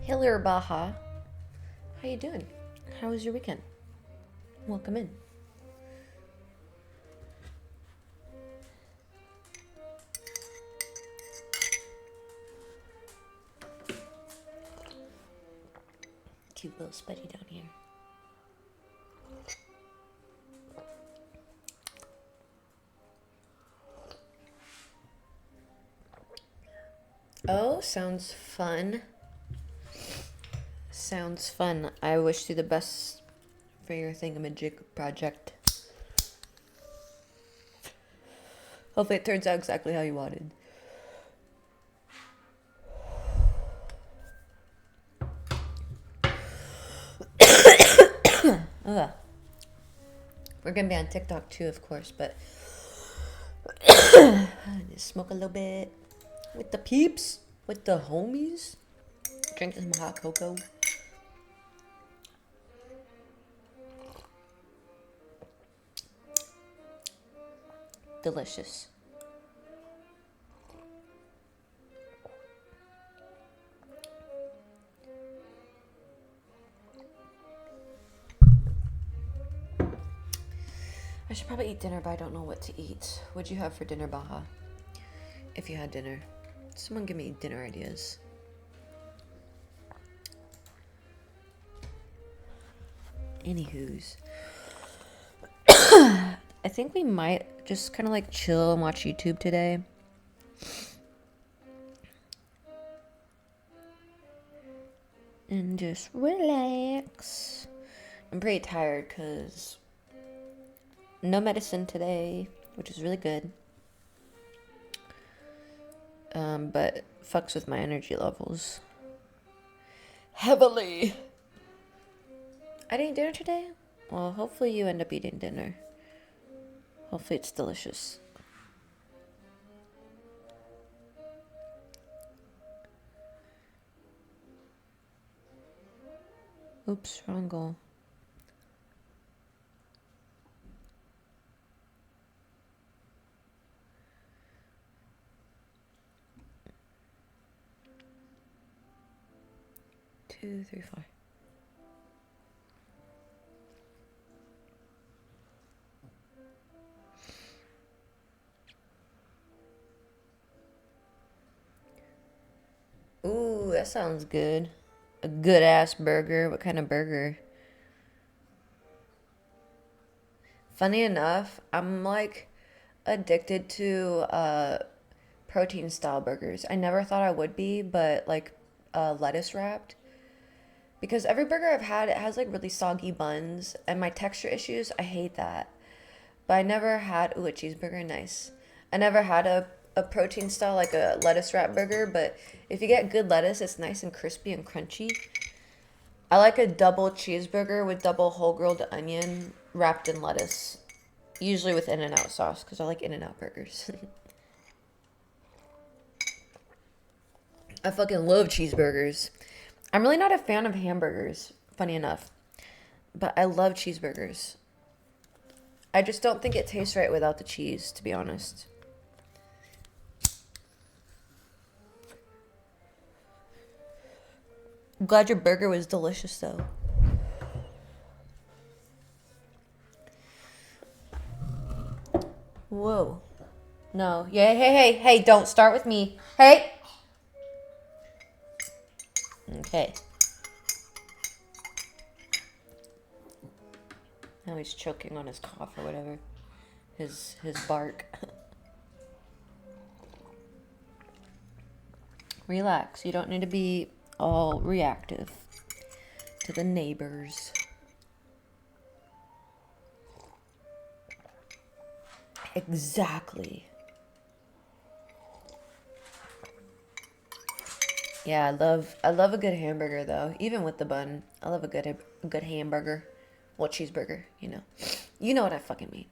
Hello, Baja. How you doing? How was your weekend? Welcome in. Cute little Spuddy down here. Oh, sounds fun. Sounds fun. I wish you the best for your thingamajig project. Hopefully it turns out exactly how you wanted. Ugh. We're gonna be on TikTok too, of course, but just smoke a little bit with the peeps, with the homies, drink some hot cocoa. Delicious. I should probably eat dinner, but I don't know what to eat. What'd you have for dinner, Baja? If you had dinner. Someone give me dinner ideas. Anywho's. I think we might just kind of like chill and watch YouTube today. And just relax. I'm pretty tired because no medicine today, which is really good. But fucks with my energy levels heavily. I didn't eat dinner today? Well, hopefully you end up eating dinner. Hopefully it's delicious. Oops, wrong goal. 2, 3, 4. Ooh, that sounds good. A good ass burger. What kind of burger? Funny enough, I'm like addicted to protein style burgers. I never thought I would be, but like lettuce wrapped. Because every burger I've had, it has like really soggy buns, and my texture issues, I hate that. But I never had, ooh, a cheeseburger, nice. I never had a protein style, like a lettuce wrap burger, but if you get good lettuce, it's nice and crispy and crunchy. I like a double cheeseburger with double whole grilled onion wrapped in lettuce. Usually with In-N-Out sauce, because I like In-N-Out burgers. I fucking love cheeseburgers. I'm really not a fan of hamburgers, funny enough. But I love cheeseburgers. I just don't think it tastes right without the cheese, to be honest. I'm glad your burger was delicious, though. Whoa. No. Yeah, hey, don't start with me. Hey! Okay. Now he's choking on his cough or whatever. His bark. Relax. You don't need to be all reactive to the neighbors. Exactly. Yeah, I love a good hamburger though. Even with the bun, I love a good hamburger. Well, cheeseburger, you know. You know what I fucking mean.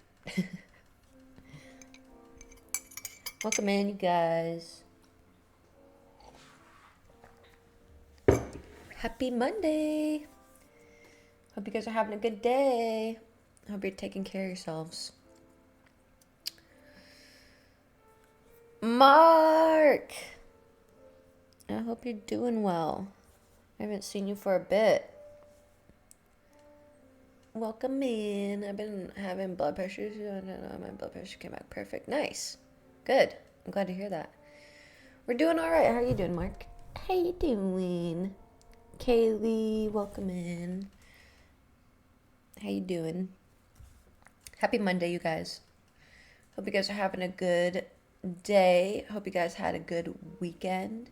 Welcome in, you guys. Happy Monday. Hope you guys are having a good day. Hope you're taking care of yourselves. Mark! I hope you're doing well. I haven't seen you for a bit. Welcome in. I've been having blood pressure. I don't know, my blood pressure came back perfect. Nice. Good. I'm glad to hear that. We're doing all right. How are you doing, Mark? How you doing? Kaylee, welcome in. How you doing? Happy Monday, you guys. Hope you guys are having a good day. Hope you guys had a good weekend.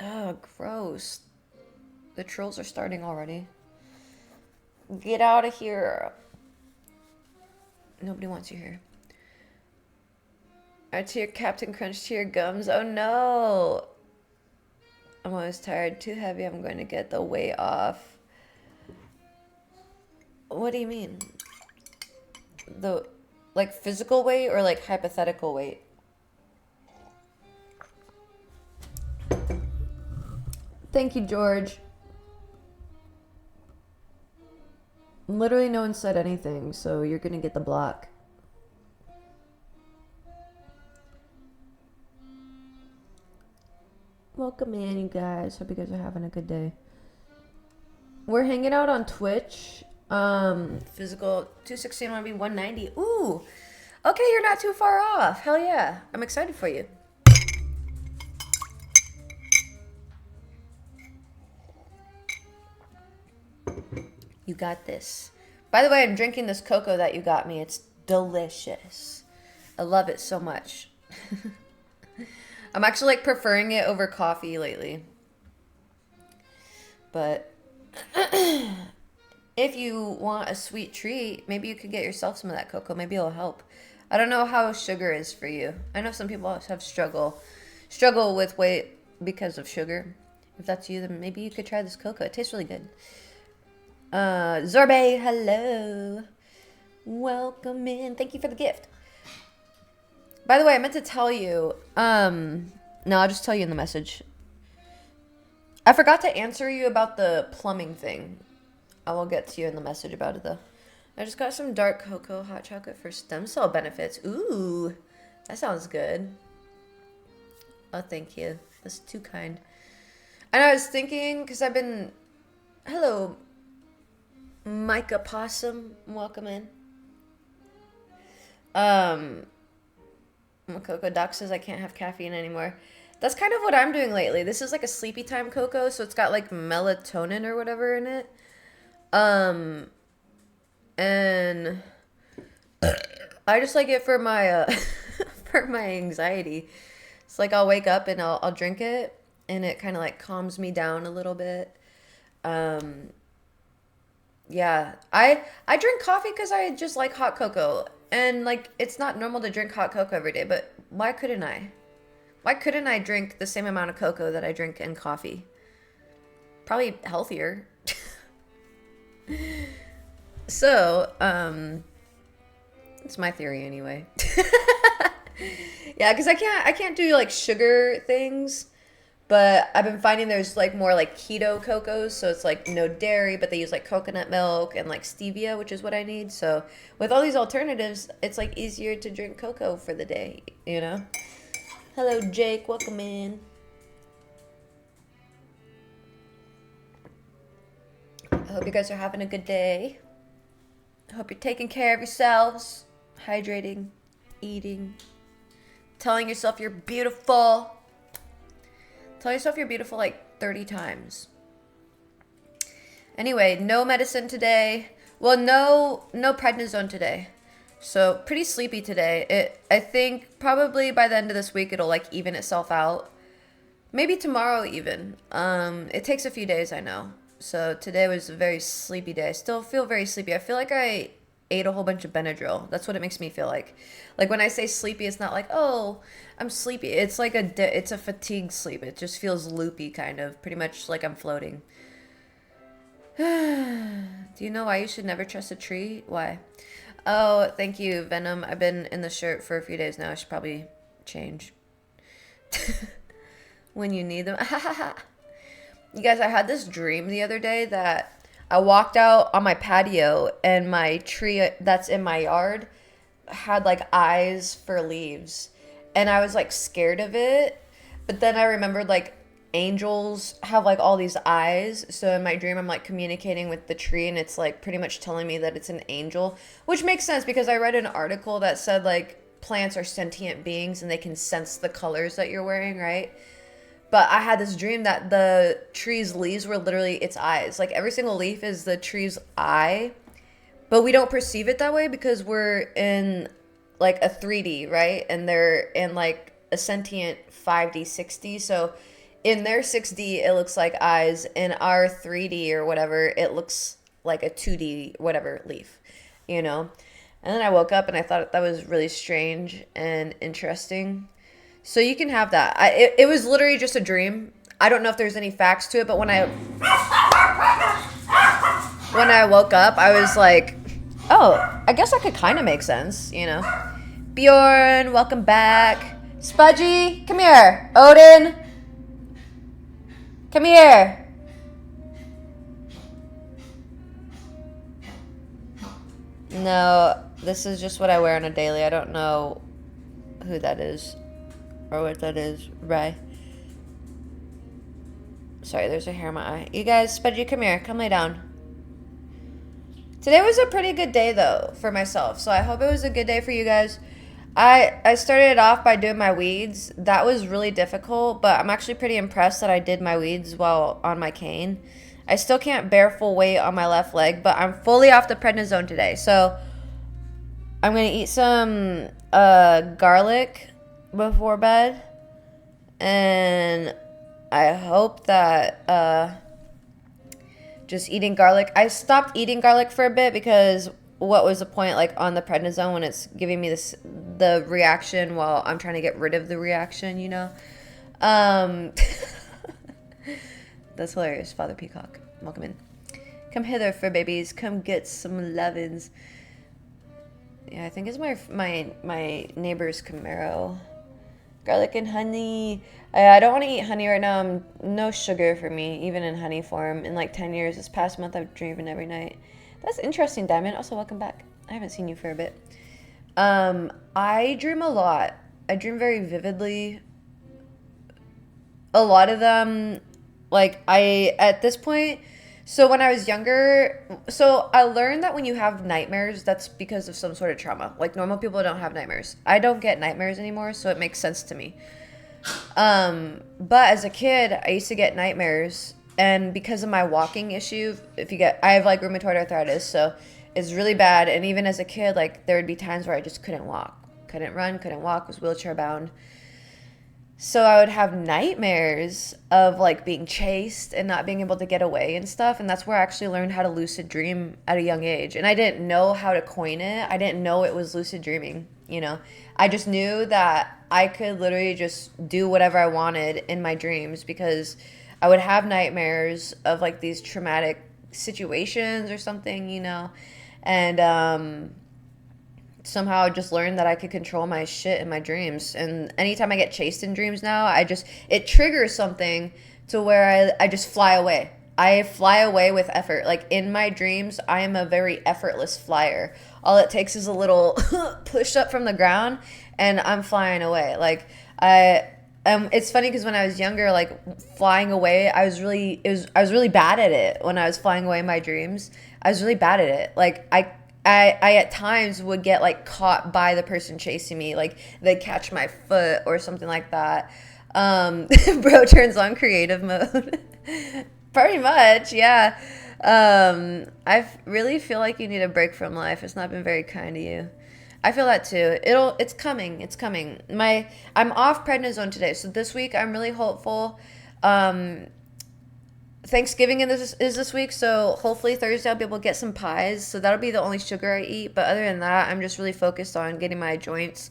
Oh, gross. The trolls are starting already. Get out of here. Nobody wants you here. Our tier Captain Crunch tier gums. Oh no. I'm always tired. Too heavy. I'm going to get the weight off. What do you mean? The, like, physical weight or like hypothetical weight? Thank you, George. Literally no one said anything, so you're gonna get the block. Welcome in, you guys. Hope you guys are having a good day. We're hanging out on Twitch. Physical 216 want to be 190. Ooh. Okay, you're not too far off. Hell yeah. I'm excited for you. You got this. By the way, I'm drinking this cocoa that you got me. It's delicious. I love it so much. I'm actually like preferring it over coffee lately. But if you want a sweet treat, maybe you could get yourself some of that cocoa. Maybe it'll help. I don't know how sugar is for you. I know some people have struggle with weight because of sugar. If that's you, then maybe you could try this cocoa. It tastes really good. Zorbe, hello. Welcome in. Thank you for the gift. By the way, I meant to tell you. No, I'll just tell you in the message. I forgot to answer you about the plumbing thing. I will get to you in the message about it, though. I just got some dark cocoa hot chocolate for stem cell benefits. Ooh, that sounds good. Oh, thank you. That's too kind. And I was thinking, because I've been... Hello, Micah Possum. Welcome in. Coco Doc says I can't have caffeine anymore. That's kind of what I'm doing lately. This is like a sleepy time cocoa, so it's got like melatonin or whatever in it. And I just like it for my for my anxiety. It's like I'll wake up and I'll drink it, and it kind of like calms me down a little bit. Yeah, I drink coffee because I just like hot cocoa, and like it's not normal to drink hot cocoa every day. But why couldn't I? Why couldn't I drink the same amount of cocoa that I drink in coffee? Probably healthier. So, it's my theory anyway. Yeah, because I can't do like sugar things, but I've been finding there's like more like keto cocos, so it's like no dairy, but they use like coconut milk and like stevia, which is what I need. So with all these alternatives, it's like easier to drink cocoa for the day, you know? Hello, Jake. Welcome in. I hope you guys are having a good day. I hope you're taking care of yourselves, hydrating, eating, telling yourself you're beautiful. Tell yourself you're beautiful like 30 times. Anyway, no medicine today. Well, no prednisone today. So pretty sleepy today. I think probably by the end of this week it'll like even itself out. Maybe tomorrow even. It takes a few days, I know. So today was a very sleepy day. I still feel very sleepy. I feel like I ate a whole bunch of Benadryl. That's what it makes me feel like. Like when I say sleepy, it's not like, oh, I'm sleepy. It's like it's a fatigue sleep. It just feels loopy kind of. Pretty much like I'm floating. Do you know why you should never trust a tree? Why? Oh, thank you, Venom. I've been in the shirt for a few days now. I should probably change. When you need them. You guys, I had this dream the other day that I walked out on my patio and my tree that's in my yard had like eyes for leaves. And I was like scared of it. But then I remembered like angels have like all these eyes. So in my dream, I'm like communicating with the tree and it's like pretty much telling me that it's an angel, which makes sense because I read an article that said like plants are sentient beings and they can sense the colors that you're wearing, right? But I had this dream that the tree's leaves were literally its eyes. Like every single leaf is the tree's eye. But we don't perceive it that way because we're in like a 3D, right? And they're in like a sentient 5D, 6D. So in their 6D, it looks like eyes. In our 3D or whatever, it looks like a 2D whatever leaf, you know? And then I woke up and I thought that was really strange and interesting. So you can have that. It was literally just a dream. I don't know if there's any facts to it, but when I woke up, I was like, oh, I guess that could kind of make sense, you know. Bjorn, welcome back. Spudgy, come here. Odin, come here. No, this is just what I wear on a daily. I don't know who that is. Or what that is, right? Sorry, there's a hair in my eye. You guys, Spudgy, come here. Come lay down. Today was a pretty good day, though, for myself. So I hope it was a good day for you guys. I started off by doing my weeds. That was really difficult, but I'm actually pretty impressed that I did my weeds while on my cane. I still can't bear full weight on my left leg, but I'm fully off the prednisone today. So I'm going to eat some garlic before bed, and I hope that just eating garlic. I stopped eating garlic for a bit because what was the point like on the prednisone when it's giving me the reaction while I'm trying to get rid of the reaction, you know? That's hilarious. Father Peacock, welcome in. Come hither, fur babies. Come get some lovins. Yeah, I think it's my neighbor's Camaro. Garlic and honey. I don't want to eat honey right now. No sugar for me, even in honey form. In like 10 years, this past month, I've dreamed every night. That's interesting, Diamond. Also, welcome back. I haven't seen you for a bit. I dream a lot. I dream very vividly. a lot of them, like I at this point, so when I was younger, so I learned that when you have nightmares, that's because of some sort of trauma. Like normal people don't have nightmares. I don't get nightmares anymore, so it makes sense to me. But as a kid, I used to get nightmares, and because of my walking issue, if you get, I have like rheumatoid arthritis, so it's really bad. And even as a kid, like there would be times where I just couldn't walk, couldn't run, couldn't walk, was wheelchair bound. So I would have nightmares of like being chased and not being able to get away and stuff. And that's where I actually learned how to lucid dream at a young age. And I didn't know how to coin it. I didn't know it was lucid dreaming, you know. I just knew that I could literally just do whatever I wanted in my dreams because I would have nightmares of like these traumatic situations or something, you know. And somehow I just learned that I could control my shit in my dreams. And anytime I get chased in dreams now, it triggers something to where I just fly away. I fly away with effort. Like in my dreams, I am a very effortless flyer. All it takes is a little push up from the ground and I'm flying away. Like it's funny because when I was younger, like flying away, I was really bad at it when I was flying away in my dreams. I was really bad at it. Like I at times would get like caught by the person chasing me, like they'd catch my foot or something like that. Bro turns on creative mode. Pretty much, yeah. Really feel like you need a break from life. It's not been very kind to you. I feel that too. It's coming. It's coming. I'm off prednisone today, so this week I'm really hopeful. Thanksgiving is this week, so hopefully Thursday I'll be able to get some pies. So that'll be the only sugar I eat. But other than that, I'm just really focused on getting my joints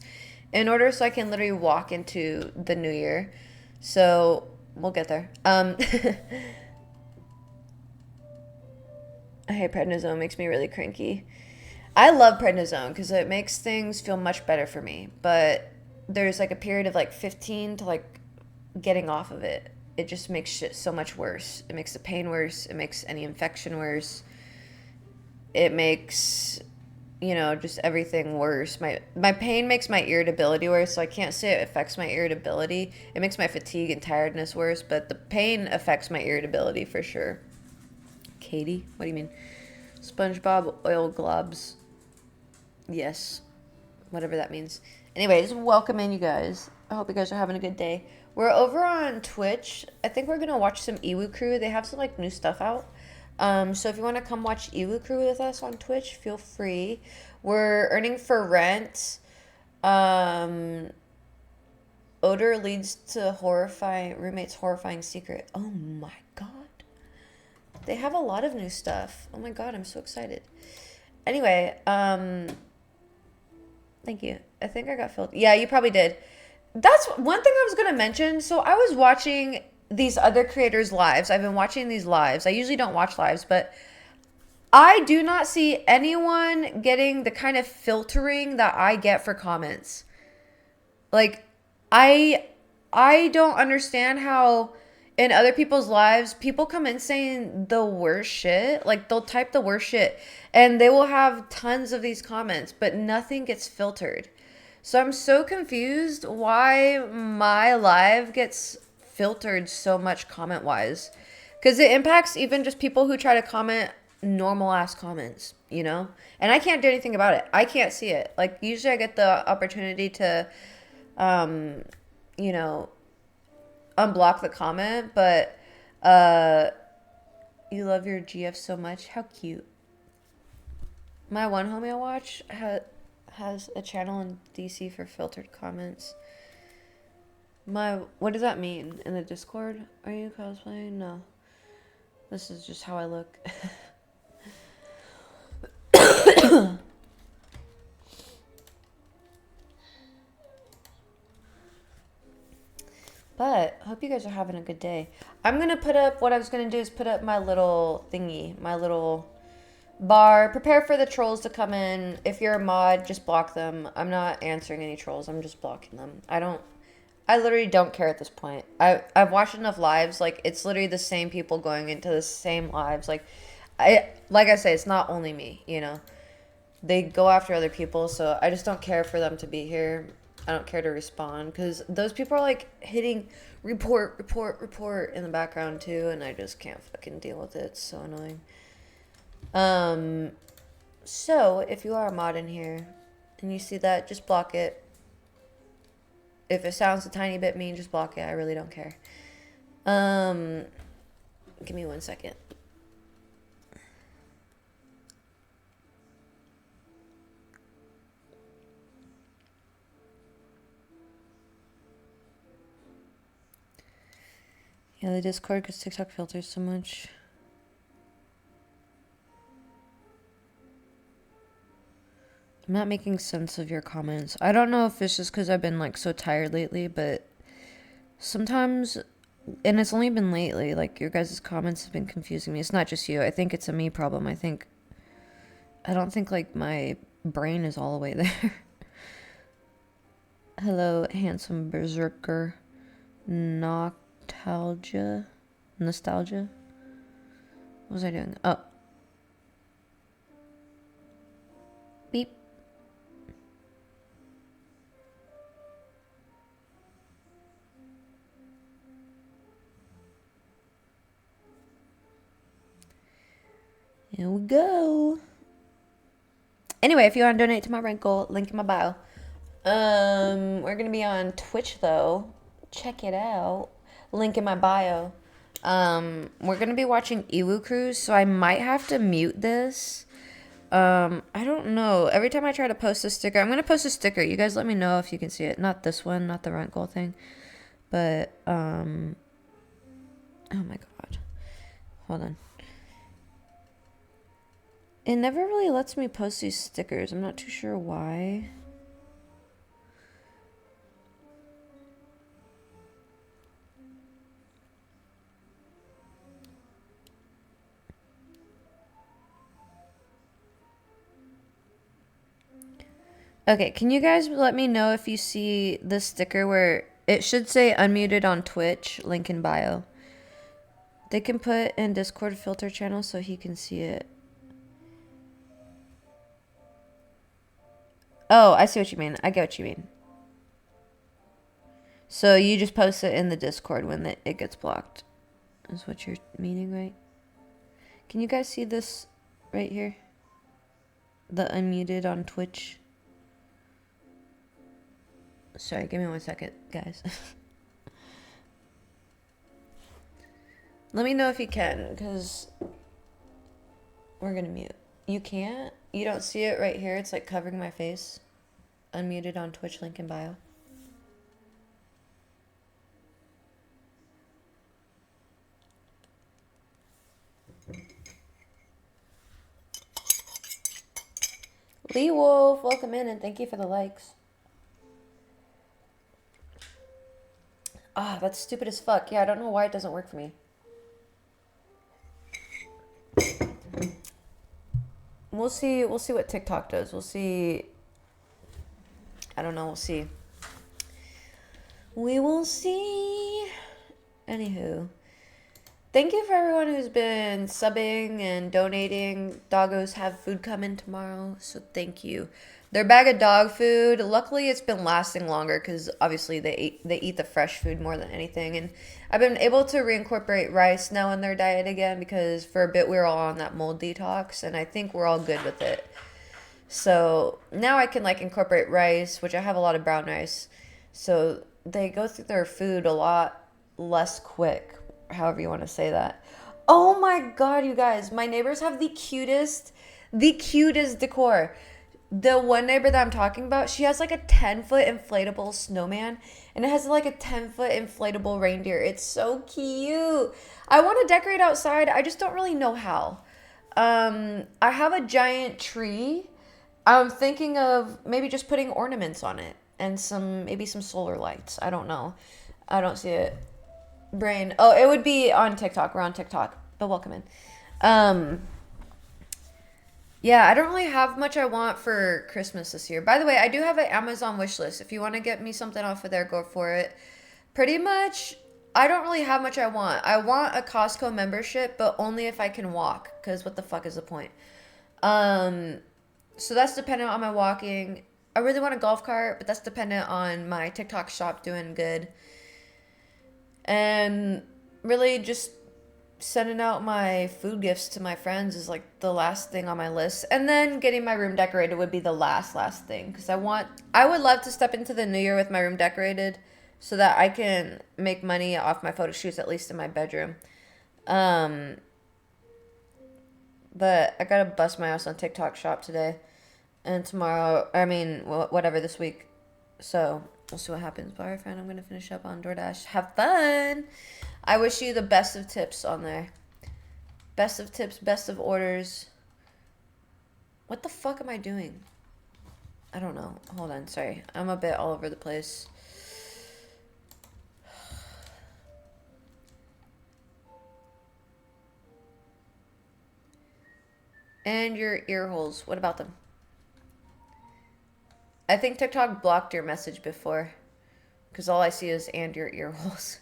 in order so I can literally walk into the new year. So we'll get there. I hate prednisone. Makes me really cranky. I love prednisone because it makes things feel much better for me. But there's like a period of like 15 to like getting off of it. It just makes shit so much worse. It makes the pain worse. It makes any infection worse. It makes, you know, just everything worse. My pain makes my irritability worse, so I can't say it affects my irritability. It makes my fatigue and tiredness worse, but the pain affects my irritability for sure. Katie, what do you mean? SpongeBob oil globs. Yes, whatever that means. Anyways, welcome in, you guys. I hope you guys are having a good day. We're over on Twitch. I think we're gonna watch some Ewu Crew. They have some like new stuff out. So if you want to come watch Ewu Crew with us on Twitch, feel free. We're earning for rent. Odor leads to roommate's horrifying secret. Oh my god. They have a lot of new stuff. Oh my god, I'm so excited. Anyway, thank you. I think I got filled. Yeah, you probably did. That's one thing I was going to mention. So I was watching these other creators' lives. I've been watching these lives. I usually don't watch lives, but I do not see anyone getting the kind of filtering that I get for comments. Like, I I don't understand how in other people's lives people come in saying the worst shit. Like they'll type the worst shit and they will have tons of these comments, but nothing gets filtered. So I'm so confused why my live gets filtered so much comment wise. Because it impacts even just people who try to comment normal ass comments, you know? And I can't do anything about it. I can't see it. Like, usually I get the opportunity to, um, you know, unblock the comment, but you love your GF so much. How cute. My one homie I watch has a channel in DC for filtered comments. What does that mean? In the Discord? Are you cosplaying? No. This is just how I look. But hope you guys are having a good day. I'm gonna put up, what I was gonna do is put up my little thingy, my little bar. Prepare for the trolls to come in. If you're a mod, just block them. I'm not answering any trolls. I'm just blocking them. I literally don't care at this point. I've watched enough lives. Like, it's literally the same people going into the same lives. Like I say, it's not only me, you know. They go after other people, so I just don't care for them to be here. I don't care to respond because those people are like hitting report, report, report in the background too, and I just can't fucking deal with it. It's so annoying. So if you are a mod in here and you see that, just block it. If it sounds a tiny bit mean, just block it. I really don't care. Give me 1 second. Yeah, the Discord because TikTok filters so much. I'm not making sense of your comments. I don't know if it's just because I've been like so tired lately, but sometimes, and it's only been lately, like your guys' comments have been confusing me. It's not just you. I think it's a me problem. I don't think like my brain is all the way there. Hello, handsome berserker. Nostalgia. What was I doing? Oh. Beep. Here we go. Anyway, if you want to donate to my wrinkle, link in my bio. We're gonna be on Twitch though. Check it out. Link in my bio. We're gonna be watching Ewu Cruise, so I might have to mute this. I don't know. Every time I try to post a sticker, I'm gonna post a sticker. You guys let me know if you can see it. Not this one, not the rent goal thing. But, oh my god. Hold on. It never really lets me post these stickers. I'm not too sure why. Okay, can you guys let me know if you see the sticker where it should say unmuted on Twitch, link in bio. They can put in Discord filter channel so he can see it. Oh, I see what you mean. I get what you mean. So you just post it in the Discord when it gets blocked. Is what you're meaning, right? Can you guys see this right here? The unmuted on Twitch. Sorry, give me 1 second, guys. Let me know if you can, because we're going to mute. You can't? You don't see it right here? It's like covering my face. Unmuted on Twitch, link in bio. Lee Wolf, welcome in and thank you for the likes. Ah, that's stupid as fuck. Yeah, I don't know why it doesn't work for me. We'll see what TikTok does. We'll see. I don't know, we'll see. We will see. Anywho. Thank you for everyone who's been subbing and donating. Doggos have food coming tomorrow, so thank you. Their bag of dog food, luckily it's been lasting longer because obviously they eat the fresh food more than anything. And I've been able to reincorporate rice now in their diet again because for a bit we were all on that mold detox and I think we're all good with it. So now I can like incorporate rice, which I have a lot of brown rice. So they go through their food a lot less quick, however you want to say that. Oh my god, you guys, my neighbors have the cutest decor. The one neighbor that I'm talking about, she has like a 10-foot inflatable snowman and it has like a 10-foot inflatable reindeer. It's so cute. I want to decorate outside. I just don't really know how. I have a giant tree. I'm thinking of maybe just putting ornaments on it and maybe some solar lights. I don't know. I don't see it. Brain. Oh, it would be on TikTok. We're on TikTok. But welcome in. Yeah, I don't really have much I want for Christmas this year. By the way, I do have an Amazon wish list. If you want to get me something off of there, go for it. Pretty much, I don't really have much I want. I want a Costco membership, but only if I can walk, because what the fuck is the point? So that's dependent on my walking. I really want a golf cart, but that's dependent on my TikTok shop doing good. And really just sending out my food gifts to my friends is like the last thing on my list. And then getting my room decorated would be the last thing. Because I would love to step into the new year with my room decorated so that I can make money off my photo shoots, at least in my bedroom. But I gotta bust my ass on TikTok shop today. And tomorrow, whatever, this week. So we'll see what happens. But alright, fine, I'm gonna finish up on DoorDash. Have fun! I wish you the best of tips on there. Best of tips, best of orders. What the fuck am I doing? I don't know. Hold on, sorry. I'm a bit all over the place. And your ear holes. What about them? I think TikTok blocked your message before. Because all I see is and your ear holes.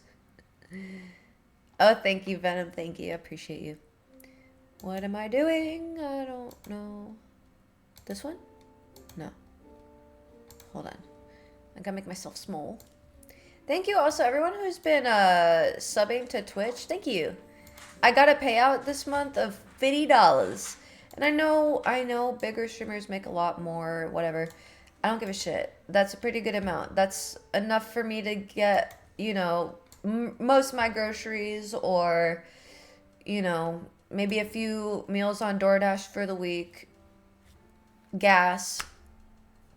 Oh, thank you, Venom. Thank you. I appreciate you. What am I doing? I don't know. This one? No. Hold on. I gotta make myself small. Thank you also, everyone who's been subbing to Twitch. Thank you. I got a payout this month of $50. And I know bigger streamers make a lot more, whatever. I don't give a shit. That's a pretty good amount. That's enough for me to get, you know, most of my groceries, or, you know, maybe a few meals on DoorDash for the week, gas,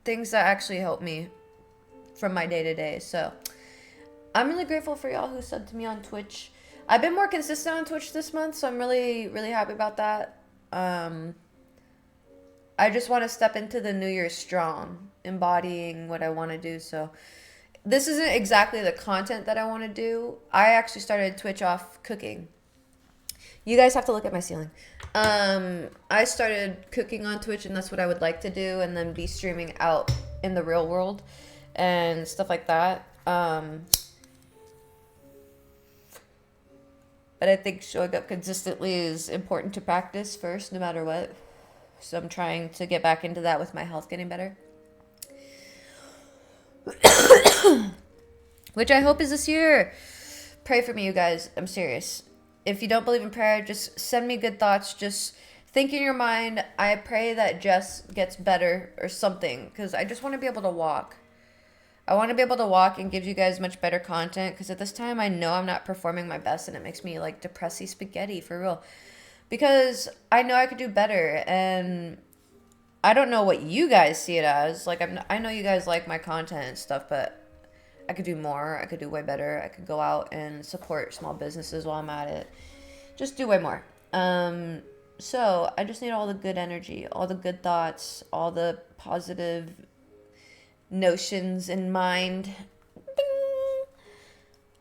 things that actually help me from my day-to-day. So I'm really grateful for y'all who subbed to me on Twitch. I've been more consistent on Twitch this month, so I'm really, really happy about that. I just want to step into the new year strong, embodying what I want to do. So this isn't exactly the content that I want to do. I actually started Twitch off cooking. You guys have to look at my ceiling. I started cooking on Twitch, and that's what I would like to do, and then be streaming out in the real world and stuff like that. But I think showing up consistently is important to practice first, no matter what. So I'm trying to get back into that with my health getting better. Which I hope is this year. Pray for me, you guys. I'm serious. If you don't believe in prayer, just send me good thoughts. Just think in your mind, I pray that Jess gets better or something. Because I just want to be able to walk. I want to be able to walk and give you guys much better content. Because at this time, I know I'm not performing my best. And it makes me like depressy spaghetti, for real. Because I know I could do better. And I don't know what you guys see it as. Like, I know you guys like my content and stuff, but I could do more. I could do way better. I could go out and support small businesses while I'm at it. Just do way more. So I just need all the good energy, all the good thoughts, all the positive notions in mind. Bing!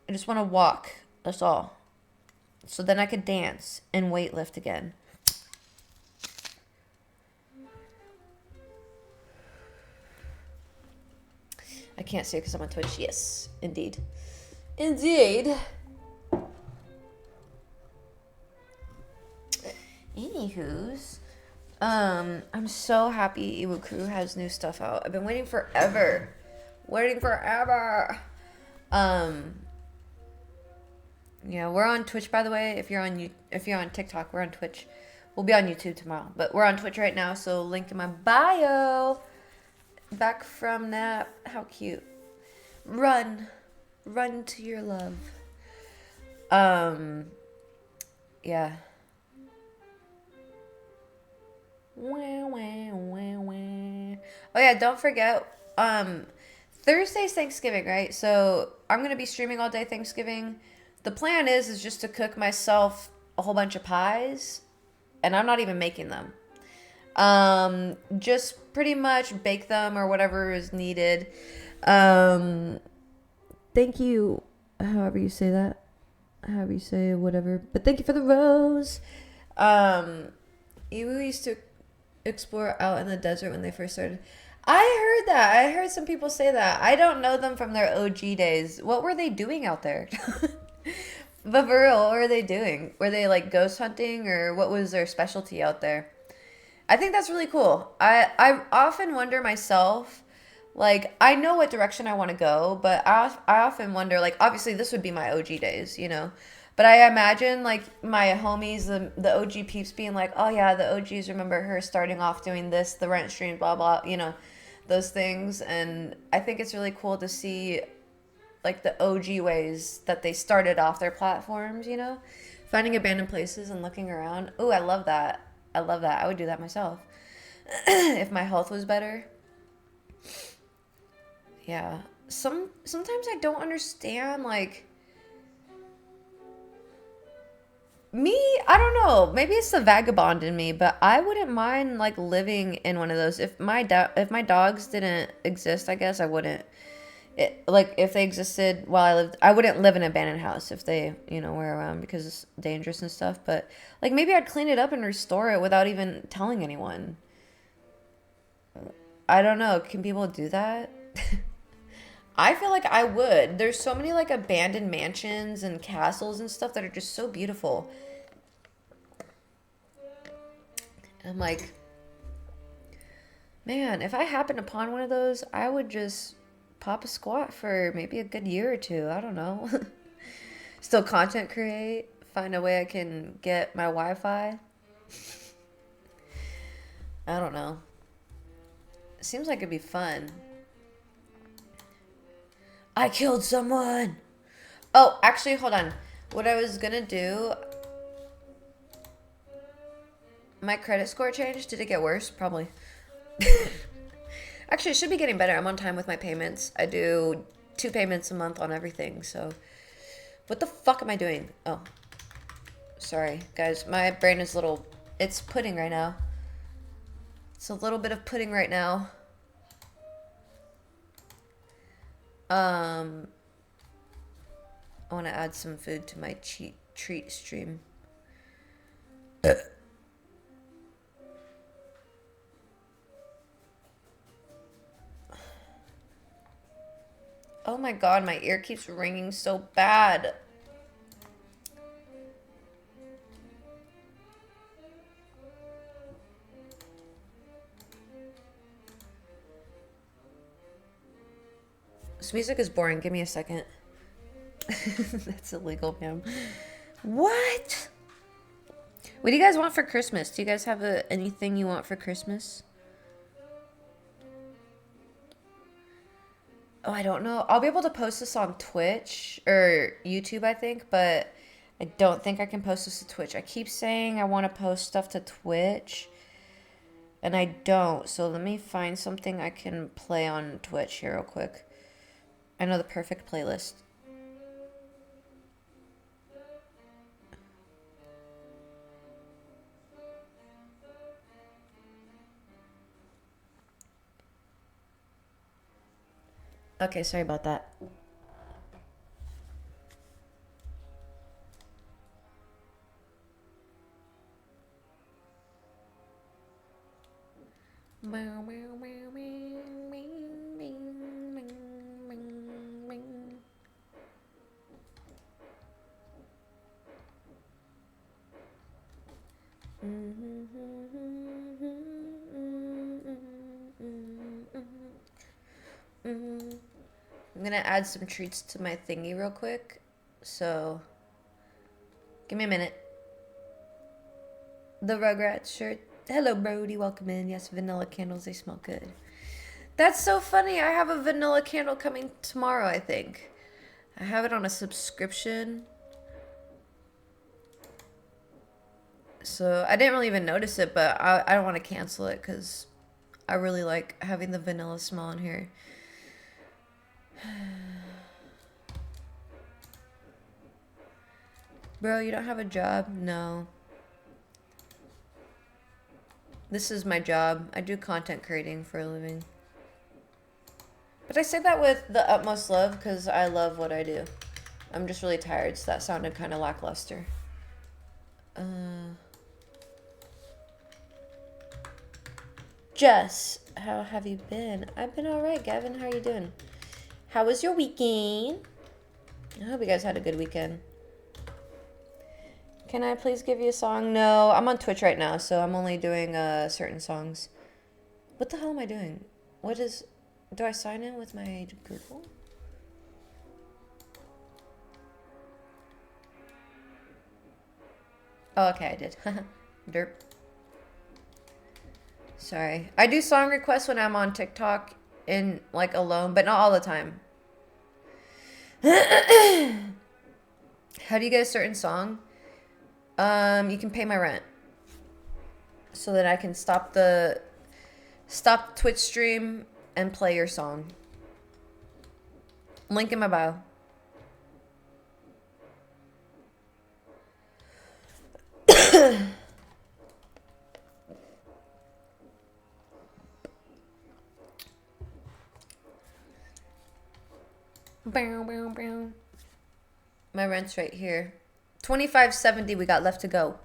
I just want to walk. That's all. So then I could dance and weightlift again. I can't say because I'm on Twitch. Yes, indeed. Indeed. Anywho's, I'm so happy Iwu Crew has new stuff out. I've been waiting forever. Yeah, we're on Twitch, by the way. If you're on TikTok, we're on Twitch. We'll be on YouTube tomorrow, but we're on Twitch right now, so link in my bio. Back from nap. How cute. Run to your love. Yeah. Oh yeah, don't forget, Thursday's Thanksgiving, right? So I'm gonna be streaming all day Thanksgiving. The plan is just to cook myself a whole bunch of pies, and I'm not even making them. Just pretty much bake them or whatever is needed. Thank you, however you say that, however you say whatever, but thank you for the rose. You used to explore out in the desert when they first started. I heard that. I heard some people say that. I don't know them from their OG days. What were they doing out there? But for real, what were they doing? Were they like ghost hunting, or what was their specialty out there? I think that's really cool. I often wonder myself, Like, I know what direction I want to go, but I often wonder, like, obviously this would be my OG days, you know? But I imagine, like, my homies, the OG peeps being like, oh yeah, the OGs remember her starting off doing this, the rent stream, blah, blah, you know, those things. And I think it's really cool to see, like, the OG ways that they started off their platforms, you know? Finding abandoned places and looking around. Ooh, I love that. I love that. I would do that myself if my health was better. Yeah. Sometimes I don't understand like me, I don't know. Maybe it's the vagabond in me, but I wouldn't mind like living in one of those. If my dogs didn't exist, I guess I wouldn't. Like if they existed while I lived, I wouldn't live in an abandoned house if they, you know, were around because it's dangerous and stuff, but like maybe I'd clean it up and restore it without even telling anyone. I don't know. Can people do that? I feel like I would. There's so many like abandoned mansions and castles and stuff that are just so beautiful. I'm like, man, if I happened upon one of those, I would just pop a squat for maybe a good year or two. I don't know. Still content create, find a way I can get my Wi-Fi. I don't know. Seems like it'd be fun. I killed someone. Oh, actually, hold on. What I was gonna do, my credit score changed. Did it get worse? Probably. Actually, it should be getting better. I'm on time with my payments. I do 2 payments a month on everything, so. What the fuck am I doing? Oh. Sorry, guys. My brain is a little... It's pudding right now. It's a little bit of pudding right now. I want to add some food to my treat stream. Oh my god, my ear keeps ringing so bad. This music is boring. Give me a second. That's illegal, ma'am. What? What do you guys want for Christmas? Do you guys have anything you want for Christmas? Oh, I don't know. I'll be able to post this on Twitch or YouTube, I think, but I don't think I can post this to Twitch. I keep saying I want to post stuff to Twitch, and I don't. So let me find something I can play on Twitch here real quick. I know the perfect playlist. Okay, sorry about that. I'm gonna add some treats to my thingy real quick. So, give me a minute. The Rugrats shirt. Hello, Brody. Welcome in. Yes, vanilla candles. They smell good. That's so funny. I have a vanilla candle coming tomorrow, I think. I have it on a subscription. So, I didn't really even notice it, but I don't want to cancel it because I really like having the vanilla smell in here. Bro, you don't have a job? No. This is my job. I do content creating for a living. But I say that with the utmost love because I love what I do. I'm just really tired, so that sounded kind of lackluster. Jess, how have you been? I've been alright, Gavin. How are you doing? How was your weekend? I hope you guys had a good weekend. Can I please give you a song? No, I'm on Twitch right now, so I'm only doing certain songs. What the hell am I doing? What is... Do I sign in with my Google? Oh, okay, I did. Derp. Sorry. I do song requests when I'm on TikTok in like alone, but not all the time. How do you get a certain song? You can pay my rent. So that I can stop the Twitch stream and play your song. Link in my bio. My rent's right here. $25.70 we got left to go.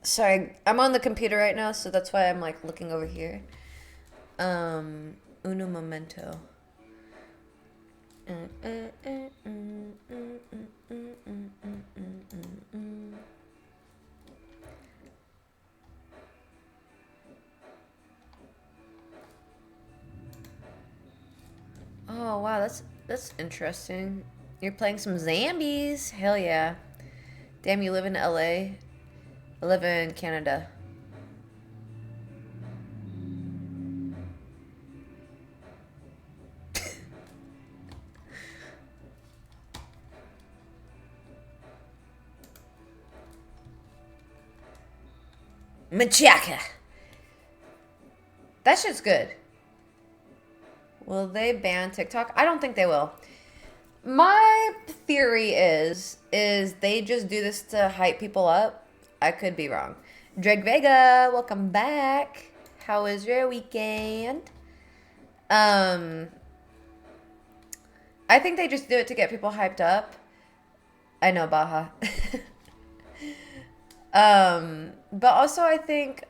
Sorry, I'm on the computer right now, so that's why I'm like looking over here. Uno momento. Oh wow, that's interesting. You're playing some zombies. Hell yeah. Damn, you live in LA. I live in Canada. Machaca. That shit's good. Will they ban TikTok? I don't think they will. My theory is they just do this to hype people up. I could be wrong. Drake Vega, welcome back. How was your weekend? I think they just do it to get people hyped up. I know, Baja. But also I think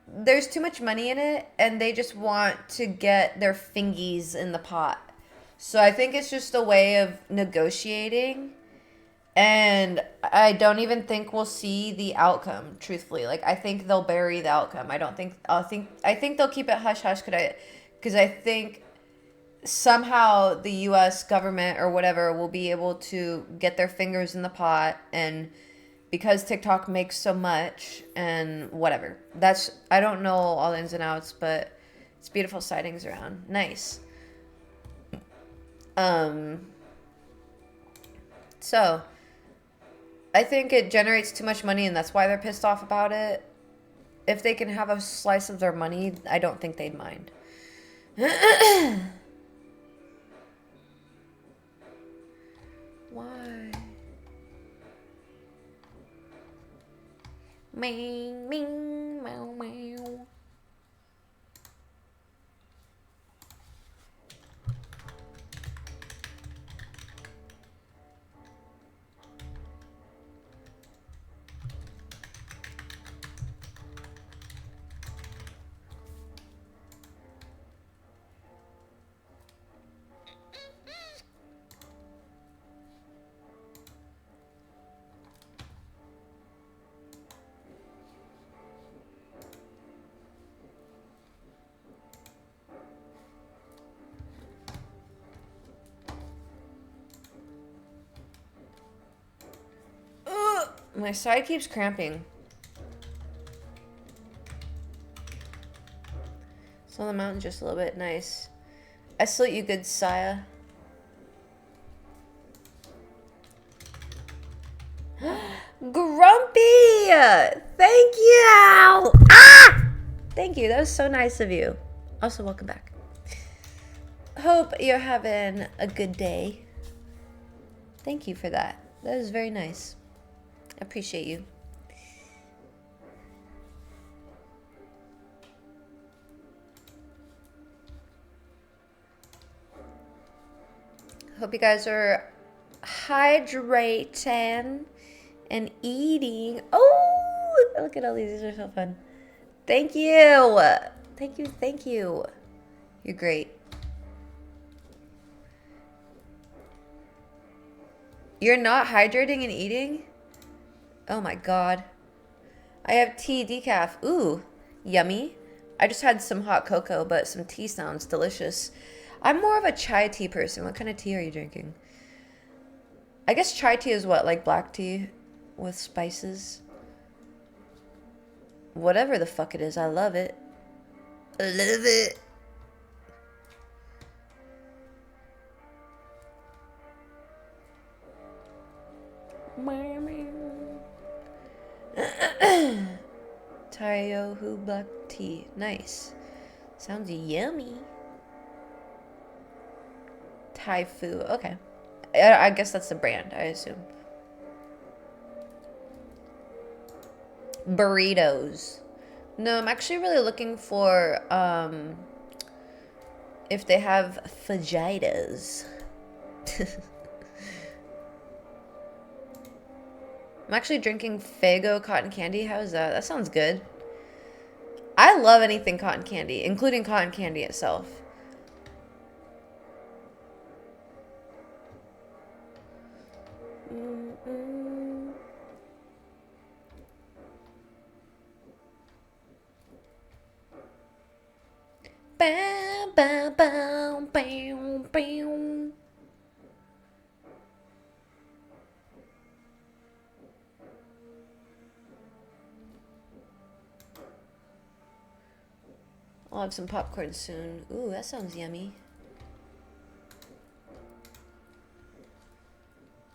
there's too much money in it and they just want to get their fingies in the pot. So I think it's just a way of negotiating, and I don't even think we'll see the outcome, truthfully. Like, I think they'll bury the outcome. I think they'll keep it hush hush because I think somehow the US government or whatever will be able to get their fingers in the pot, and because TikTok makes so much and whatever. I don't know all the ins and outs, but it's beautiful sightings around. Nice. So I think it generates too much money and that's why they're pissed off about it. If they can have a slice of their money, I don't think they'd mind. Why? Ming, ming, meow, meow. My side keeps cramping. So on the mountain just a little bit. Nice. I salute you, good Saya. Grumpy! Thank you! Ah! Thank you. That was so nice of you. Also, welcome back. Hope you're having a good day. Thank you for that. That was very nice. I appreciate you. Hope you guys are hydrating and eating. Oh, look at all these. These are so fun. Thank you. Thank you. Thank you. You're great. You're not hydrating and eating? Oh my god. I have tea decaf. Ooh, yummy. I just had some hot cocoa, but some tea sounds delicious. I'm more of a chai tea person. What kind of tea are you drinking? I guess chai tea is what, like black tea with spices? Whatever the fuck it is, I love it. I love it. Taiyohu black tea. Nice. Sounds yummy. Thai food. Okay. I guess that's the brand, I assume. Burritos. No, I'm actually really looking for if they have fajitas. I'm actually drinking Fago cotton candy. How is that? That sounds good. I love anything cotton candy, including cotton candy itself. Bow, bow, bow, bow, bow. I'll have some popcorn soon. Ooh, that sounds yummy.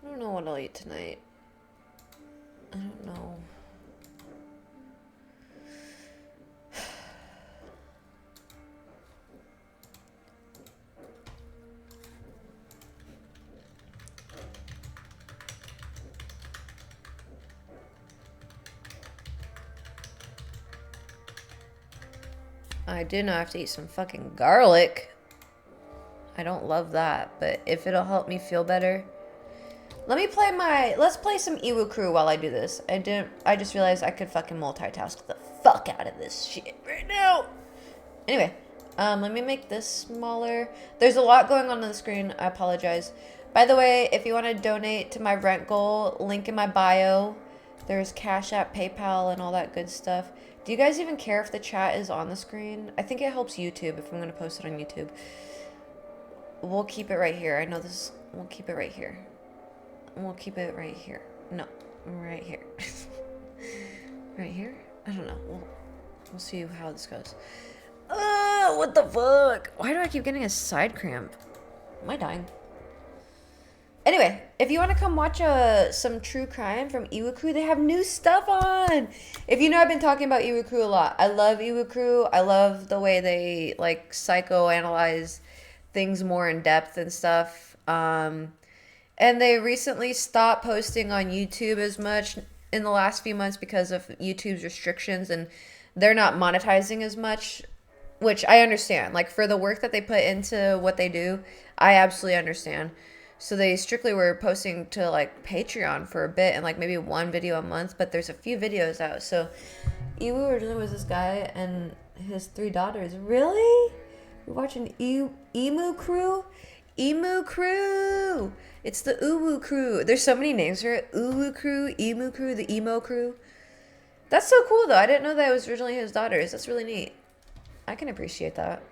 I don't know what I'll eat tonight. I don't know. I do know I have to eat some fucking garlic. I don't love that, but if it'll help me feel better. Let's play some Iwu Crew while I do this. I just realized I could fucking multitask the fuck out of this shit right now. Anyway, let me make this smaller. There's a lot going on the screen. I apologize. By the way, if you want to donate to my rent goal, link in my bio. There's Cash App, PayPal, and all that good stuff. Do you guys even care if the chat is on the screen? I think it helps YouTube if I'm going to post it on YouTube. We'll keep it right here. I know this. We'll keep it right here. We'll keep it right here. No, right here. Right here? I don't know. We'll see how this goes. What the fuck? Why do I keep getting a side cramp? Am I dying? Anyway, if you want to come watch some true crime from Iwu Crew, they have new stuff on. If you know, I've been talking about Iwu Crew a lot. I love Iwu Crew. I love the way they like psychoanalyze things more in depth and stuff. And they recently stopped posting on YouTube as much in the last few months because of YouTube's restrictions, and they're not monetizing as much, which I understand. Like, for the work that they put into what they do, I absolutely understand. So they strictly were posting to like Patreon for a bit and like maybe one video a month, but there's a few videos out. So Iwu originally was this guy and his 3 daughters. Really? You're watching Emu Crew? Emu Crew! It's the Uwu Crew. There's so many names for it. Uwu Crew, Emu Crew, the Emo Crew. That's so cool though. I didn't know that it was originally his daughters. That's really neat. I can appreciate that.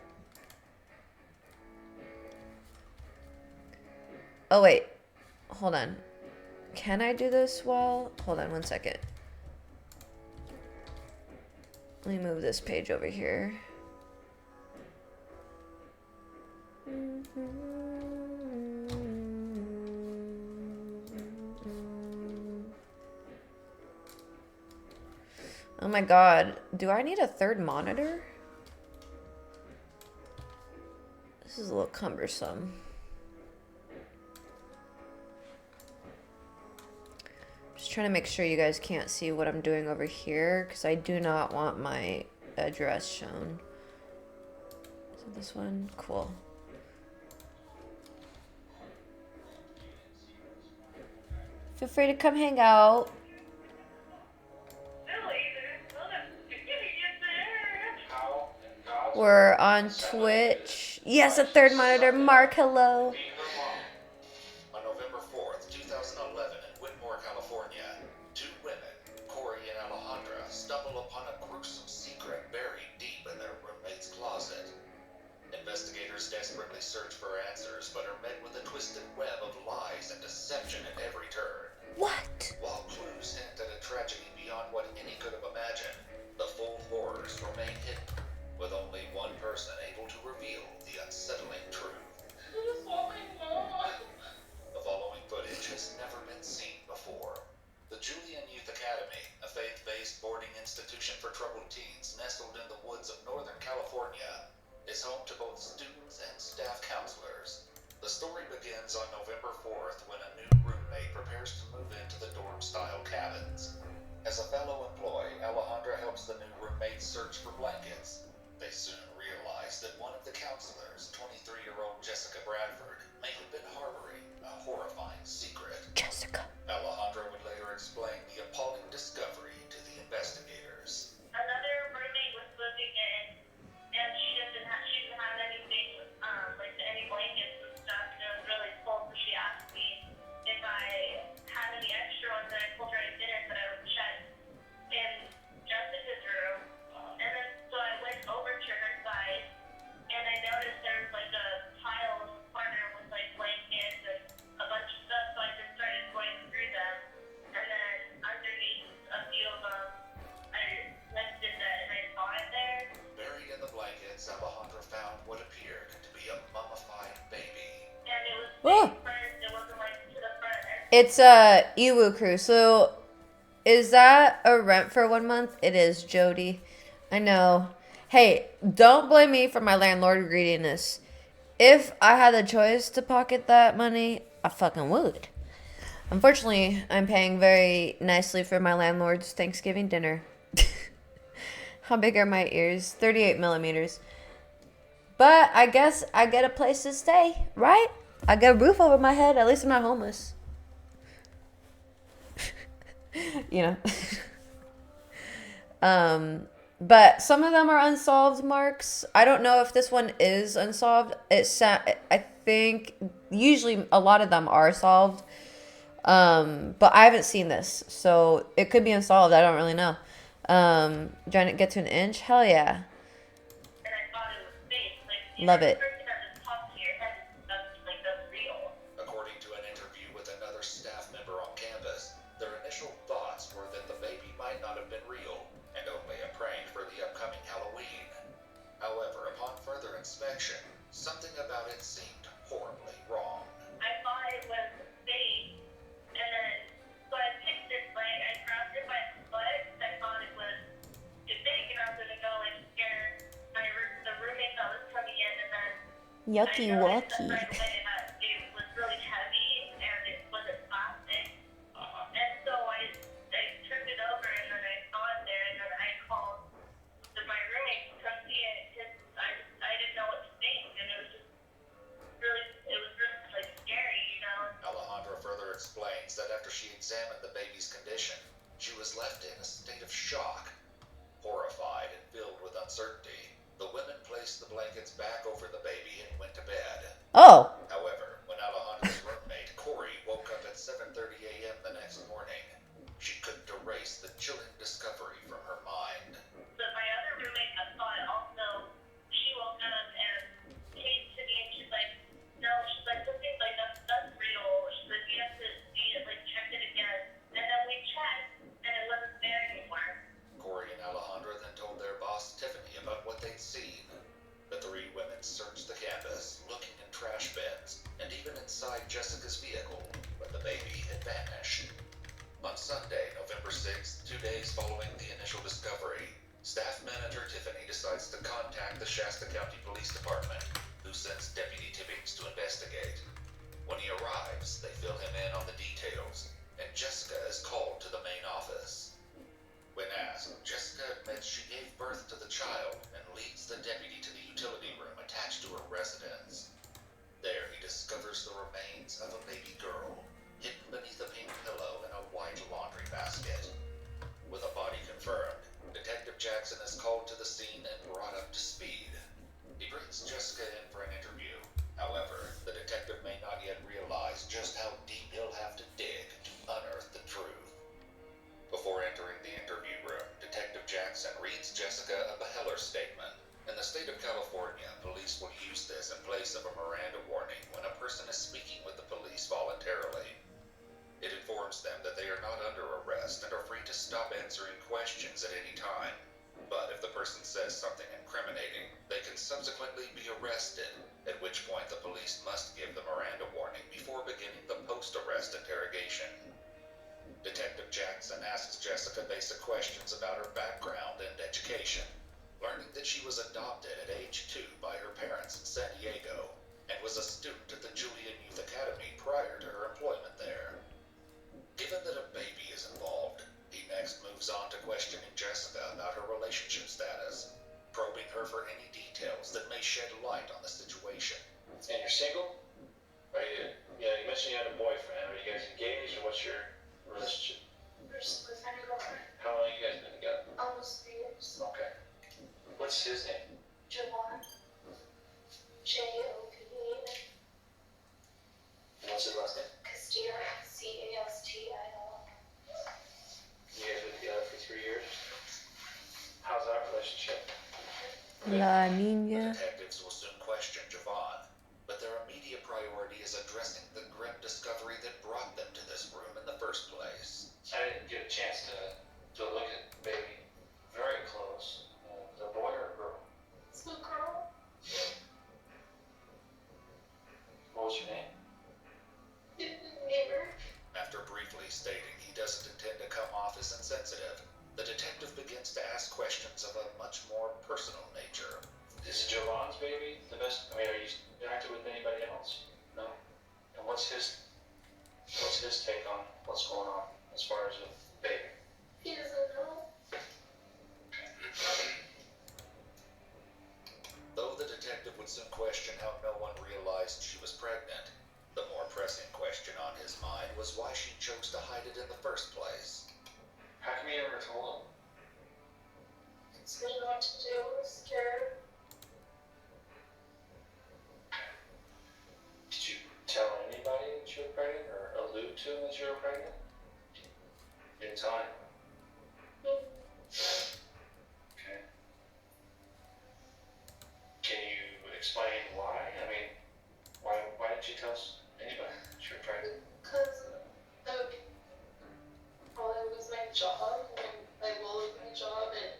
Oh, wait. Hold on. Can I do this while... Hold on one second. Let me move this page over here. Oh my god. Do I need a third monitor? This is a little cumbersome. Just trying to make sure you guys can't see what I'm doing over here, because I do not want my address shown. Is it this one? Cool. Feel free to come hang out. We're on Twitch. Yes, a third monitor. Mark, hello. Investigators desperately search for answers, but are met with a twisted web of lies and deception at every turn. What? While clues hint at a tragedy beyond what any could have imagined, the full horrors remain hidden, with only one person able to reveal the unsettling truth. The following footage has never been seen before. The Julian Youth Academy, a faith-based boarding institution for troubled teens nestled in the woods of Northern California, is home to both students and staff counselors. The story begins on November 4th when a new roommate prepares to move into the dorm-style cabins. As a fellow employee, Alejandra helps the new roommate search for blankets. They soon realize that one of the counselors, 23-year-old Jessica Bradford, may have been harboring a horrifying secret. Jessica. Alejandra would later explain the appalling discovery to the investigators. Another roommate was moving in, and she didn't have anything, like any blankets and stuff, and it was really cold, so she asked me if I had any extra ones, and I told her I didn't, but I would check in Jessica's room. And then, so I went over to her side, and I noticed there was like a pile in the corner with like blankets and a bunch of stuff, so I just started going through them, and then underneath a few of them, I lifted that and I saw it there. Buried in the blankets, Alejandra found what appeared to be a mummified baby. And it was Oh. first, it wasn't like to the front. It's a Iwu crew. So is that a rent for 1 month? It is, Jody. I know. Hey, don't blame me for my landlord greediness. If I had the choice to pocket that money, I fucking would. Unfortunately, I'm paying very nicely for my landlord's Thanksgiving dinner. How big are my ears? 38 millimeters. But I guess I get a place to stay, right? I get a roof over my head. At least I'm not homeless. You know. But some of them are unsolved, Marks. I don't know if this one is unsolved. I think usually a lot of them are solved. But I haven't seen this, so it could be unsolved. I don't really know. Trying to get to an inch? Hell yeah. And I thought it was fake. Like, Love it. The person that just talked to your head, that's real. According to an interview with another staff member on campus, their initial thoughts were that the baby might not have been real and only a prank for the upcoming Halloween. However, upon further inspection, something about it seemed horribly wrong. I thought it was fake, and then, so I picked it, like, I grabbed it by the foot, I thought it was too big, and I was gonna go, like, scare the roommate that was coming in, and then Yucky I noticed wucky. that right away that it was really heavy, and it wasn't plastic, and so I turned it over, and then I saw it there, and then I called my roommate to come see it, because I didn't know what to think, and it was just really, like, scary, you know? Alejandra further explains that after she examined the baby's condition, she was left in a state of shock. Horrified and filled with uncertainty, the women placed the blankets back over the baby and went to bed. Oh. However, when Alejandra's roommate, Corey, woke up at 7:30 a.m. the next morning, she couldn't erase the chilling discovery from her mind. But my other roommate that saw it also, she woke up and came to me and she's like, no, she's like, something's like, that's real. She's like, you have to see it, like, check it again. And then we checked, and it wasn't there anymore. Corey and Alejandra then told their boss, Tiffany, about what they'd seen. The three women searched the campus, looking in trash bins, and even inside Jessica's vehicle, but the baby had vanished. On Sunday, November 6th, 2 days following the initial discovery, staff manager Tiffany decides to contact the Shasta County Police Department, who sends Deputy Tippings to investigate. When he arrives, they fill him in on the details, and Jessica is called to the main office. When asked, Jessica admits she gave birth to the child and leads the deputy to the utility room attached to her residence. There he discovers the remains of a baby girl, hidden beneath a pink pillow in a white laundry basket. With a body confirmed, Detective Jackson is called to the scene and brought up to speed. He brings Jessica in for an interview. However, the detective may not yet realize just how deep he'll have to dig to unearth the truth. Before entering the interview room, Detective Jackson reads Jessica a Beheller statement. In the state of California, police will use this in place of a Miranda warning when a person is speaking with the police voluntarily. It informs them that they are not under arrest and are free to stop answering questions at any time. But if the person says something incriminating, they can subsequently be arrested, at which point the police must give the Miranda warning before beginning the post-arrest interrogation. Detective Jackson asks Jessica basic questions about her background and education, learning that she was adopted at age 2 by her parents in San Diego and was a student at the Julian Youth Academy prior to her employment there. Given that a baby is involved, he next moves on to questioning Jessica about her relationship status, probing her for any details that may shed light on the situation. And you're single? Are you, yeah, you mentioned you had a boyfriend. Are you guys engaged, or what's your relationship? We're just boyfriend and girlfriend. How long have you guys been together? Almost 3 years. Okay. What's his name? Javon. J-O-V-A-N. And what's his last name? Castillo. C-A-S-T-I-O. You guys been together for 3 years? How's that relationship? La The Nina. detectives will soon question Javon, but their immediate priority is addressing the grim discovery that brought them to this room in the first place. I didn't get a chance to look at the baby very close. The boy or a girl? It's a girl. What was your name? Neighbor. After briefly stating he doesn't intend to come off as insensitive, the detective begins to ask questions of a much more personal nature. Is Javon's baby the best? I mean, are you interacting with anybody else? No? And what's his take on what's going on as far as with the baby? He doesn't know. Though the detective would soon question how no one realized she was pregnant, the more pressing question on his mind was why she chose to hide it in the first place. How come you never told him? It's didn't know what to do. I was scared. Did you tell anybody that you were pregnant or allude to him that you were pregnant? You didn't tell anyone. Okay. Can you explain why? I mean, why did you tell anybody that you were pregnant? Because it was my job, and I will my job, and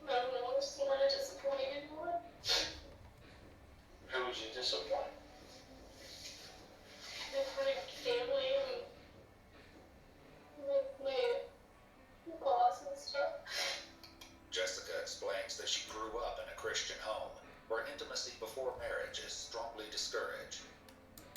I don't know, I just don't want to disappoint anyone. Who would you disappoint? My family and my boss and stuff. Jessica explains that she grew up in a Christian home, where intimacy before marriage is strongly discouraged.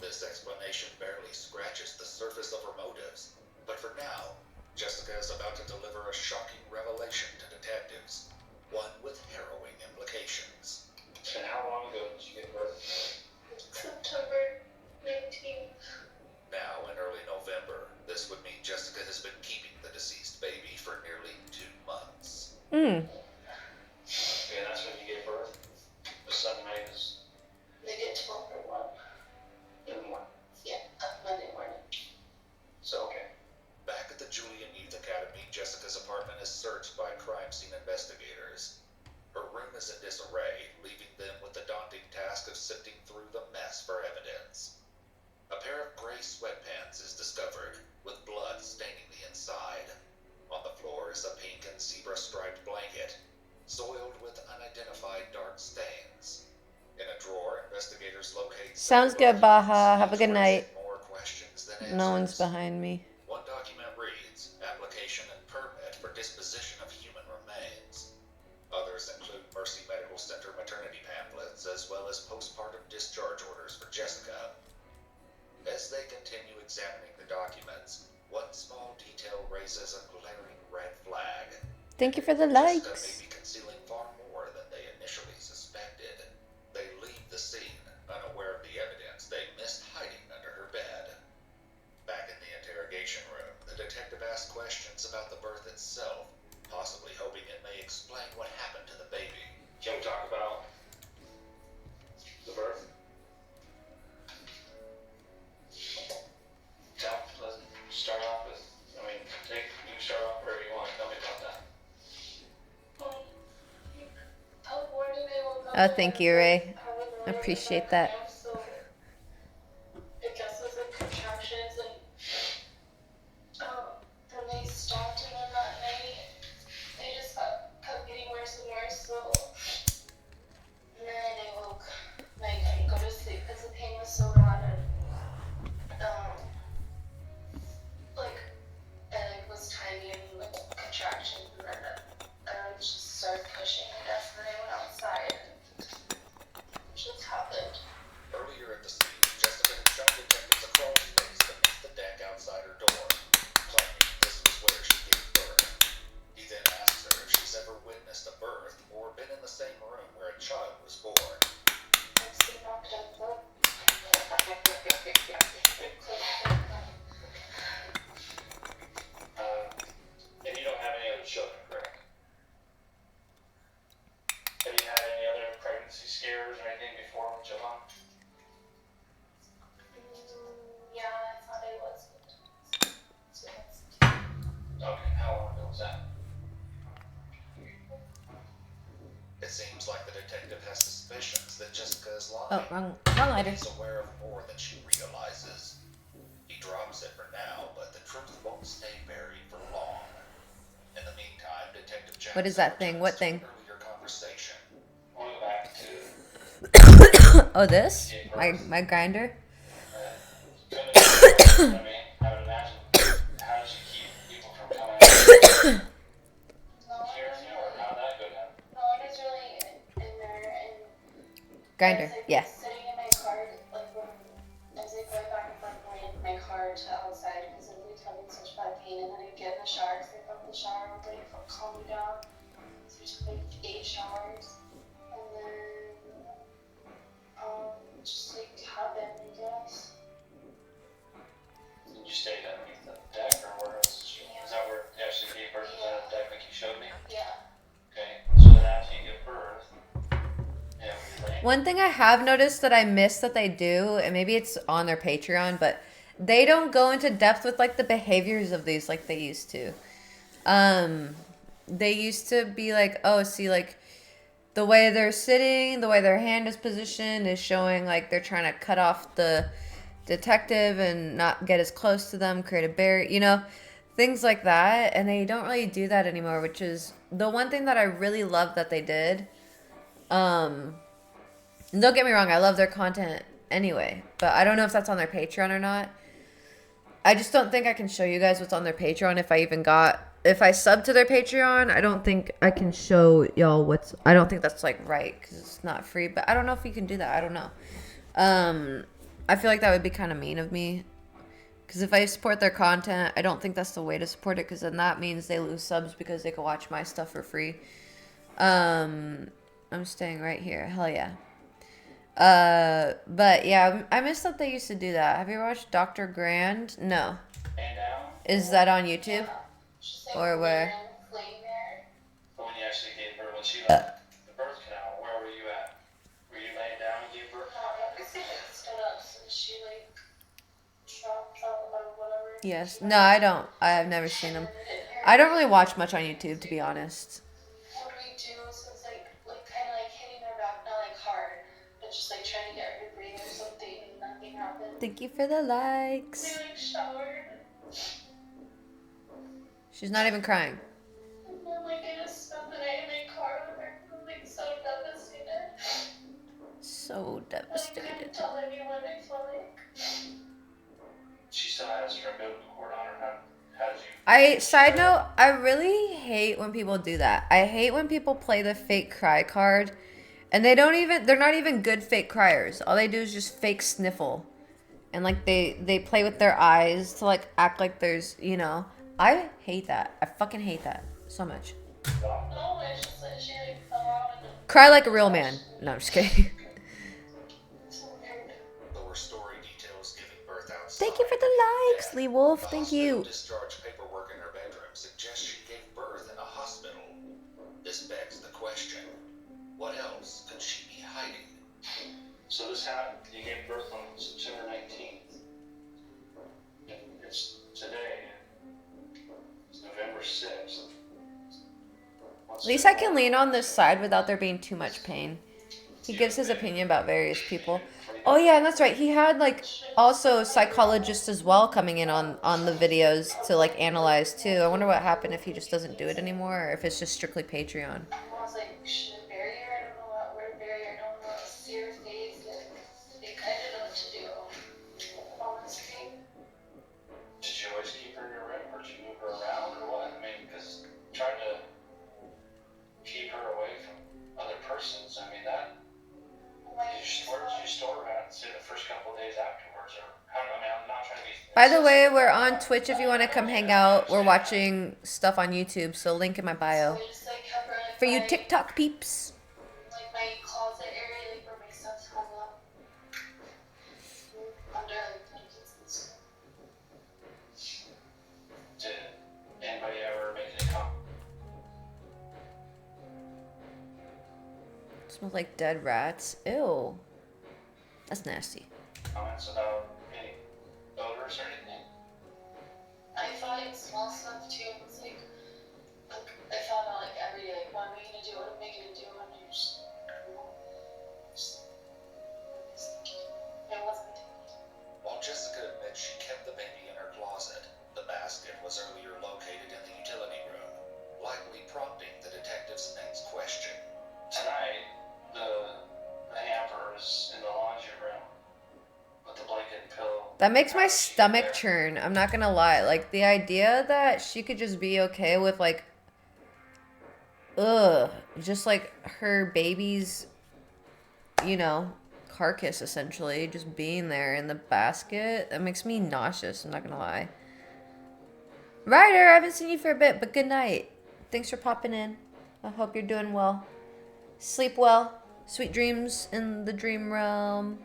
This explanation barely scratches the surface of her motives, but for now, Jessica is about to deliver a shocking revelation to detectives, one with harrowing implications. And how long ago did you give birth? September 19th. Now, in early November, this would mean Jessica has been keeping the deceased baby for nearly 2 months. Hmm. And that's when you gave birth? The Sunday night is They get 12 or 1. in the morning. Yeah, Monday morning. So, okay. Back at the Julian Youth Academy, Jessica's apartment is searched by crime scene investigators. Her room is in disarray, leaving them with the daunting task of sifting through the mess for evidence. A pair of gray sweatpants is discovered, with blood staining the inside. On the floor is a pink and zebra-striped blanket, soiled with unidentified dark stains. In a drawer, investigators locate... Sounds good, Baha. Have a good night. More questions than answers. No one's behind me. One document reads, application and permit for disposition of human remains. Others include Mercy Medical Center maternity pamphlets, as well as postpartum discharge orders for Jessica. As they continue examining the documents, one small detail raises a glaring red flag. Thank you for the Jessica may likes. be concealing far more than they initially suspected. They leave the scene, unaware of the evidence they missed hiding under her bed. Back in the interrogation room, the detective asks questions about the birth itself, possibly hoping it may explain what happened to the baby. Can we talk about the birth? Let's start off with, I mean, you can start off wherever you want. Tell me about that. I was born in Oh, thank you, Ray. I was I really with my appreciate that. cramps, so it just was like contractions and then they stopped and then that night they just kept getting worse and worse, so and then I woke like I couldn't go to sleep because the pain was so bad and like I like was tiny and like contractions and then I just started pushing I guess and then I went outside and it just happened. Earlier at the scene, Jessica had shown detectives a crawl space beneath the deck outside her door, claiming this was where she gave birth. He then asks her if she's ever witnessed a birth or been in the same room where a child was born. I've seen knocked up though. And you don't have any other children, correct? Have you had any other pregnancy scares or anything before with your mom? Yeah, I thought I was. Okay, how long ago was that? It seems like the detective has suspicions that Jessica is Oh, lying. wrong lighter. He's aware of more than she realizes. He drops it for now, but the truth won't stay buried for long. In the meantime, Detective Jackson What is that thing? What returns to thing? an earlier conversation. We'll go back to Oh, this? My grinder? I mean, I would imagine, how did you keep people from coming out here or how'd that go down? No one was really in there, and Grinder, I was like yeah. sitting in my car, like when I was like going back and forth from my car to outside because I was having such bad pain, and then I'd get in the shower because I felt the shower would like calm me down. So I took like 8 showers, and then just like happened, I guess. Did you stay underneath the deck or where else? Is that where you actually gave birth? Is that a deck like you showed me? Yeah. Okay, so then after you give birth, yeah, we lay. One thing I have noticed that I miss that they do, and maybe it's on their Patreon, but they don't go into depth with like the behaviors of these like they used to. They used to be like, oh, see, like the way they're sitting, the way their hand is positioned is showing like they're trying to cut off the detective and not get as close to them, create a barrier, you know, things like that. And they don't really do that anymore, which is the one thing that I really love that they did. Don't get me wrong, I love their content anyway, but I don't know if that's on their Patreon or not. I just don't think I can show you guys what's on their Patreon if I sub to their Patreon. I don't think I can show y'all I don't think that's like right because it's not free, but I don't know if you can do that. I don't know. I feel like that would be kind of mean of me because if I support their content, I don't think that's the way to support it because then that means they lose subs because they can watch my stuff for free. I'm staying right here. Hell yeah. But yeah, I miss that they used to do that. Have you ever watched Dr. Grand? No. And down? Is that on YouTube? Just like Or where? laying there. But when you actually gave birth, when she left the birth canal, where were you at? Were you laying down and gave birth? No, I guess I stood up since she like dropped out or whatever. Yes. No, I don't. I have never seen them. I don't really watch much on YouTube, to be honest. What do we do? So it's like kind of like hitting her back, not like hard, but just like trying to get her to breathe or something, and nothing happened. Thank you for the likes. We like showered, She's not even crying. and then like I just spent the night in my car with her. I was like so devastated. So I couldn't devastated. tell anyone. I felt like. She still has her umbilical cord on her. How did you? Side note, I really hate when people do that. I hate when people play the fake cry card and they're not even good fake criers. All they do is just fake sniffle. And like they play with their eyes to like act like there's, you know, I hate that. I fucking hate that so much. No, it's just that she like fell out and Cry like a real man. No, I'm just kidding. it's so weird. There were story details giving birth outside. Thank you for the likes, Lee Wolf. Thank you. The discharge paperwork in her bedroom suggests she gave birth in a hospital. This begs the question, what else could she be hiding? So this happened, you gave birth on September 19th. It's today. It's November 6th. At least I can lean on this side without there being too much pain. He gives his opinion about various people. Oh yeah, and that's right. He had like also psychologists as well coming in on the videos to like analyze too. I wonder what happened if he just doesn't do it anymore, or if it's just strictly Patreon. I was like, should I bury her? I don't know what, where to bury her. I don't know what to see her face. Like, I didn't know what to do. Honestly. Did you always keep her in your room, or did you move her around, or what? I mean, because trying to keep her away from other persons, I mean, that. Where did you store her at, say, the first couple of days afterwards, or I don't know, I mean, I'm not trying to be. By the way, we're on Twitch if you want to come hang out. We're watching stuff on YouTube, so link in my bio. So I just like kept her like For you my, TikTok peeps. like my closet area, like where my stuff's hung up. Under like blankets and stuff. Did anybody ever make any Smells like dead rats. Ew. That's nasty. comments about any odors or anything? I thought it would smell stuff too. It was like I thought about like every day, like, what am I gonna do? What am I gonna do? And I just, it wasn't. While Jessica admits she kept the baby in her closet, the basket was earlier located in the utility room, likely prompting the detective's next question. Tonight, the hamper is in the laundry room with the blanket and pillow. That makes my How is she stomach there? churn. I'm not gonna lie. Like, the idea that she could just be okay with, like, just like her baby's, you know, carcass essentially just being there in the basket, that makes me nauseous. I'm not gonna lie. Ryder, I haven't seen you for a bit, but good night. Thanks for popping in. I hope you're doing well. Sleep well. Sweet dreams in the dream realm.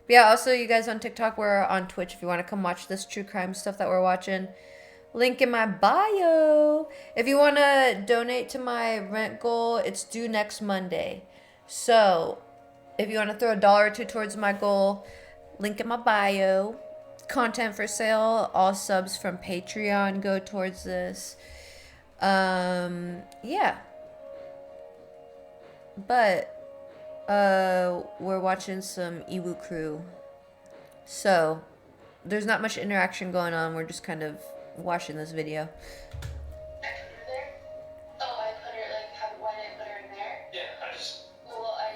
But yeah, also you guys on TikTok, we're on Twitch if you want to come watch this true crime stuff that we're watching. Link in my bio. If you want to donate to my rent goal, it's due next Monday. So, if you want to throw $1 or 2 towards my goal, link in my bio. Content for sale. All subs from Patreon go towards this. Yeah. But we're watching some Iwu Crew. So, there's not much interaction going on. We're just kind of watching this video. I put her there. Oh, I put her like. Why did I put her in there? Yeah, I just. Well, I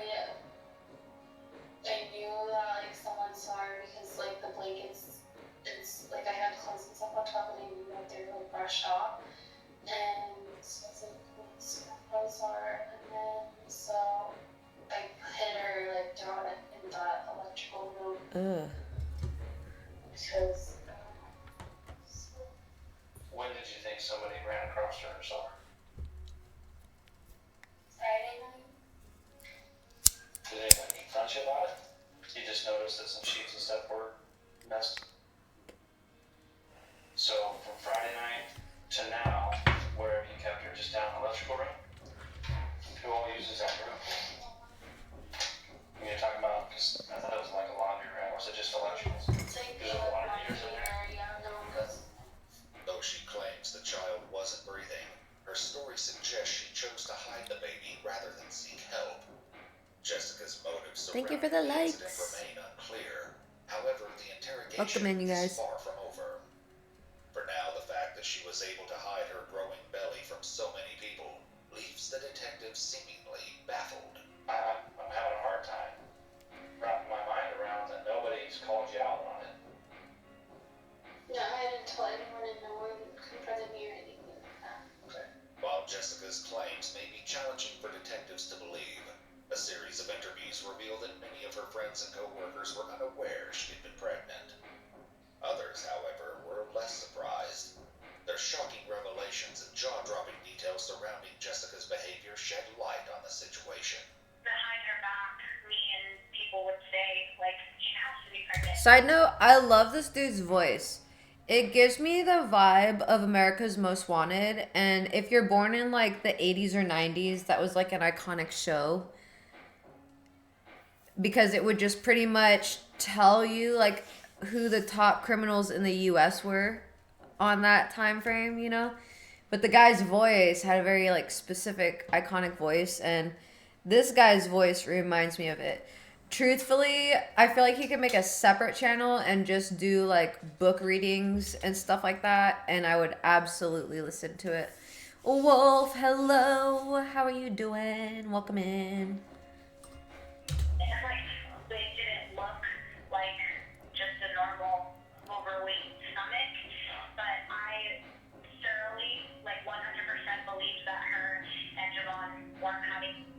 knew that like someone saw her because like the blankets, it's like I had clothes and stuff on top, and I knew that they were like brushed off, and so I was like, I probably saw her, and then so I hid her like down in that electrical room Ugh. because. When did you think somebody ran across her or saw her? Friday night. Did anyone confront you about it? You just noticed that some sheets and stuff were messed. So from Friday night to now, where have you kept her? Just down in the electrical room? Who all uses that room? You're talking about, because I thought it was like a laundry room, or was it just electricals? It's like Is it a water heaters in there? yeah, no one goes. Though she claims the child wasn't breathing, her story suggests she chose to hide the baby rather than seek help. Jessica's motives Thank you surrounding for the the incident likes. remain unclear. However, the interrogation Welcome in, you is guys. far from over. For now, the fact that she was able to hide her growing belly from so many people leaves the detective seemingly baffled. I'm having a hard time wrapping my mind around that nobody's called you out on it. No, I didn't tell anyone, and no one confronted me or anything like that. Okay. While Jessica's claims may be challenging for detectives to believe, a series of interviews revealed that many of her friends and co-workers were unaware she had been pregnant. Others, however, were less surprised. Their shocking revelations and jaw-dropping details surrounding Jessica's behavior shed light on the situation. Behind her back, me and people would say, like, she has to be pregnant. Side note, I love this dude's voice. It gives me the vibe of America's Most Wanted, and if you're born in like the 80s or 90s, that was like an iconic show. Because it would just pretty much tell you like who the top criminals in the US were on that time frame, you know? But the guy's voice had a very like specific iconic voice, and This guy's voice reminds me of it. Truthfully, I feel like he could make a separate channel and just do like book readings and stuff like that, and I would absolutely listen to it. Wolf, hello. How are you doing? Welcome in. And like they didn't look like just a normal overweight stomach, but I thoroughly, like 100% believed that her and Javon weren't having.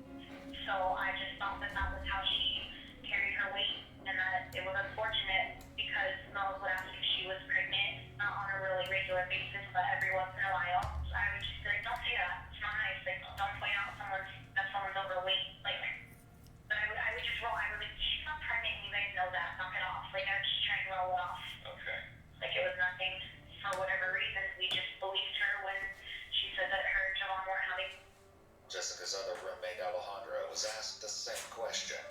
So I just thought that that was how she carried her weight, and that it was unfortunate because girls would ask if she was pregnant, not on a really regular basis, but every once in a while. So I would just be like, don't say that. It's not nice. Like, don't point out someone's overweight. Like, but I would just roll. I was like, she's not pregnant. You guys know that. Knock it off. Like, I was just trying to roll it off. Okay. Like, it was nothing. For whatever reason, we just believed her when she said that her and Javon weren't having. Jessica's other roommate, Alejandra, was asked the same question.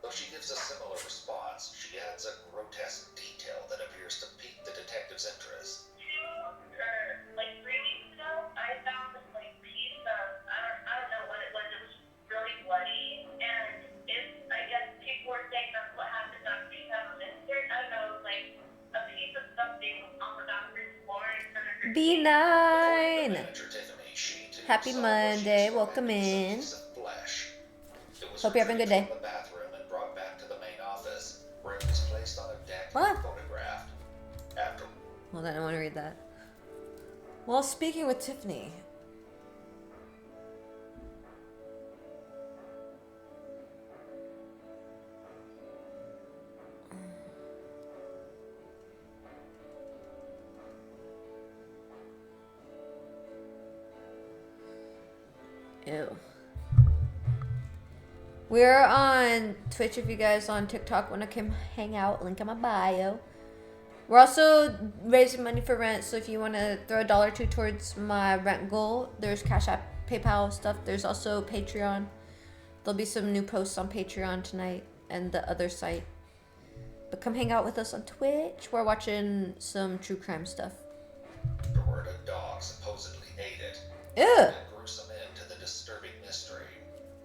Though she gives a similar response, she adds a grotesque detail that appears to pique the detective's interest. 3 weeks ago, I found this like piece of I don't know what it was. It was really bloody, and I guess people were saying that's what happened after she had a insert. I don't know, like a piece of something on the bathroom floor in front of her. B9. Manager Tiffany, she too Happy saw what she Monday. described Welcome as a in. piece of flesh. It was Hope you're having a good day. retrieved from the bathroom and brought back to the main office, where it was placed on a deck What? and photographed. After Hold on, I want to read that. While speaking with Tiffany. Ew. We're on Twitch if you guys on TikTok want to come hang out. Link in my bio. We're also raising money for rent, so if you want to throw $1 or $2 towards my rent goal, there's Cash App, PayPal stuff. There's also Patreon. There'll be some new posts on Patreon tonight and the other site. But come hang out with us on Twitch. We're watching some true crime stuff. afterward, a dog supposedly ate it. Ew. A gruesome end to the disturbing mystery.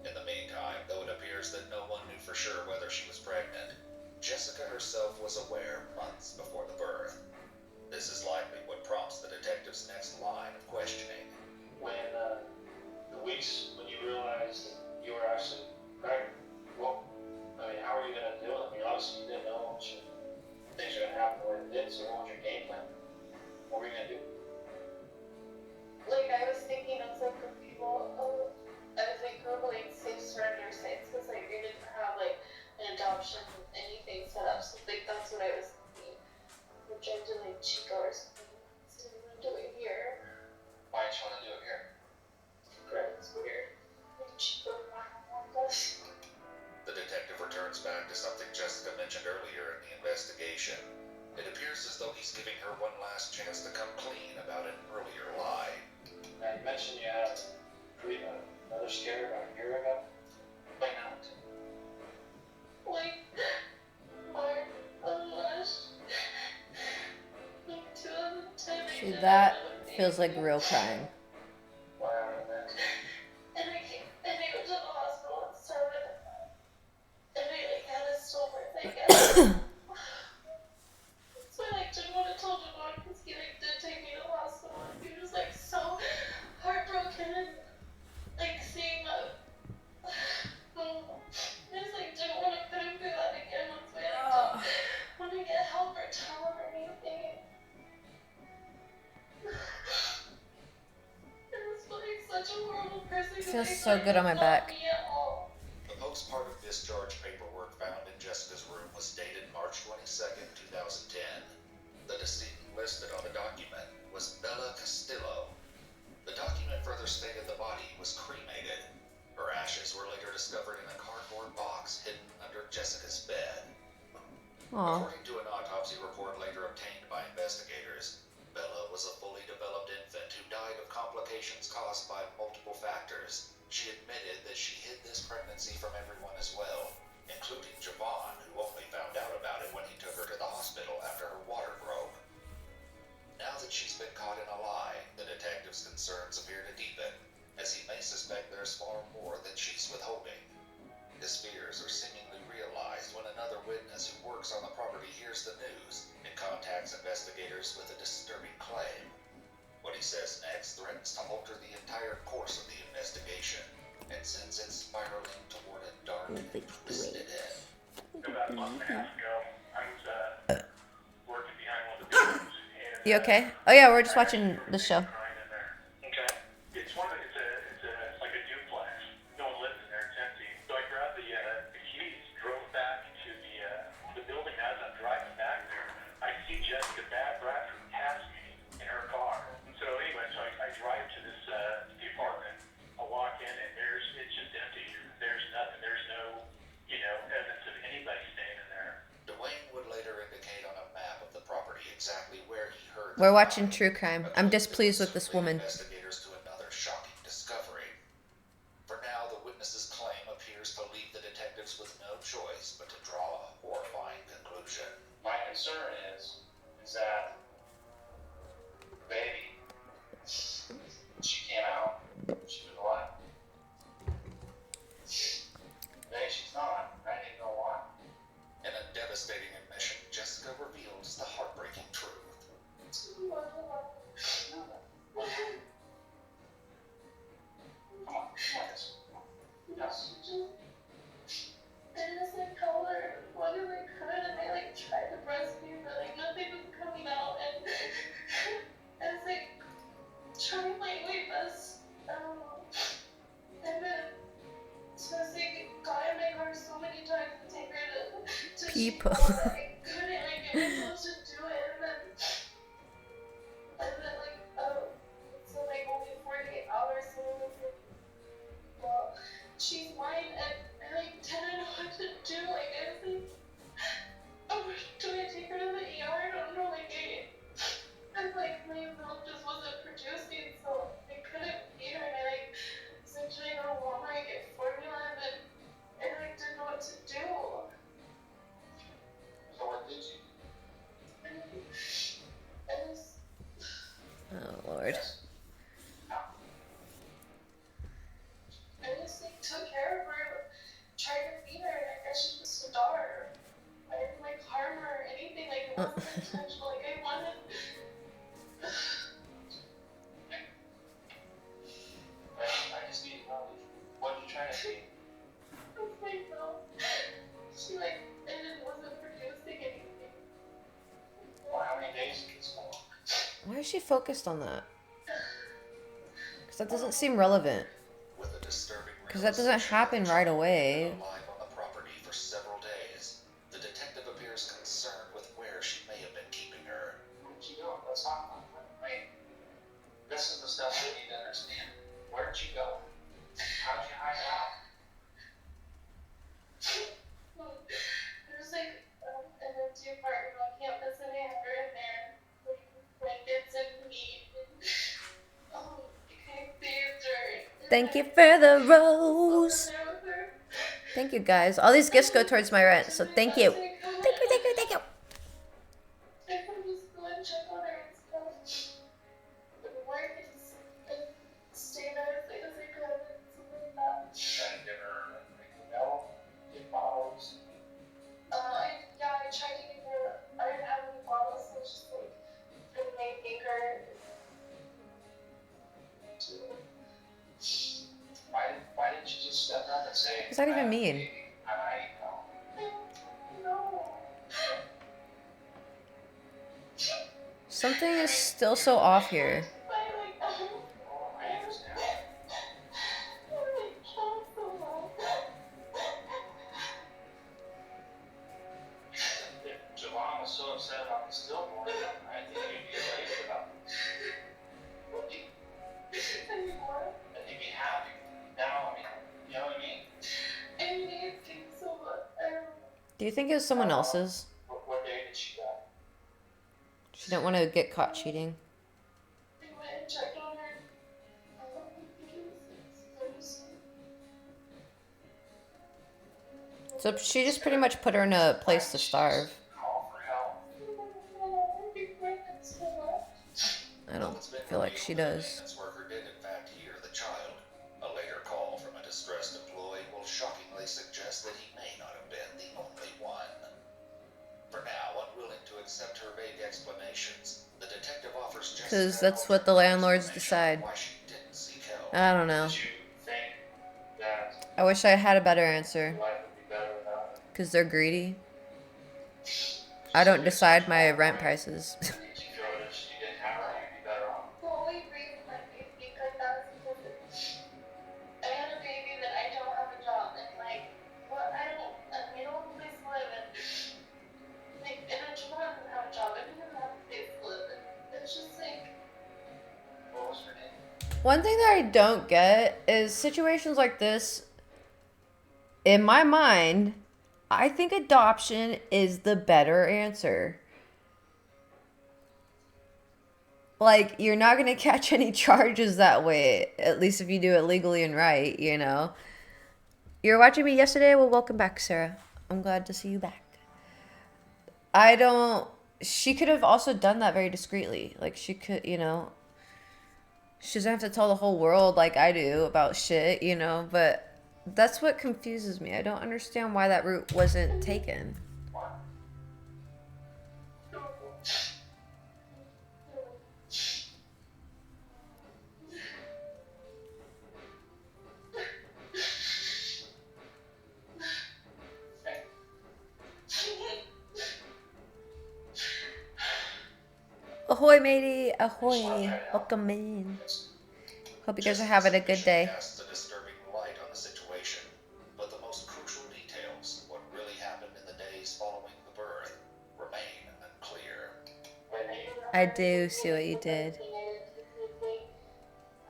In the meantime, though it appears that no one knew for sure whether she was pregnant, Jessica herself was aware months before the birth. This is likely what prompts the detective's next line of questioning. When the weeks when you realized that you were actually pregnant, well, I mean, how are you going to do it? I mean, obviously you didn't know what things are going to happen the way they did, so what was your game plan? What were you going to do? Like, I was thinking of like for people, I was like Googling safe surrender sites because like we didn't have like an adoption anything set up, so like that's what I was thinking. Which I did like Chico or something. So I'm gonna do it here. Why didn't you want to do it here? It's weird. Like Chico does. The detective returns back to something Jessica mentioned earlier in the investigation. It appears as though he's giving her one last chance to come clean about an earlier lie. Now, you mentioned you had another scare about a year ago. Why not? Like, March, like 2010. See, that feels like real crying. What happened next? And I went to the hospital and started, and I like had a silver thing. So I like didn't want to tell Javon because he like did take me to the hospital and he was like so heartbroken and like seeing that. I just like didn't want to put him through that again. That's why I like didn't want to get help or tell him or anything. It was like such a horrible person. Feels so good on my back. Me at all. The postpartum discharge paperwork found in Jessica's room was dated March 22nd, 2010. The decedent listed on the document was Bella Castillo. The document further stated the body was cremated. Her ashes were later discovered in a cardboard box hidden under Jessica's bed. Aw. According to an autopsy report later obtained by investigators, Bella was a fully developed infant who died of complications caused by multiple factors. She admitted that she hid this pregnancy from everyone as well, including Javon, who only found out about it when he took her to the hospital after her water broke. Now that she's been caught in a lie, the detective's concerns appear to deepen, as he may suspect there's far more that she's withholding. his fears are seemingly realized when another witness who works on the property hears the news and contacts investigators with a disturbing claim. What he says next threatens to alter the entire course of the investigation and sends it spiraling toward a dark and twisted end. About a month and a half ago, I was working behind one of the buildings. And, You okay? Oh yeah, we're just watching the show. crying in there. Okay. It's like a duplex. No one lives in there. It's empty. So I grabbed the keys, drove back to the building. As I'm driving back there, I see Jessica Bradford pass me in her car. And so anyway, I drive to this the apartment. I walk in and it's just empty. There's nothing. There's no evidence of anybody staying in there. Dwayne would later indicate on a map of the property exactly where he heard. We're watching true crime. I'm displeased with this woman. Investigators to another shocking discovery. For now, the witness's claim appears to leave the detectives with no choice but to draw a horrifying conclusion. My concern is that baby, she came out. She was alive. Today she's not. I didn't know why. In a devastating admission, Jessica reveals the heartbreaking truth. Come on. Yes. Yes. I just told her what if I could, and I tried to breastfeed, but nothing was coming out, and I was trying my way best. And then so I was got in my car so many times to take her to People. school that I couldn't get myself to do it, and then so only 48 hours, so I was well, she's mine, and I didn't know what to do. I was oh, do I take her to the ER? I don't know. My milk just wasn't producing, so I couldn't feed her, and I essentially go to Walmart and get formula, and I didn't know what to do. So what did you? I just Oh Lord. took care of her, tried to feed her, and I guess she was starved. I didn't harm her or anything. It wasn't intentional. I wanted. I just need to know what you're trying to feed. No. She and it wasn't producing anything. Well, how many days did this go on? Why is she focused on that? Because that doesn't seem relevant. With a disturbing Because that doesn't happen right away. alive on the property for several days, the detective appears concerned with where she may have been keeping her. Where'd you go? Let's talk about it. Wait. This is the stuff we need to understand. Where'd you go? How'd you hide out? There's an empty apartment on campus, and I have her in there, blankets and meat, and I bathed her. Thank you for the I was rose. there with her. Thank you guys. All these gifts go towards my rent, so thank you. Thank you, thank you, thank you. I could just go and check on her and stuff. But work is stay there as late as I could and something like that. Try to give her milk, get bottles. I tried to give her. I didn't have any bottles, so it's just for my finger. Why didn't you just step up and say? What does that even mean? I No. Something is still so off here. I understand. If Javon was so upset about the stillborn, I think he'd be elated about it. And he'd be happy. Now, you know what I mean? Do you think it was someone else's? What day did she go? She didn't want to get caught cheating. So she just pretty much put her in a place to starve. Call for help. I don't feel like she does. Maintenance worker did in fact hear the child. A later call from a distressed employee will shockingly strongly suggests that he may not have been the only one. For now, unwilling to accept her vague explanations, the detective offers Jessica Because that's what the landlords decide. why she didn't seek help. I don't know. Did you think that I wish I had a better answer. life would be better without it? Because they're greedy. I Just don't like it's decide my small, rent right? prices. Did you feel that if you didn't have her, you'd be better off? The only reason I do think like that is because I had a baby that I don't have a job and like what I don't place to live and like and I told her I didn't have a job. I didn't even have a place to live and it's just like What was her name? One thing that I don't get is situations like this. In my mind, I think adoption is the better answer. Like, you're not going to catch any charges that way, at least if you do it legally and right, you know? You were watching me yesterday? Well, welcome back, Sarah. I'm glad to see you back. I don't. She could have also done that very discreetly. Like, she could, you know. She doesn't have to tell the whole world like I do about shit, you know? But that's what confuses me. I don't understand why that route wasn't taken. Ahoy, matey. Ahoy. Welcome in. Hope you guys are having a good day. Casts a disturbing light on the situation, but the most crucial details, what really happened in the days following the birth, remain unclear. I do see what you did.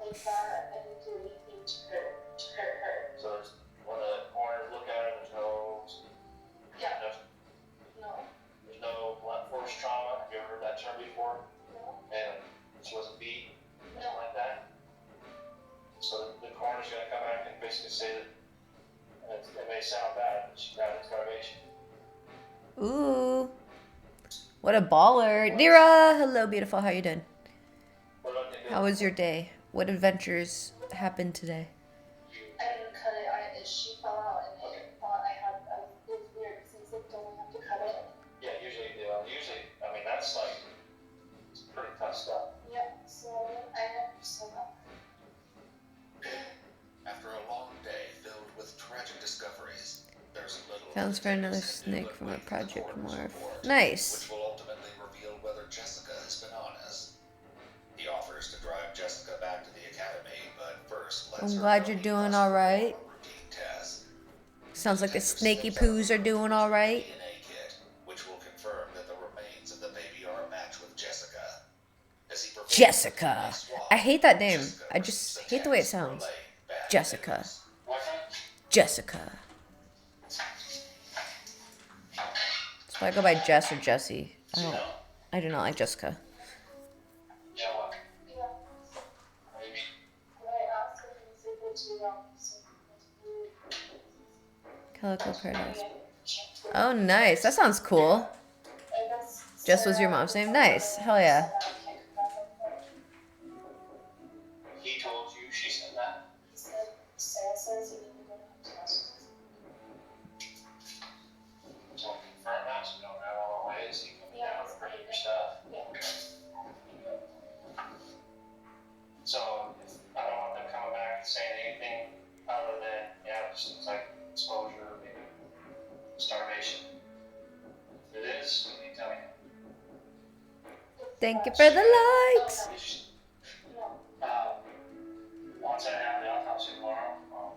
like that. I didn't do anything to hurt her. So there's, when the coroners look at it, there's no, Yeah. no, No. there's no blunt force trauma. Have you ever heard that term before? No. And she wasn't beat, No. nothing like that. So the coroner's gonna come back and basically say that, and it may sound bad, but she died of starvation. Ooh. What a baller. Nira! Hello, beautiful. How you doing? What about the How was your day? What adventures happened today? I didn't cut it. She fell out and it thought I had. It was weird because they don't have to cut it. Yeah, usually you do. Usually, I mean, that's like, it's pretty tough stuff. Yeah. So I had so that. After a long day filled with tragic discoveries, there's little Sounds for another detectives can do snake but from a wait for the Project coroner's Morph. report, Nice. which will ultimately reveal whether Jessica has been honest. He offers to drive Jessica back to the academy, but first lets I'm her glad know you're he doing must all perform right. a routine test. Sounds like the Detective snaky snips out poos are doing all right. DNA kit, which will confirm that the remains of the baby are a match with Jessica. As he performs Jessica. a swab, I hate that name. Jessica I receives just a hate the way it text sounds. relaying bad Jessica. news. Jessica. So I go by Jess or Jessie. I do not like Jessica. Yeah, what? Yeah. What do you mean? When I asked her, he said that she Calico Paradise. Oh, nice. That sounds cool. Jess was your mom's name? Nice. Hell yeah. He told you, she said that. He said, Sarah says you need to go to hospital. So confirm that, so we don't have all the ways. You come down to bring your stuff. Yeah. So I don't want them coming back and saying anything other than, yeah, it just looks like exposure, maybe starvation. If it is, you tell me. Thank you for the likes. Once I have the autopsy tomorrow, I'll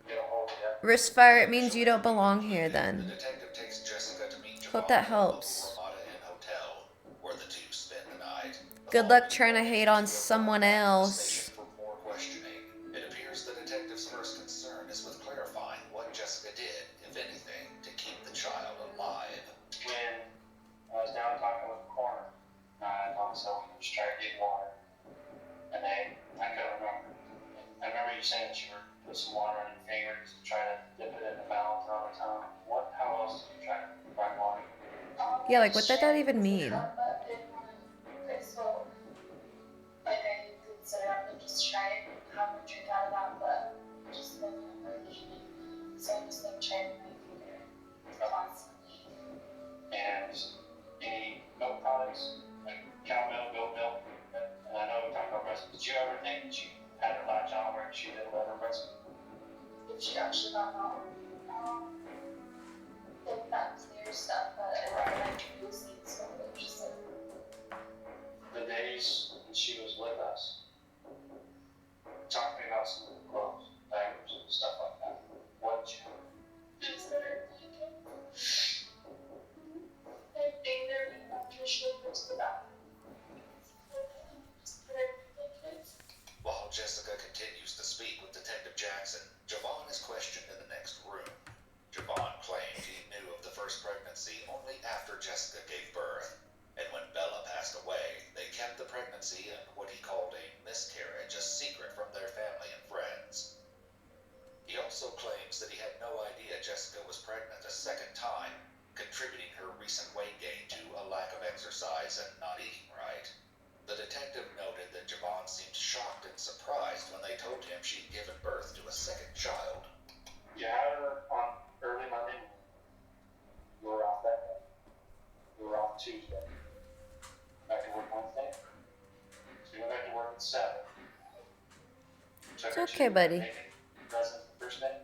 get a hold of you. Wrist fire, it means you don't belong here The then. detective takes Jessica to meet Hope Jamal that at the local helps. Ramada Inn hotel, where the two spend the night. Good luck trying to hate on someone else. Station for more questioning. It appears the detective's first concern is with clarifying what Jessica did, if anything, to keep the child alive. When I was down talking with the coroner, I told myself we just try to get water. And I couldn't remember. I remember you saying that you were put some water in your fingers to try to dip it in the mouth all the time. How else did you try to find water? Yeah, like what did that even mean? So, like I did set it up and just try and have a drink out of that, but just like really. So had her latch on where she didn't let her present. If she actually got home, like that clear stuff that I introduced and stuff, it was just like, The days that she was with us, talking about some of the clothes, diapers, and stuff like that. What did you do? just that I think they're being nutrition to the back. While Jessica continues to speak with Detective Jackson, Javon is questioned in the next room. Javon claimed he knew of the first pregnancy only after Jessica gave birth, and when Bella passed away, they kept the pregnancy and what he called a miscarriage a secret from their family and friends. He also claims that he had no idea Jessica was pregnant a second time, contributing her recent weight gain to a lack of exercise and not eating right. The detective noted that Javon seemed shocked and surprised when they told him she'd given birth to a second child. You had her on early Monday morning. You were off that day. You were off Tuesday. Back to work Wednesday. So you went back to work at 7. It's okay, buddy. Present the first day.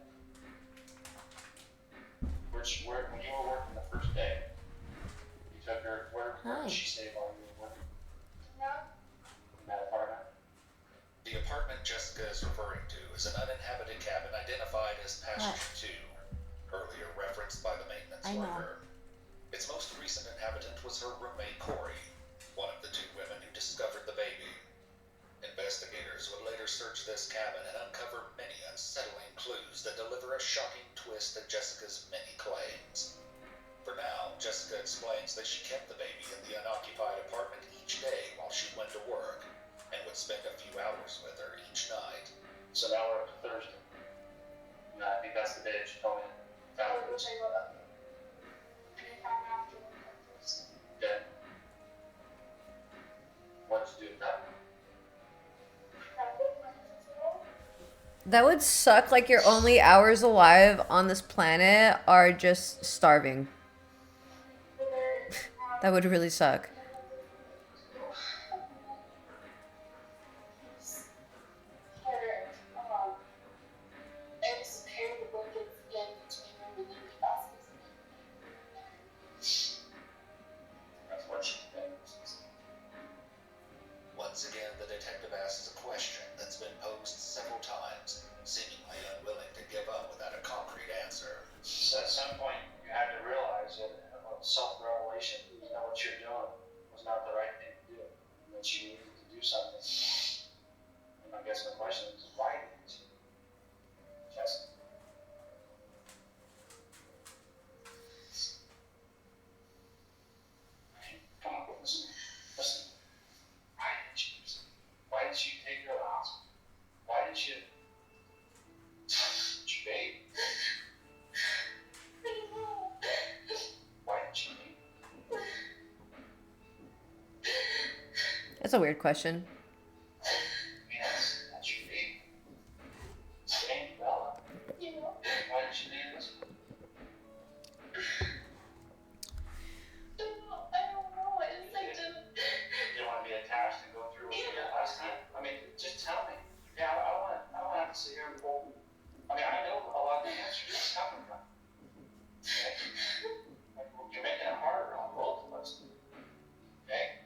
When you were working the first day, you took her. Where did she stay while you were working? In that apartment. The apartment Jessica is referring to is an uninhabited cabin identified as Pasture 2, earlier referenced by the maintenance worker. Its most recent inhabitant was her roommate Corey, one of the 2 women who discovered the baby. Investigators would later search this cabin and uncover many unsettling clues that deliver a shocking twist to Jessica's many claims. For now, Jessica explains that she kept the baby in the unoccupied apartment each day while she went to work, and would spend a few hours with her each night. So now we're up to Thursday. And I think that's the day that she told me. Found her. which I wrote up. And I found after one of those. Okay. What did you do with that? That would suck. Like your only hours alive on this planet are just starving. That would really suck. That's what she did. Once again, the detective asks a question that's been posed several times, seemingly unwilling to give up without a concrete answer. So at some point, you had to realize that self-revelation, you know what you're doing, was not the right thing to do. And that you needed to do something. And I guess my question is, why didn't you? Jessica. Come on, listen. Listen. Why didn't you do something? Why didn't you take her to the hospital? Why didn't you? Did you babe? Why didn't you babe? That's a weird question. Yes, that's your baby. Thank you, Bella. Why didn't you name this? You don't want to be attached and go through what you did last time? I mean, just tell me. Yeah, I don't want to have to sit here and hold. I mean, I know a lot of the answers is coming from. Okay? Like, you're making it harder on both of us. Okay?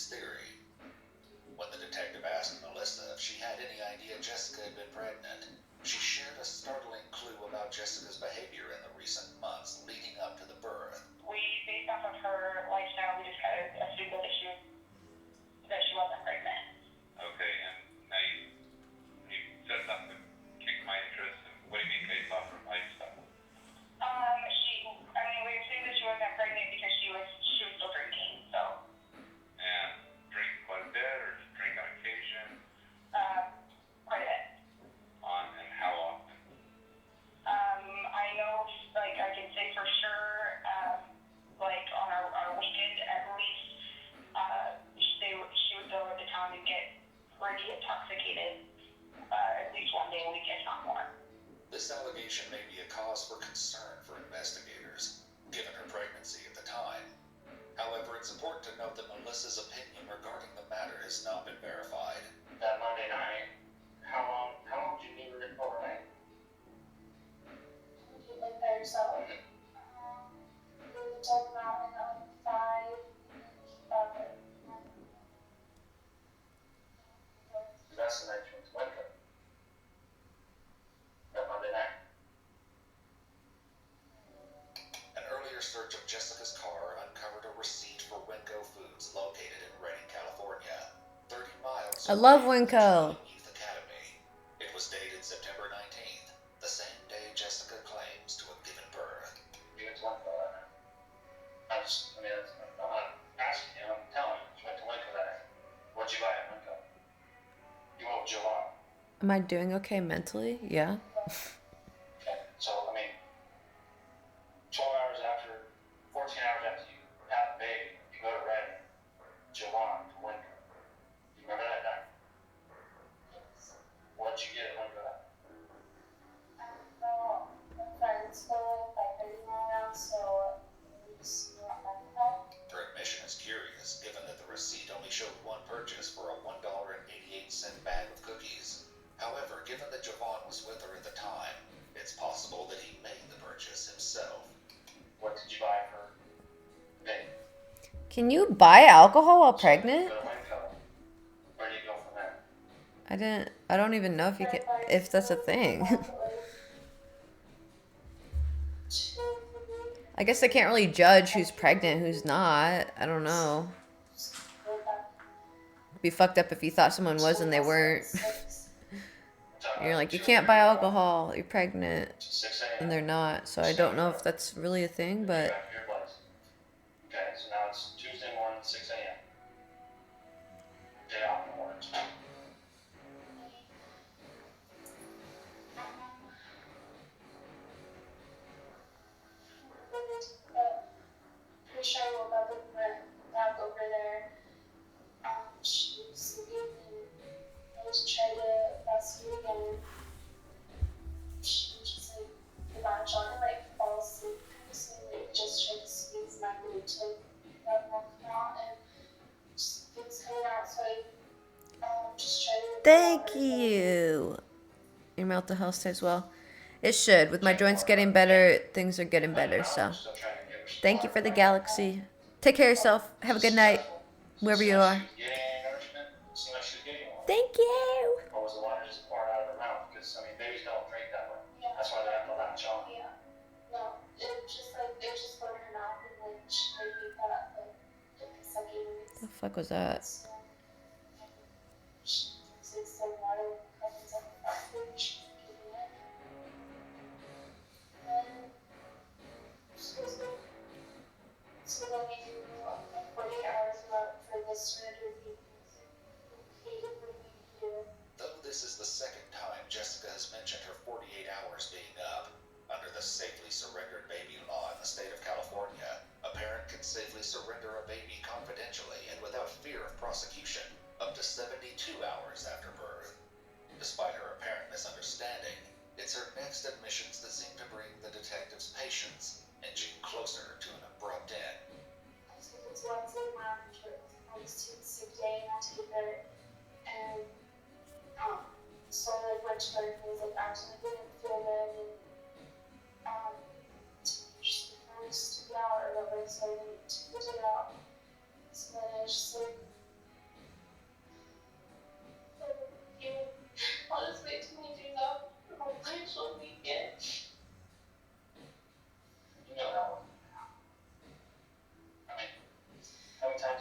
his theory. When the detective asked Melissa if she had any idea Jessica had been pregnant, she shared a startling clue about Jessica's behavior in the recent months leading up to the birth. We, based off of her lifestyle, we just kind of assumed that she wasn't pregnant. Okay, and now you said something that piqued my interest. What do you mean based off her lifestyle? We assumed that she wasn't pregnant because she was still drinking, so. And drink quite a bit, or just drink on occasion? Quite a bit. And how often? I know, like, I can say for sure, like, on our weekend at least, she would go into town and get pretty intoxicated, at least one day a week, if not more. This allegation may be a cause for concern for investigators, given her pregnancy at the time. However, it's important to note that Melissa's opinion regarding the matter has not been verified. That Monday night, how long did you meet her overnight? Like by yourself. We were talking about like 5. That's the night you went to Winco. That Monday night. An earlier search of Jessica's car uncovered a receipt for Winco Foods located in Redding, California, 30 miles I love away from the Winco. Jubilee Youth Academy. It was dated September 19th, the same day Jessica claims to have given birth. You went to Winco that night. I'm not asking you, I'm telling you. You went to Winco that night. What'd you buy at Winco? You went with Joanne. Am I doing okay mentally? Yeah. Okay, so, 12 hours after, 14 hours after you have the baby, you go to Redding, Joanne to Winco. You remember that night? What'd you get at Winco that night? Well, my friends go by 30 miles, so we just went back home. Her admission is curious, given that the receipt only showed one purchase for a $1.88 bag of cookies. However, given that Javon was with her at the time, it's possible that he made the purchase himself. What did you buy for baby? Can you buy alcohol while pregnant? Go to Winco. Where do you go from there? I don't even know if that's a thing. I guess I can't really judge who's pregnant, who's not. I don't know. It'd be fucked up if you thought someone was and they weren't. You're like, you can't buy alcohol, you're pregnant, 6 a.m. and they're not. So I don't know if that's really a thing, but Back to your place. Okay, so now it's Tuesday morning, 6 a.m. Day off from work. Pretty sure I woke up and went back over there. She was sleeping and I just tried to breastfeed again. She just like got on and like fall asleep kind of so like just tried to squeeze my boob to like that one out and just things coming out so I just tried to thank you. Your mental health stays well. It should. With my joints getting better, things are getting better. So Still trying to get her thank you for the galaxy. Take care of yourself. Have a good night, wherever you are. Getting any nourishment? Seemed like she was getting one. Thank you. Or was the water just pouring out of her mouth? Because, babies don't drink that way. Yeah. That's why they have to latch on. Yeah. No, it just went in her mouth and then she like gave that like a second. The fuck was that? So, she takes the water comes up and she's giving it. And so then we do 40 hours left for the surrender what do we do? Though this is the second time Jessica has mentioned her 48 hours being up, under the Safely Surrendered Baby law in the state of California, a parent can safely surrender a baby confidentially and without fear of prosecution up to 72 hours after birth. Despite her apparent misunderstanding, it's her next admissions that seem to bring the detective's patience inching closer to an abrupt end. So it's Wednesday morning, I was taking sick day and I took it and so I like went to bed and was like actually didn't feel good and just the first 2 hour or whatever so I took it out. So then I just like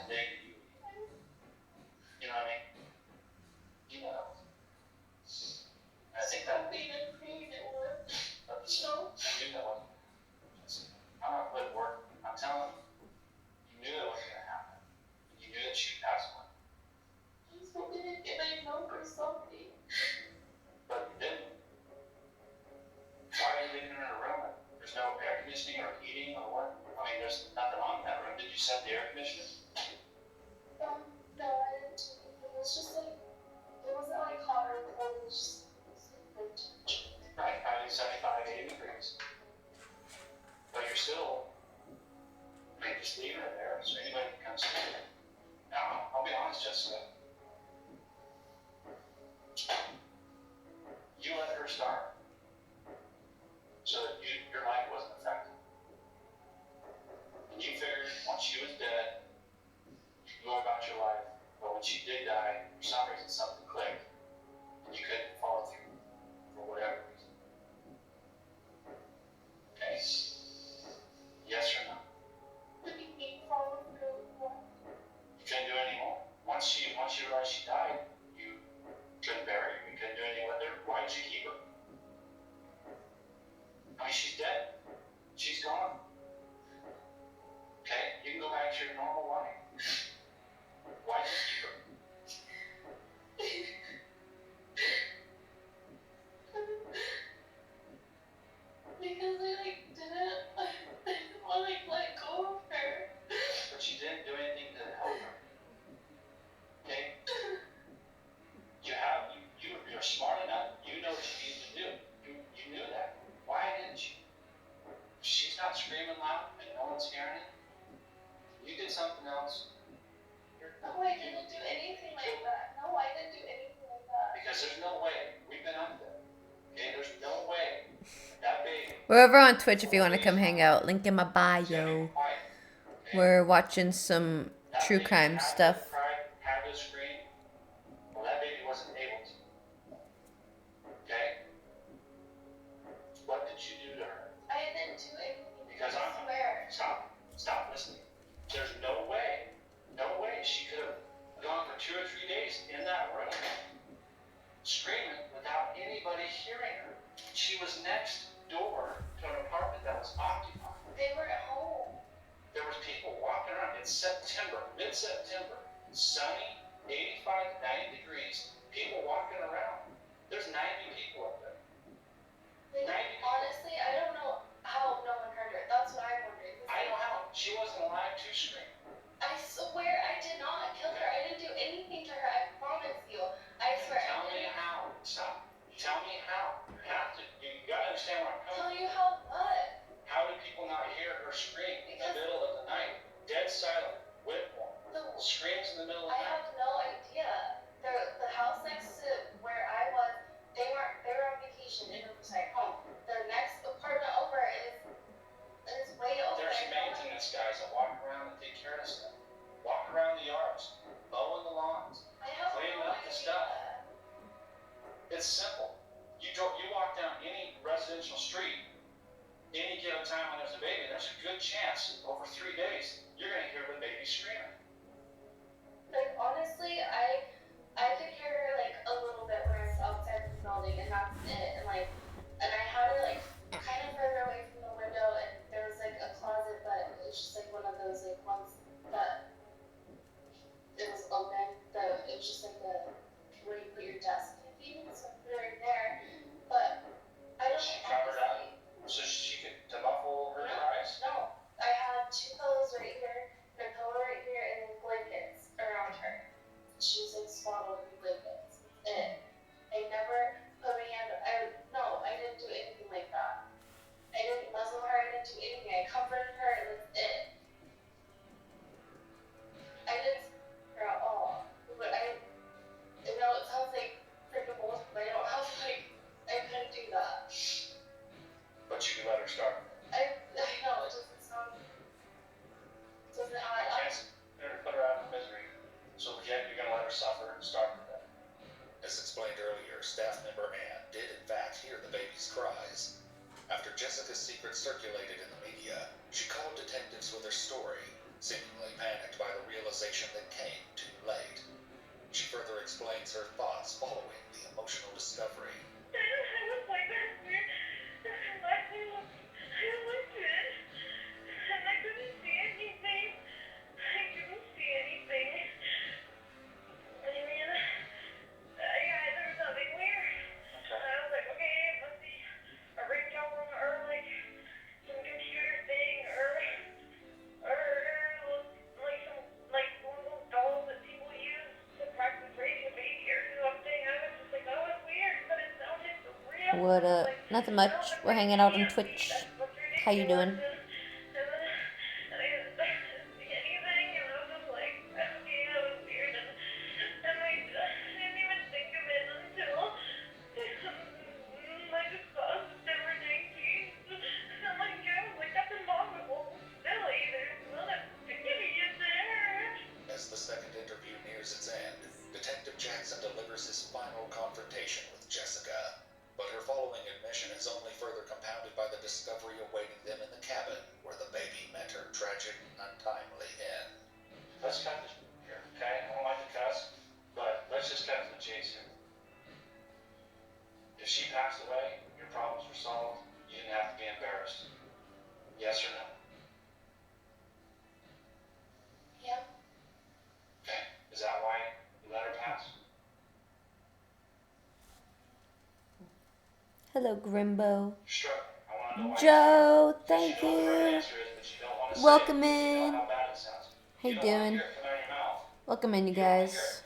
next day to you. You know what I mean? You know. I think that Being in pain, it was. but you knew that wasn't. I'm not putting work. I'm telling you, you knew that wasn't gonna happen. You knew that she'd pass away. I was hoping to get my milk or something. But you didn't. Why are you leaving her in a room? There's no air conditioning or heating or what? I mean, there's nothing on in that room. Did you set the air conditioner? No, I didn't do anything. It was just like, it wasn't like hot or cold. It was just like temperature. Right, probably 75, 80 degrees. But you're still, I mean, just leaving her there so anybody can come see her. Now, I'll be honest, Jessica. You let her starve so that your life wasn't affected. And you figured once she was dead, you could go about your life. But when she did die, for some reason something clicked and you couldn't follow through for whatever reason. Okay? Yes or no? What do you mean follow through? You couldn't do it anymore. Once you realized she died, you couldn't bury her. You couldn't do anything with her. Why did you keep her? I mean, she's dead. She's gone. Okay? You can go back to your normal life. Why did you keep her? Because I like didn't want to let go of her. But you didn't do anything to help her. Okay? You're smart enough. You know what you need to do. You knew that. Why didn't you? She's not screaming loud and no one's hearing it. You did something else. No, I didn't do anything like that. No, I didn't do anything like that. Because there's no way. We've been up there. Okay? There's no way that baby. We're over on Twitch if you want to come hang out. Link in my bio. Quiet. Okay? We're watching some That true baby crime had to stuff. cry, had to scream. Well, that baby wasn't able to. Okay? What did you do to her? I didn't do anything. Because I swear. Stop listening. There's no way she could have gone for 2 or 3 days in that room screaming without anybody hearing her. She was next door to an apartment that was occupied. They were at home. There was people walking around. It's September, mid-September, sunny, 85 to 90 degrees, people walking around. There's 90 people up there. Like, 90 people. honestly, I don't know how no one heard her. That's what I'm wondering. I don't know. She wasn't alive to scream. I swear I did not kill her. I didn't do anything to her. I promise you. I swear. Tell I me didn't. how. Stop. Tell me how. You have to. You gotta understand where I'm Tell coming you how what? from. How do people not hear her scream in the Because- middle of the night? Dead silent. Whitmore. The, Screams in the middle of I the night. have no idea. The house next to where I was, they were on vacation in Riverside home. The next apartment over is way over. There's I know maintenance guys that walk around and take care of stuff. Walk around the yards. Mowing the lawns. I have Cleaning no up the idea. stuff. It's simple. You walk down any residential street, any given time when there's a baby, there's a good chance over 3 days you're gonna hear the baby screaming. Like honestly, I could hear her like a little bit when I was outside the building, and that's it. And I had her like kind of further away from the window, and there was like a closet, but it's just like one of those like ones that it was open. It was just like the where you put your desk kind of thing. So I put her in there, but I don't She covered up honestly. so she could to muffle her cries. No, I had 2 pillows right here, and a pillow right here, and then blankets around her. She was like swaddled in blankets. And I never put my hand. I didn't do anything like that. I didn't muzzle her. I didn't do anything. I comforted her, and that's it. I didn't scare her at all. But I know it sounds like freaking bullshit, but I don't have I couldn't do that. But you can let her start. I know it doesn't sound. Doesn't add up. Yes, you're gonna put her out of misery. So yet you're gonna let her suffer and starve to death. As explained earlier, staff member Ann did in fact hear the baby's cries. After Jessica's secret circulated in the media, she called detectives with her story, seemingly panicked by the real realization that came too late. She further explains her thoughts following the emotional discovery. I was like, that's weird. I looked in, and I couldn't see anything. I couldn't see anything. I mean, yeah, there was nothing weird. Okay. And I was like, okay, it must be a ringtone or like some computer thing or like some like one of those dolls that people use to practice raising a baby or something. I was just like, that was weird, but it sounded real. What up? Like, Nothing I much. was like, We're I hanging out on can't see. Twitch. That's what's How you ridiculous. doing? And I didn't see anything, and I was just like, okay, that was weird. And I didn't even think of it until I just saw that there were 19. And I'm like, I was like, that's impossible. Silly. There's not a baby in there. As the second interview nears its end, Detective Jackson delivers his final confrontation with Jessica. But her following admission is only further compounded by the discovery awaiting them in the cabin where the baby met her tragic, untimely end. Let's cut this here, okay? I don't like to cuss, but let's just cut to the chase here. If she passed away, your problems were solved. You didn't have to be embarrassed. Yes or no? Yeah. Okay. Is that why you let her pass? Hello, Grimbo. Sure. I want to know why. Joe, Because thank you know what the right you. answer is, but you don't want to Welcome say it because you in. know how bad it sounds. How you don't want to doing? hear it come out of your mouth. Welcome in, you You don't want to hear guys. it.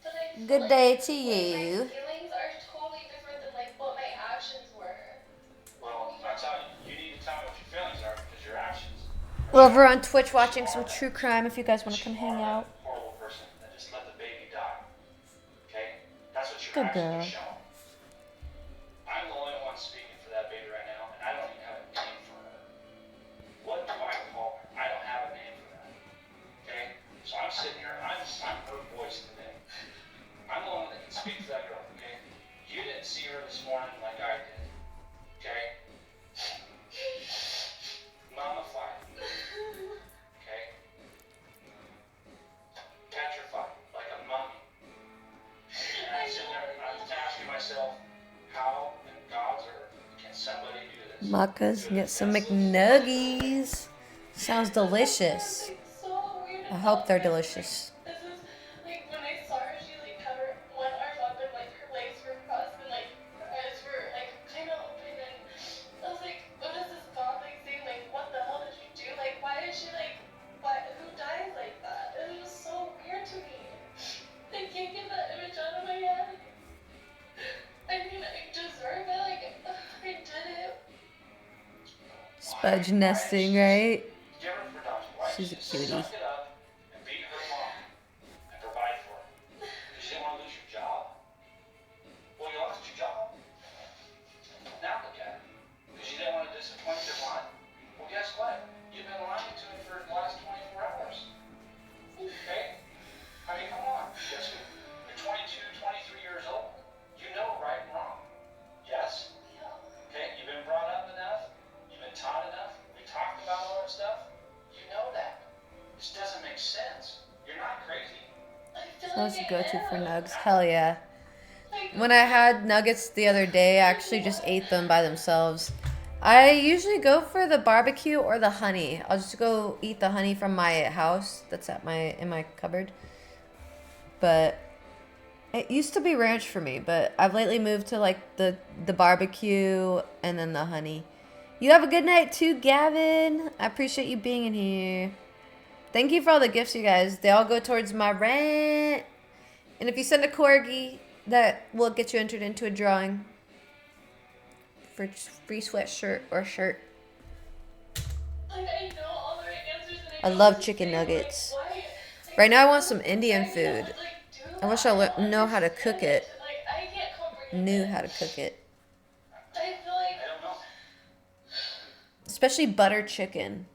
But I feel Good like, day to like, you. my feelings are totally different than like what my actions were. Well, I'm telling you, you need to tell me what your feelings are because your actions. We're over on Twitch watching some true crime if you guys want to come hang out. Horrible person that just let the baby die. Okay? That's what your Good actions girl. are showing. I'm the only one speaking for that baby right now, and I don't even have a name for her. What do I call her? I don't have a name for that. Okay? So I'm sitting here, I'm her voice today. I'm the one that can speak to that girl, okay? You didn't see her this morning like I did. Okay? Mummified. Okay? Petrified, like a mummy. And I'm sitting there, I'm just asking myself, how in God's earth can somebody do this? Macas, get some McNuggies. Sounds delicious. So weird. I hope they're delicious. This is like when I saw her, she like had her one arm up and like her legs were crossed and like her eyes were like kind of open, and I was like, what is this God like saying? Like, what the hell did you do? Like, why is she like, who dies like that? It was so weird to me. I can't get that image out of my head. I mean, I deserve it. Like, I did it. Spudge nesting, right? Give her for adoption. Why She's a don't you just cutie. suck it up and be her mom and provide for her? Because you didn't want to lose your job? Well, you lost your job. Now look at it. Because you didn't want to disappoint your wife. Well, guess what? You've been lying to me for the last 24 hours. Okay? I mean, come on. Jessica, you're 22, 23 years old. You know right and wrong. Yes? Yeah. Okay? You've been brought up enough. You've been taught enough. We talked about all that stuff. You know that. This doesn't make sense. You're not crazy. I feel That's a like go-to I for am. nugs. Hell yeah. Like, When I had nuggets the other day, I actually just ate them by themselves. I usually go for the barbecue or the honey. I'll just go eat the honey from my house that's at in my cupboard. But it used to be ranch for me, but I've lately moved to like the barbecue and then the honey. You have a good night too, Gavin. I appreciate you being in here. Thank you for all the gifts, you guys. They all go towards my rent. And if you send a corgi, that will get you entered into a drawing for free sweatshirt or shirt. like, I know all the right answers, and I know love what to chicken say, nuggets. Like, why? Like, Right now I want some Indian I can't, food. like, do I wish that. I know how to understand cook it. Like, I can't comprehend Knew it. how to cook it. I feel like I don't know. Especially butter chicken.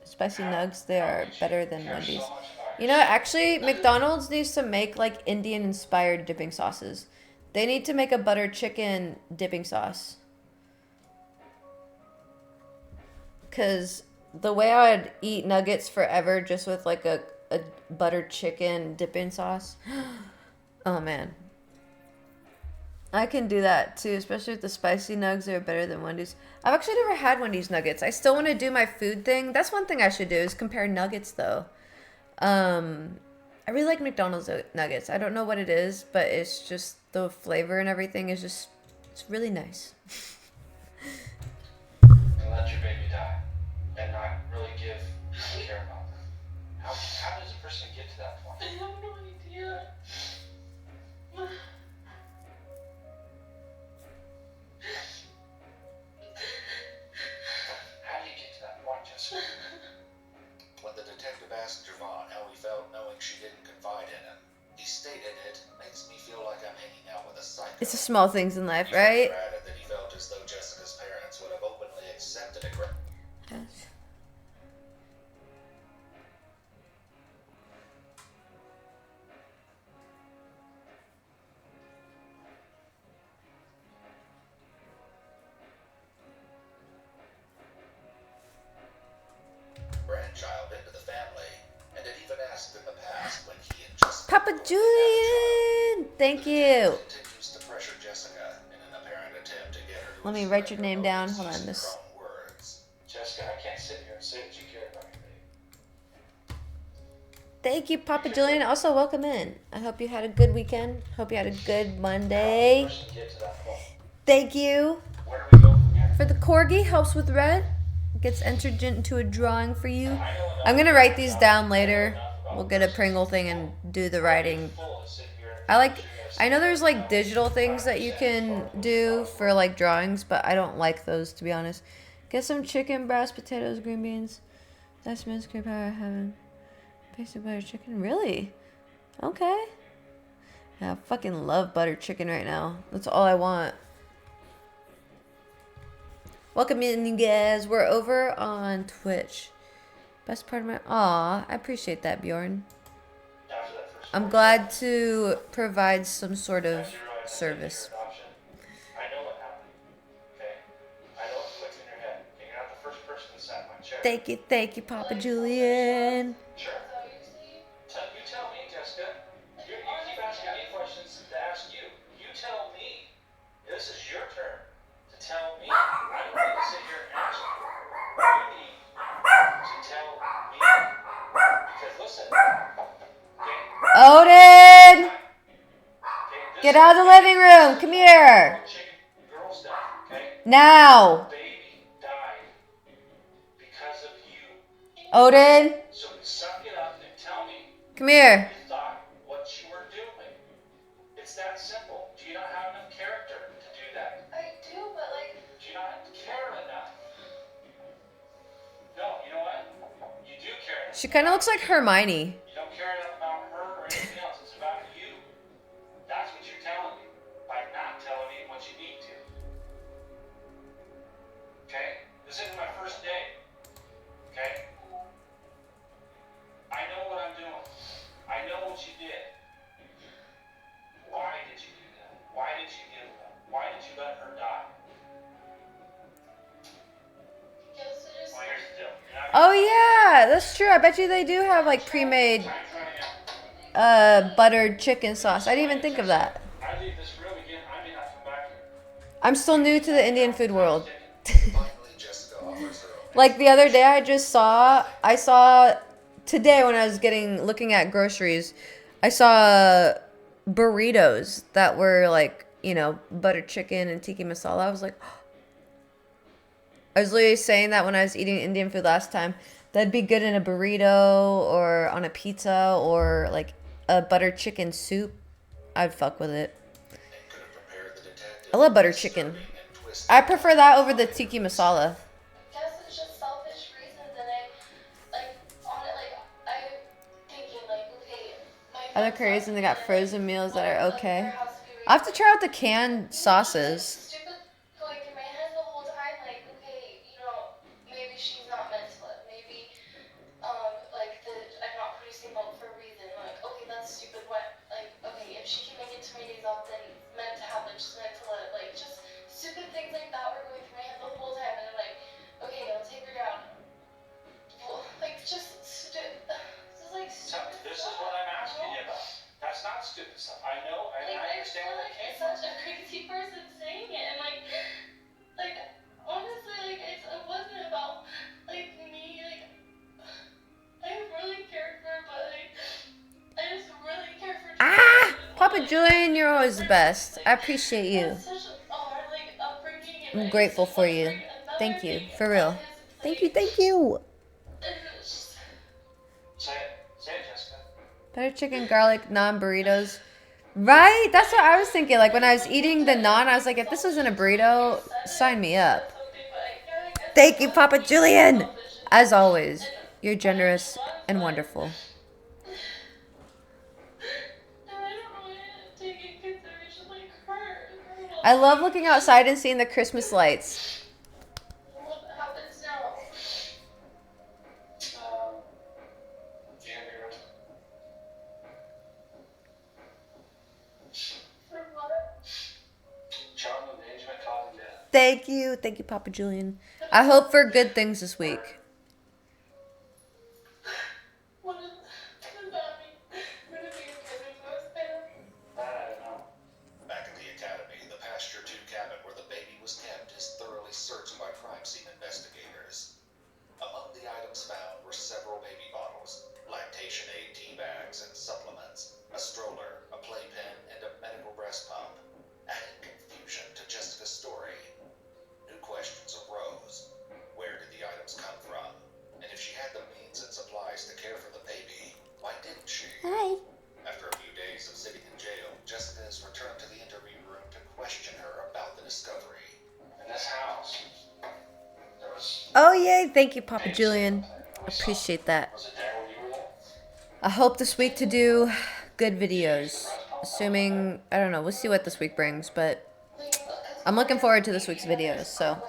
Spicy nugs, they are better than Wendy's. You know, actually, McDonald's needs to make like Indian-inspired dipping sauces. They need to make a butter chicken dipping sauce. Because The way I would eat nuggets forever just with like a buttered chicken dipping sauce. Oh man. I can do that too, especially with the spicy nugs. They're better than Wendy's. I've actually never had Wendy's nuggets. I still want to do my food thing. That's one thing I should do is compare nuggets though. I really like McDonald's nuggets. I don't know what it is, but it's just the flavor and everything is just it's really nice. And let your baby die and not really give care about them. How does a person get to that point? I have no idea. How do you get to that point, Jessica? When the detective asked Javon how he felt knowing she didn't confide in him, he stated, "It makes me feel like I'm hanging out with a psycho." It's the small things in life, He right? further added that he felt as though Jessica's parents would have openly accepted a grandchild into the family, and had even asked in the past when he and Jessica Papa were going to have a Julian, child. thank The you. detective continues to pressure Jessica in an apparent attempt to get her to Let me explain write your her name down. motives Hold on, using this. her own words. Jessica, I can't sit here and say that you care about your baby. Thank you, Papa Julian. Also, welcome in. I hope you had a good weekend. Hope you had a good How Monday. does a person get to that point? Thank you. Where do we go from here? For the corgi, helps with red. Gets entered into a drawing for you. I know enough I'm gonna write these about- down I know later. enough about We'll get a persons Pringle to thing know. and do the I'd be writing. fool to sit here and I like. think you're gonna I know sit there's there and like tell me digital things that you 100% can sparkles do about for like drawings, but I don't like those to be honest. Get some chicken, brass potatoes, green beans. That's minced cream pie I haven't. Pasted butter chicken, really? Okay. Yeah, I fucking love buttered chicken right now. That's all I want. Welcome in, you guys. We're over on Twitch. Best part of my... Aw, I appreciate that, Bjorn. after that first I'm story. glad to provide some sort I of did realize I did service. your adoption. I know what happened. Okay? I know what clicked in your head. And you're not the first person that sat in my chair. Thank you, Papa Julian. Sure. Is that what you're saying? You tell me, Jessica. You keep asking me questions to ask you. You tell me. This is your turn to tell me. I don't need to sit here and ask you. You need to tell me. Because listen, okay? Odin! Okay, this Get out of the living room. Come here. chicken girl stuff, okay? Now. Baby died because of you. Odin, So suck it up and tell me come here. you thought what you were doing. It's that simple. Do you not have enough character to do that? I do, but like, Do you not care enough? No, you know what? You do care enough. She kind of looks like Hermione. You don't care enough about her or anything else. It's about you. That's what you're telling me by not telling me what you need to. Okay? This isn't my first day. Okay? I know what I'm doing. I know what you did. Why did you do that? Why did you give them? Why did you let her die? guess it is. Well, here's the deal. You're not Oh yeah, that's true. I bet you they do have like pre-made I'm trying to buttered chicken sauce. I didn't even think of that. I leave this room again, I may not come back here. I'm still new to the Indian food world. Finally, Jessica offers her own Like the other day I saw today when I was looking at groceries, I saw burritos that were like, you know, buttered chicken and tiki masala. I was like, I was literally saying that when I was eating Indian food last time. That'd be good in a burrito or on a pizza or like a buttered chicken soup. I'd fuck with it. and could have prepared the detective I love butter with chicken. disturbing and twisted I prefer that over the tiki masala. Guess it's just selfish reasons, and I, like, on it, like, I'm thinking, like, okay, my Other friends curries left and they me, got and, frozen like, meals that are like, okay. there has to be I have to reasons. try out the canned sauces. Stupid going through my head the whole time, like, okay, you know, maybe she's not meant to live. Maybe, like, I'm not producing milk for a reason. Like, okay, that's stupid. What? Like, okay, if she can make it to my days off, then it's meant to happen. She's meant to live. Like, just stupid things like that were going through my head the whole time. And I'm like, okay, I'll take her down. stupid stuff. I know, I understand where that came from. Such a crazy person saying it, and like honestly, like it wasn't about like me. Like I really cared for her, but like I just really cared for Ah, children. Papa Julian, you're always the best. I appreciate you. Such a hard like upbringing, and I'm I just grateful didn't for want to you. bring another Thank you, thing for on real. his Thank you, plate. thank you. And it's just, Say it, Jessica. Butter chicken, garlic, naan burritos. Right? That's what I was thinking. Like when I was eating the naan, I was like, if this wasn't a burrito, sign me up. something, but I guess Thank it you, was Papa me being Julian. selfish As always, and you're whatever he generous was, and but wonderful. and I don't really take in consideration like her I love well-being. looking outside and seeing the Christmas lights. What happens now? You gonna be ready? For what? Charm engagement, causing death. Thank you. Thank you, Papa Julian. I hope for good things this week. What does that mean? We're gonna be given to us there? That I don't know. Back at the academy, the Pasture 2 cabin where the baby was kept is thoroughly searched by crime scene investigators. Among the items found were several baby bottles, lactation aid tea bags and supplements, a stroller, a playpen, and a medical breast pump, adding confusion to Jessica's story. New questions arose. Where did the items come from? And if she had the means and supplies to care for the baby, why didn't she? Hi. After a few days of sitting in jail, Jessica is returned to the interview room to question her about the discovery. In this house, there was Oh, yay. Thank you, Papa pigs Julian. that we saw. Appreciate that. Was it there when you were there? I hope this week to do good videos. Assuming, I don't know, we'll see what this week brings, but I'm looking forward to this week's videos, so.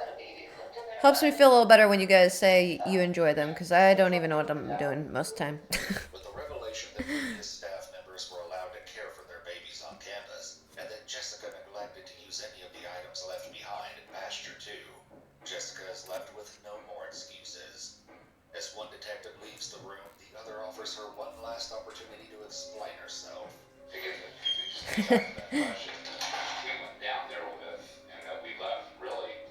Helps me feel a little better when you guys say you enjoy them, because I don't even know what I'm doing most of the time. With the revelation that previous staff members were allowed to care for their babies on campus, and that Jessica neglected to use any of the items left behind in Pasture 2, Jessica is left with no more excuses. As one detective leaves the room, the other offers her one last opportunity to explain herself. To get the, just to answer that question, we went down there with, and that we left really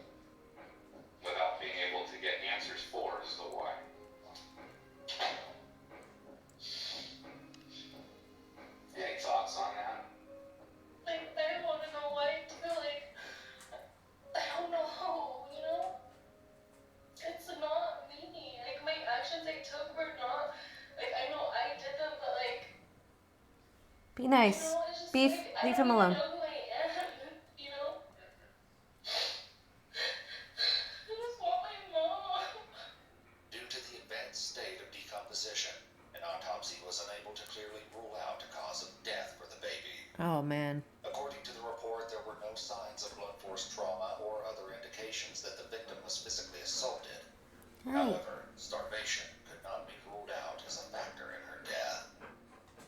without being able to get answers for, so why? Any thoughts on that? Like, I want to know why too, like, I don't know, you know? It's not me. Like, my actions I took were not, like, I know I did them, but, like, Be you nice. know, it's just, Beef, like, I leave don't him even alone. know who I am, you know? I just want my mom. Due to the advanced state of decomposition, an autopsy was unable to clearly rule out a cause of death for the baby. Oh, man. According to the report, there were no signs of blunt force trauma or other indications that the victim was physically assaulted. However, starvation could not be ruled out as a factor in her death.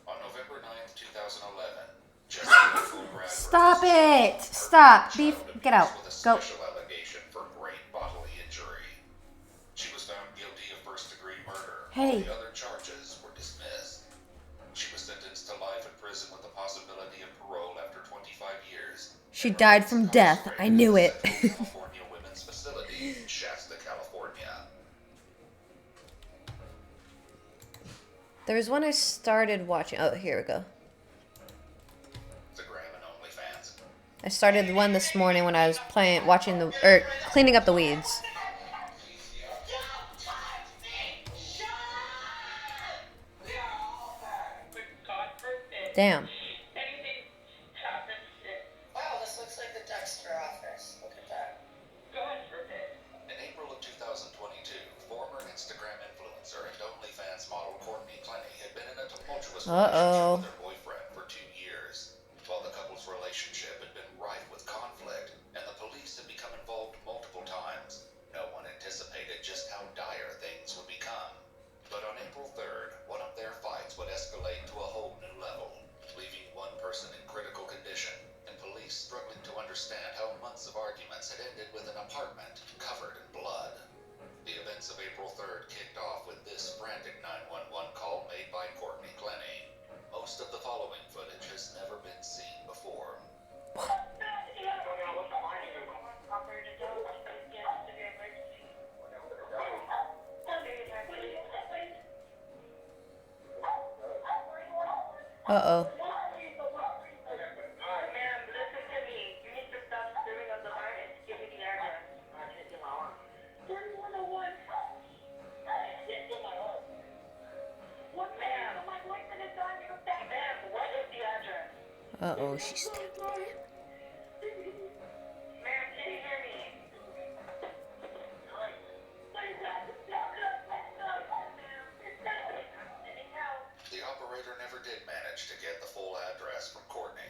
On November 9th, 2011, Jessica Fulbright Stop it! Stop. Beef, get out. with a Go. special allegation for great bodily injury. She was found guilty of first-degree murder. Hey. All the other charges were dismissed. She was sentenced to life in prison with the possibility of parole after 25 years. She died from death. I knew it. Central California Women's Facility in Shasta, California. There was one I started watching. Oh, here we go. Instagram and OnlyFans. I started one this morning when I was watching or cleaning up the weeds. Damn. Anything happens, wow, this looks like the Dexter office. Look at that. Go ahead for a bit. In April of 2022, former Instagram influencer and OnlyFans model Courtney Clenny had been in a tumultuous relationship with her boyfriend for 2 years. While the couple's relationship had been rife with conflict, and the police had become involved multiple times, no one anticipated just how dire things would become. But on April 3rd, one of their fights would escalate to a whole new level, leaving one person in critical condition, and police struggling to understand how months of arguments had ended with an apartment covered in blood. The events of April 3rd kicked off with this frantic 911 call made by Courtney Clenny. Most of the Uh-oh. Ma'am, listen to me. You need to stop screaming up the line and give me the address. 3101. What, ma'am? My boyfriend is on your back. Ma'am, what is the address? Uh-oh, she stabbed me. Ma'am, can you hear me? The operator never did manage to get the full address from Courtney.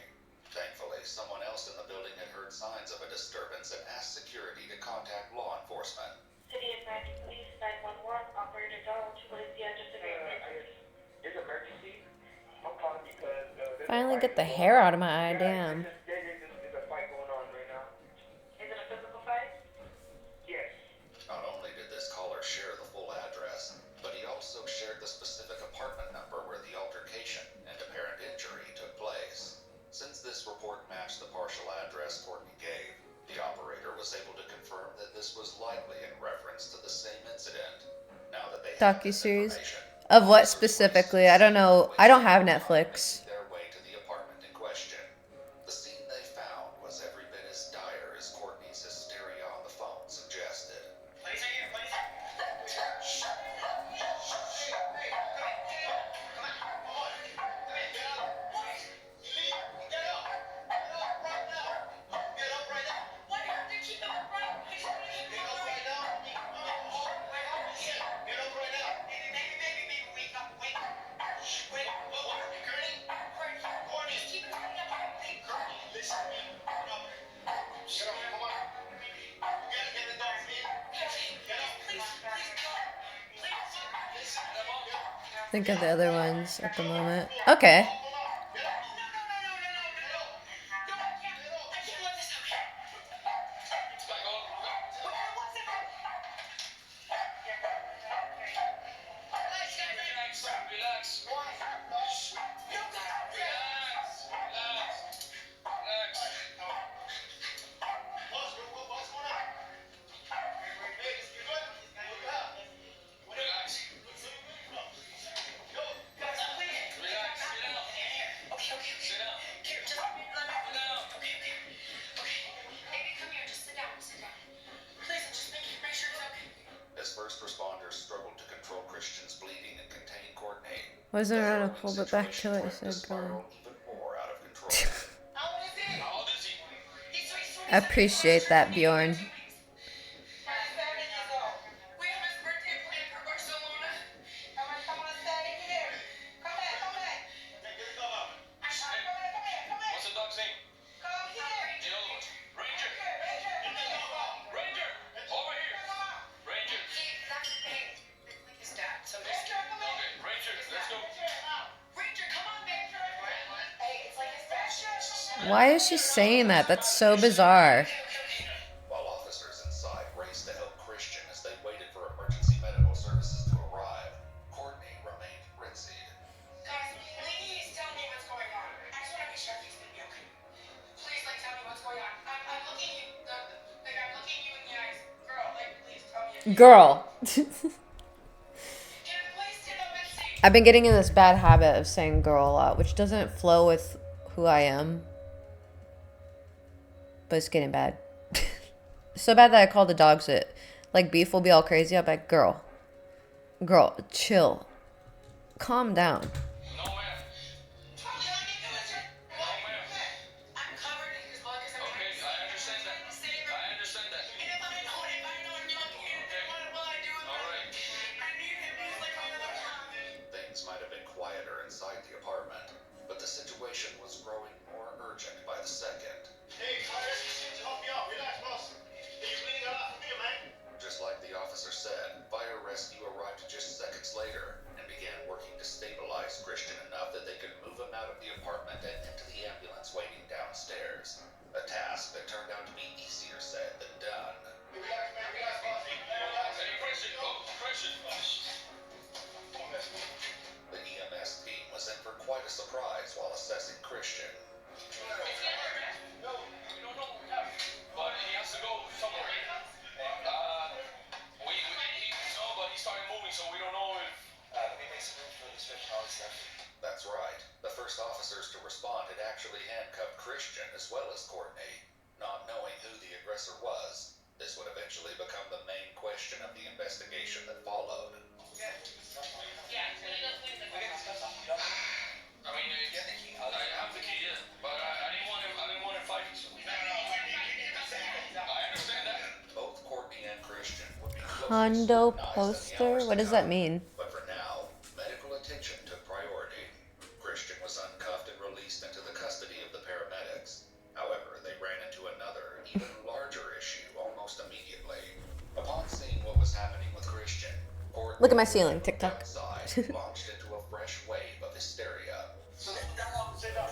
Thankfully, someone else in the building had heard signs of a disturbance and asked security to contact law enforcement. City of Magic Police 911, operator Donald, what is the address of your emergency? It's emergency. I'm calling because there's a Finally fight get the going hair on. out of my eye, Yeah, damn. there's a fight going on right now. Is it a physical fight? Yes. Not only did this caller share the full address, but he also shared the specific apartment number where the altercation and apparent injury took place. Since this report matched the partial address Courtney gave, the operator was able to confirm that this was likely in reference to the same incident. Now that they have this Docuseries? information, Of what officers specifically? wasted I don't know. I don't have time Netflix. making their way to the apartment in question. The scene they found was every bit as dire as Courtney's hysteria on the phone suggested. Please, here, please. Shh. Hey, come on. Come on. Come on. Come in. Get up. Leave. Get up. Get up right now. Get up right now. Why do you have to keep him upright? I just want to keep him upright. Get up right now. Get up right now. Baby, wake up. Wake up. Wait. What? Gurney? Courtney. Just keep him upright. Courtney, listen to me. Get up. Get up. Come on. You gotta get the dog, man. Get up. Please, go. Please. Listen. Think of the other ones at the moment. Okay. As first responders struggled to control Christian's bleeding and contain Courtney, Wasn't the around a harrowing pull, but back to situation it. It threatened to said spiral girl. even more out of control. How old is he? How old is he? I appreciate that, Bjorn. 7 years old. We have his birthday planned for Barcelona. Come on, stay here. Come back. Get the dog out. Come here. What's the dog's name? Come here. The other one. Ranger. Get the dog out. Ranger. Over here. Ranger. Hey, it's like his dad. So just... Okay, Ranger, let's go. Ranger, come on, man. Hey, it's like his dad. Why is she saying that? That's so bizarre. While officers inside raced to help Christian as they waited for emergency medical services to arrive, Courtney remained frenzied. Guys, please tell me what's going on. I just want to be sure he's gonna be okay. Please, tell me what's going on. I'm looking you, I'm looking you in the eyes. Girl, please tell me. Girl. Can I please stand up and see? I've been getting in this bad habit of saying girl a lot, which doesn't flow with who I am. But it's getting bad. So bad that I call the dogs it. Like Beef will be all crazy. I'll be like, girl, chill. Calm down. No, ma'am. No, ma'am. I'm covered in his blood because I'm trying to save him. I understand that. And if I know, I'm young, what will I do about it? I need him. He's like my other half. Things might have been quieter inside the apartment, but the situation was growing more urgent by the second. Hey, fire rescue team to help me out. Relax, boss. Hey, you're bleeding a lot from here, man. Just like the officer said, fire rescue arrived just seconds later and began working to stabilize Christian enough that they could move him out of the apartment and into the ambulance waiting downstairs. A task that turned out to be easier said than done. Relax, man. Relax, boss. Relax. Hey, Christian, go. Christian. The EMS team was in for quite a surprise while assessing Christian. No, we don't know. But he has to go somewhere. No, but he started moving, so we don't know if... Let me make some room for the switch all this stuff. That's right. The first first officers to respond had actually handcuffed Christian as well as Courtney. Not knowing who the aggressor was, this would eventually become the main question of the investigation that followed. Yeah, can we go clean the courthouse? I mean, you get the key. I have the key, yeah, but I didn't want to fight. I understand that. Both Courtney and Christian would be closely Condo scrutinized in the poster? hours What to does that come. mean? But for now, medical attention took priority. Christian was uncuffed and released into the custody of the paramedics. However, they ran into another, even larger issue almost immediately. Upon seeing what was happening with Christian, Courtney Look at my ceiling, TikTok. outside launched into a fresh wave of hysteria. Sit down. Sit down.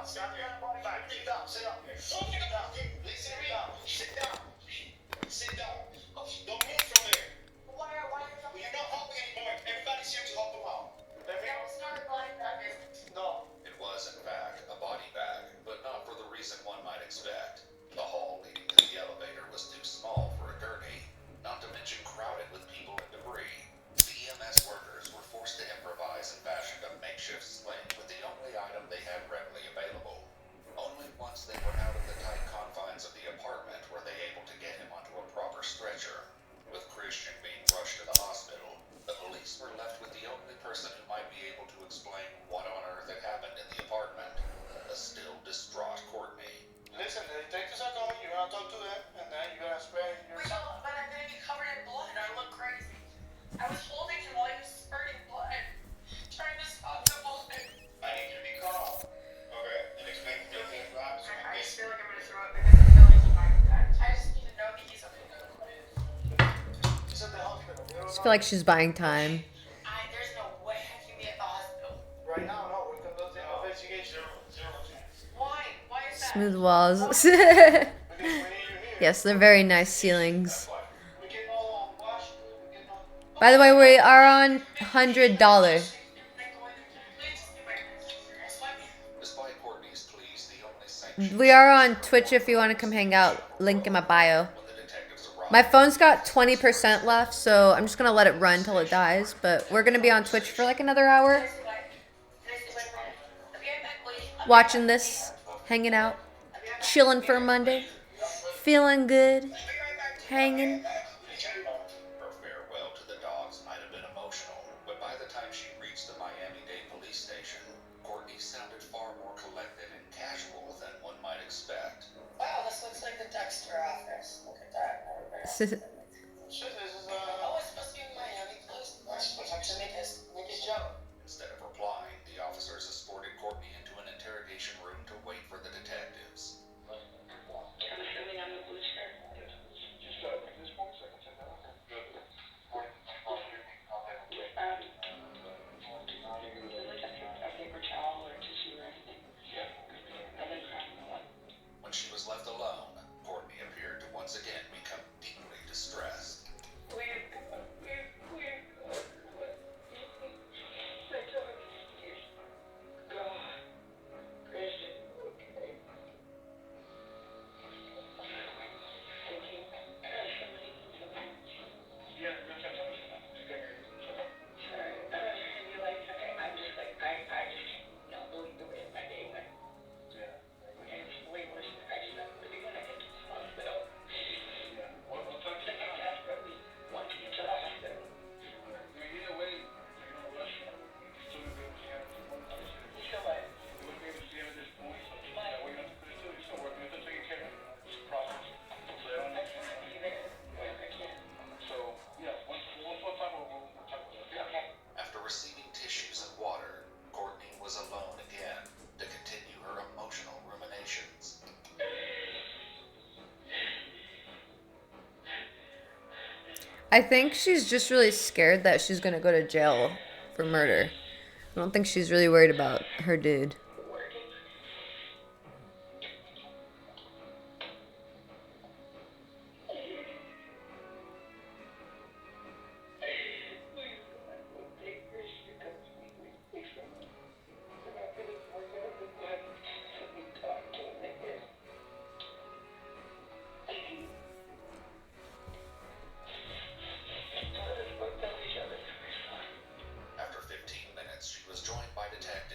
Stop your body back. Sit down. Sit down. Sit down. Sit down. Sit down. Sit down. Don't move from there. Why are you You're not helping anymore. Everybody's here to help them out. No. It was, in fact, a body bag, but not for the reason one might expect. The hall leading to the elevator was too small for a gurney, not to mention crowded with people and debris. The EMS workers were forced to improvise and fashion a makeshift sling with the only item they had readily available. Only once they were out of the tight confines of the apartment were they able to get him onto a proper stretcher. With Christian being rushed to the hospital, the police were left with the only person who might be able to explain what on earth had happened in the apartment, the still distraught Courtney. Listen, the detectives are going. You're gonna talk to them, and then you're gonna spray yourself. But I'm gonna be covered in blood. I look crazy. I was holding him while he was spurting blood, trying to stop the bullet. I need you to be calm. Okay, and explain to me things for officer. I just feel like I'm gonna throw up because I feel like he's my dad. I just need to know that he's okay. He's at the hospital. We I don't just know. feel like she's buying time. There's no way I can be at the hospital. Right now, no. We're conducting an investigation. Zero chance. Why? Why is that? Smooth walls. Because we need you here. Yes, they're very nice ceilings. We can all wash. We can all. By the way, we are on $100. Despite Courtney's pleas, the only sanction We are on Twitch if you want to come hang out. Link in my bio. when the detectives arrived. My phone's got 20% left, so I'm just gonna let it run till it dies. But we're gonna be on Twitch for like another hour, watching this, hanging out, chilling for a Monday, feeling good, hanging. Her farewell to the dogs might have been emotional, but by the time she reached the Miami-Dade police station, Courtney sounded far more collected and casual than one might expect. Wow, this looks like the Dexter office. Look at that. Shit, this is Oh, it's supposed to be in Miami, please. To make his joke. Instead of replying, the officers escorted Courtney into an interrogation room to wait for the detectives. I'm assuming I'm the blue shirt. just at this point, so I can check that out. Is it like a paper towel or tissue or anything? I've been crying a lot. When she was left alone, Courtney appeared to once again become deeply distressed. Weird. God. Christian. Okay. Thinking. Yeah, that's fantastic. Sorry. I'm not trying to be like, okay, I'm just like, I just cannot believe the way my day went. Yeah. And it's way worse than I just don't believe when I get to the hospital. Yeah. What time It's like I desperately want to get to the hospital. Either way, you're gonna rush. Still gonna be able to see him for one place. You feel like, You wouldn't be able to see him at this point. Yeah, we're gonna have to put it still. He's still working. We're still taking care of him. It's a process. So, I just want to be there when I can. so yeah, once time we'll talk about that. Okay. After receiving tissues and water, Courtney was alone again to continue her emotional ruminations. I think she's just really scared that she's gonna go to jail for murder. I don't think she's really worried about her dude. Working. Please, God, will take Christian to come to me. Please, God. I'm not gonna work out the blood. We talk to him again. Let us both tell each other. After 15 minutes, she was joined by detectives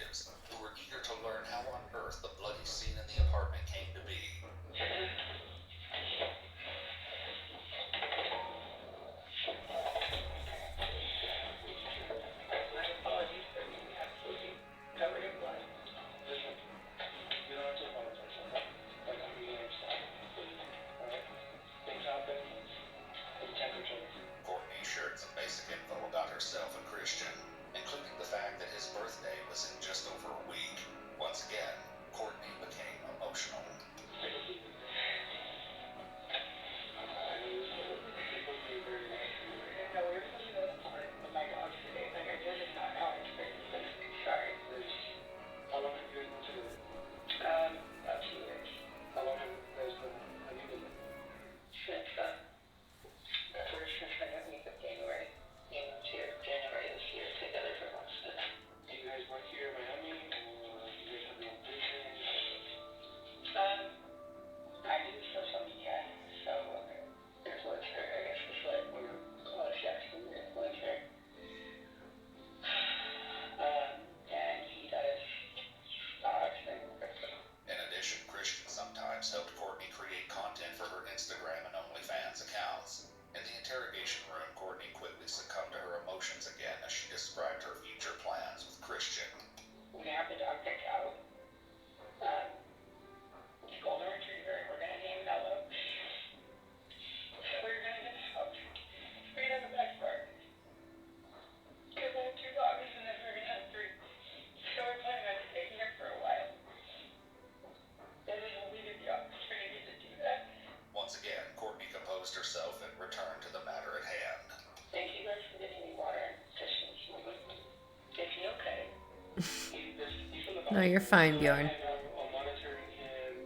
No, you're fine, Bjorn. I'm monitoring him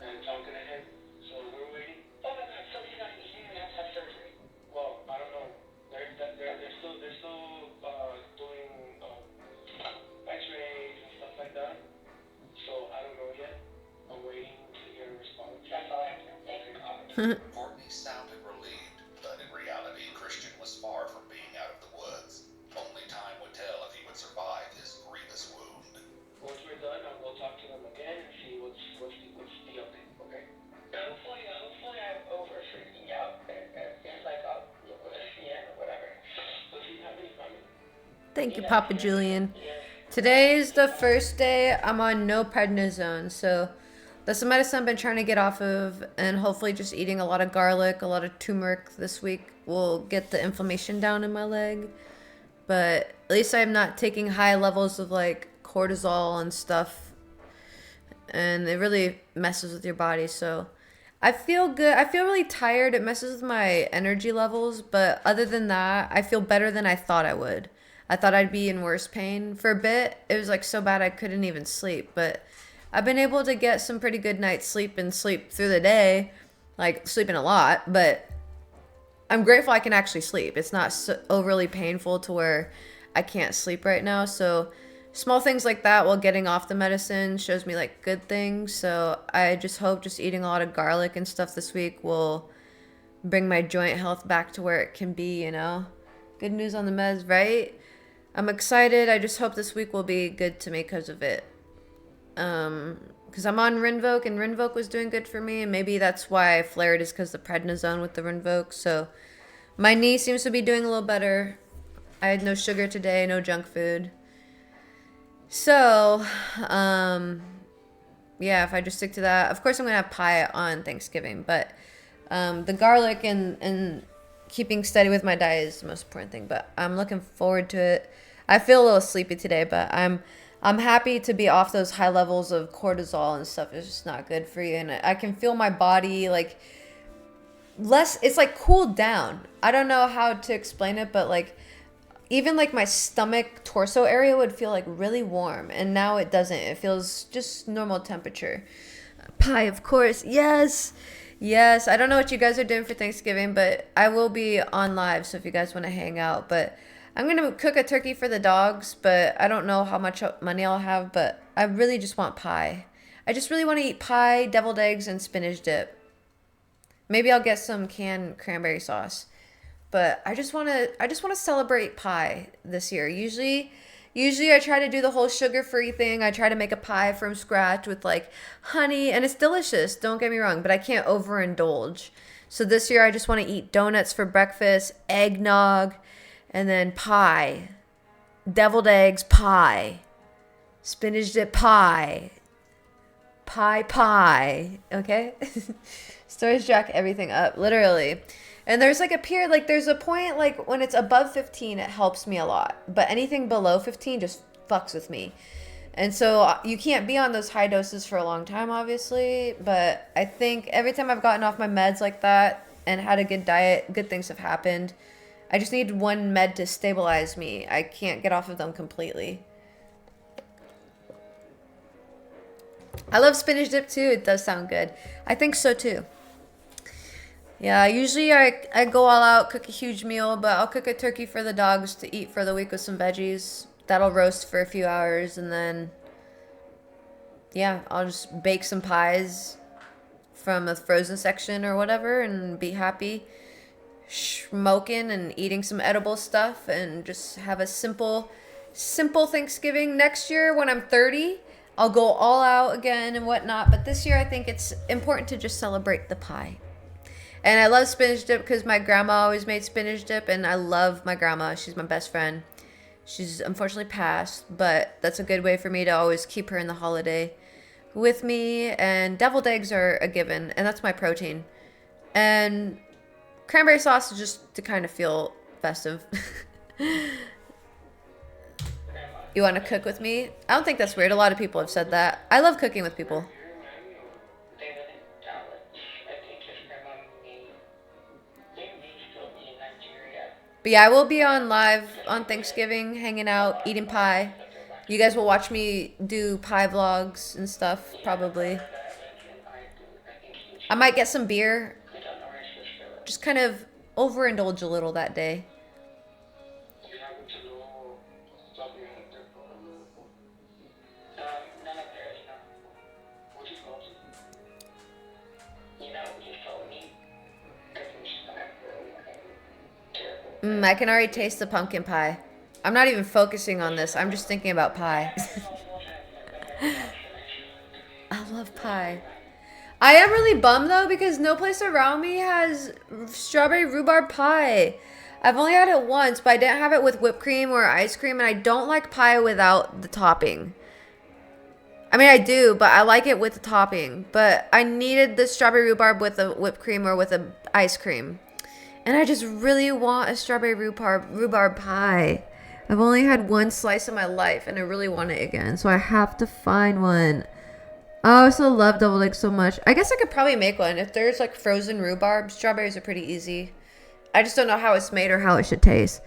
and talking to him. So we're waiting. Oh my god, so he's not even have to have surgery. Well, I don't know. They're still doing x-rays and stuff like that. So I don't know yet. I'm waiting to hear a response. That's all I have to know. Thank you. Courtney sounded relieved, but in reality, Christian was far from being out of the woods. Only time would tell if he would survive his grievous wound. Once we're done, I will talk to them again and see what's the update. Okay. Hopefully I'm over freaking out. It's like yeah, whatever. Does he have any family? Thank you, Papa Julian. Today is the first day I'm on no prednisone, so that's the medicine I've been trying to get off of, and hopefully just eating a lot of garlic, a lot of turmeric this week will get the inflammation down in my leg. But at least I'm not taking high levels of like cortisol and stuff, and it really messes with your body. So I feel good. I feel really tired. It messes with my energy levels, but other than that, I feel better than I thought I would. I thought I'd be in worse pain. For a bit, it was like so bad I couldn't even sleep, but I've been able to get some pretty good night's sleep and sleep through the day, like sleeping a lot, but I'm grateful I can actually sleep. It's not so overly painful to where I can't sleep right now. So small things like that while getting off the medicine shows me like good things. So I just hope just eating a lot of garlic and stuff this week will bring my joint health back to where it can be, you know? Good news on the meds, right? I'm excited. I just hope this week will be good to me because of it. Because I'm on Rinvoq, and Rinvoq was doing good for me, and maybe that's why I flared is because the prednisone with the Rinvoq. So my knee seems to be doing a little better. I had no sugar today, no junk food. So, yeah, if I just stick to that, of course I'm gonna have pie on Thanksgiving, but the garlic and keeping steady with my diet is the most important thing. But I'm looking forward to it. I feel a little sleepy today, but I'm happy to be off those high levels of cortisol and stuff. It's just not good for you, and I can feel my body like less. It's like cooled down. I don't know how to explain it, but like even like my stomach torso area would feel like really warm, and now it doesn't. It feels just normal temperature. Pie, of course. Yes, I don't know what you guys are doing for Thanksgiving, but I will be on live, so if you guys want to hang out. But I'm going to cook a turkey for the dogs, but I don't know how much money I'll have, but I really just want pie. I just really want to eat pie, deviled eggs, and spinach dip. Maybe I'll get some canned cranberry sauce. But I just want to celebrate pie this year. Usually I try to do the whole sugar-free thing. I try to make a pie from scratch with like honey, and it's delicious, don't get me wrong, but I can't overindulge. So this year I just want to eat donuts for breakfast, eggnog, and then pie. Deviled eggs pie. Spinach dip pie. Pie. Okay? Stories jack everything up, literally. And there's like there's a point like when it's above 15, it helps me a lot. But anything below 15 just fucks with me. And so you can't be on those high doses for a long time, obviously. But I think every time I've gotten off my meds like that and had a good diet, good things have happened. I just need one med to stabilize me. I can't get off of them completely. I love spinach dip too. It does sound good. I think so too. Yeah, usually I go all out, cook a huge meal, but I'll cook a turkey for the dogs to eat for the week with some veggies. That'll roast for a few hours, and then, yeah, I'll just bake some pies from the frozen section or whatever and be happy smoking and eating some edible stuff and just have a simple Thanksgiving. Next year when I'm 30, I'll go all out again and whatnot, but this year I think it's important to just celebrate the pie. And I love spinach dip because my grandma always made spinach dip, and I love my grandma. She's my best friend. She's unfortunately passed, but that's a good way for me to always keep her in the holiday with me. And deviled eggs are a given, and that's my protein. And cranberry sauce is just to kind of feel festive. You want to cook with me? I don't think that's weird. A lot of people have said that. I love cooking with people. But yeah, I will be on live on Thanksgiving, hanging out, eating pie. You guys will watch me do pie vlogs and stuff, probably. I might get some beer. Just kind of overindulge a little that day. You happen to know something like that? None of theirs, no. What is called? You know, he told me. I can already taste the pumpkin pie. I'm not even focusing on this. I'm just thinking about pie. I love pie. I am really bummed though because no place around me has strawberry rhubarb pie. I've only had it once, but I didn't have it with whipped cream or ice cream, and I don't like pie without the topping. I mean, I do, but I like it with the topping. But I needed the strawberry rhubarb with a whipped cream or with a ice cream. And I just really want a strawberry rhubarb pie. I've only had one slice in my life, and I really want it again. So I have to find one. Oh, I also love deviled eggs so much. I guess I could probably make one. If there's like frozen rhubarb, strawberries are pretty easy. I just don't know how it's made or how it should taste.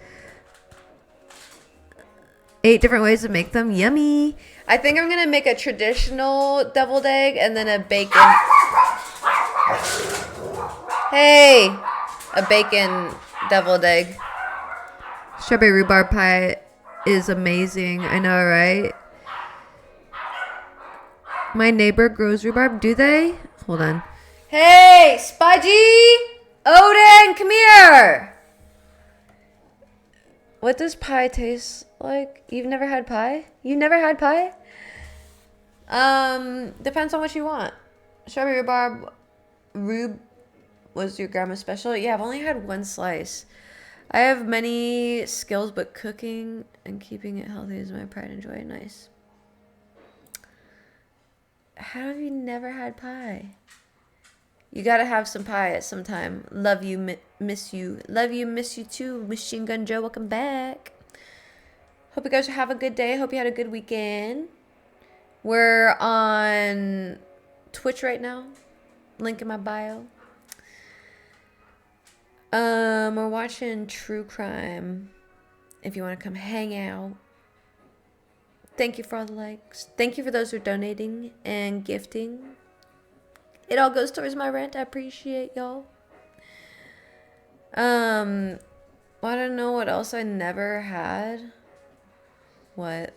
8 different ways to make them. Yummy. I think I'm going to make a traditional deviled egg and then a bacon. Hey! A bacon deviled egg. Strawberry rhubarb pie is amazing. I know, right? My neighbor grows rhubarb. Do they? Hold on. Hey, Spudgy! Odin, come here! What does pie taste like? You've never had pie? You've never had pie? Depends on what you want. Strawberry rhubarb was your grandma's special? Yeah, I've only had one slice. I have many skills, but cooking and keeping it healthy is my pride and joy. Nice. How have you never had pie? You gotta have some pie at some time. Love you, miss you. Love you, miss you too. Machine Gun Joe, welcome back. Hope you guys have a good day. Hope you had a good weekend. We're on Twitch right now. Link in my bio. We're watching true crime. If you want to come hang out. Thank you for all the likes. Thank you for those who are donating and gifting. It all goes towards my rent. I appreciate y'all. I don't know what else I never had. What?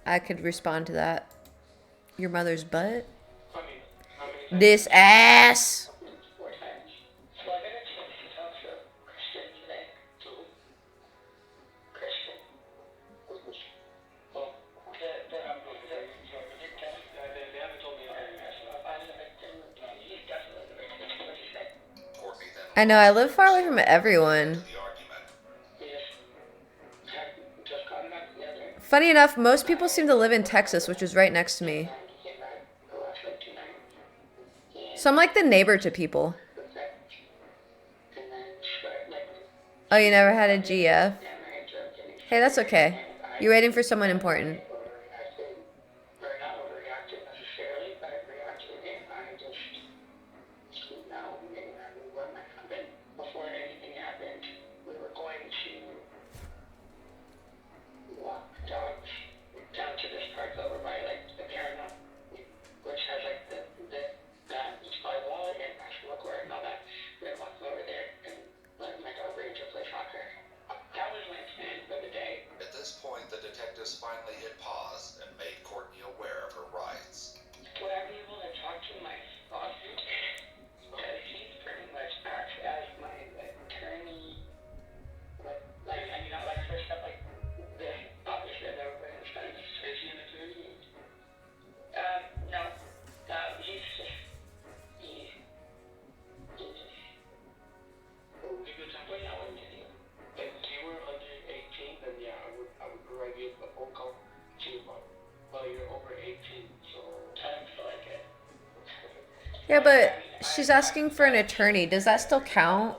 I could respond to that. Your mother's butt? This ass! I know, I live far away from everyone. Funny enough, most people seem to live in Texas, which is right next to me. So I'm like the neighbor to people. Oh, you never had a GF? Hey, that's okay. You're waiting for someone important. Finally hit pause and made Courtney aware of her rights. Would I be able to talk to my lawsuit? Because he's pretty much acts as my attorney. I mean, not like for stuff like this. Obviously, I've never been in Spanish. Is he an attorney? No. He's just. You could talk right now with me. If you were under 18, then yeah, I would provide you a phone call to well, you're over 18, so time to like it. Yeah, but she's asking for an attorney. Does that still count?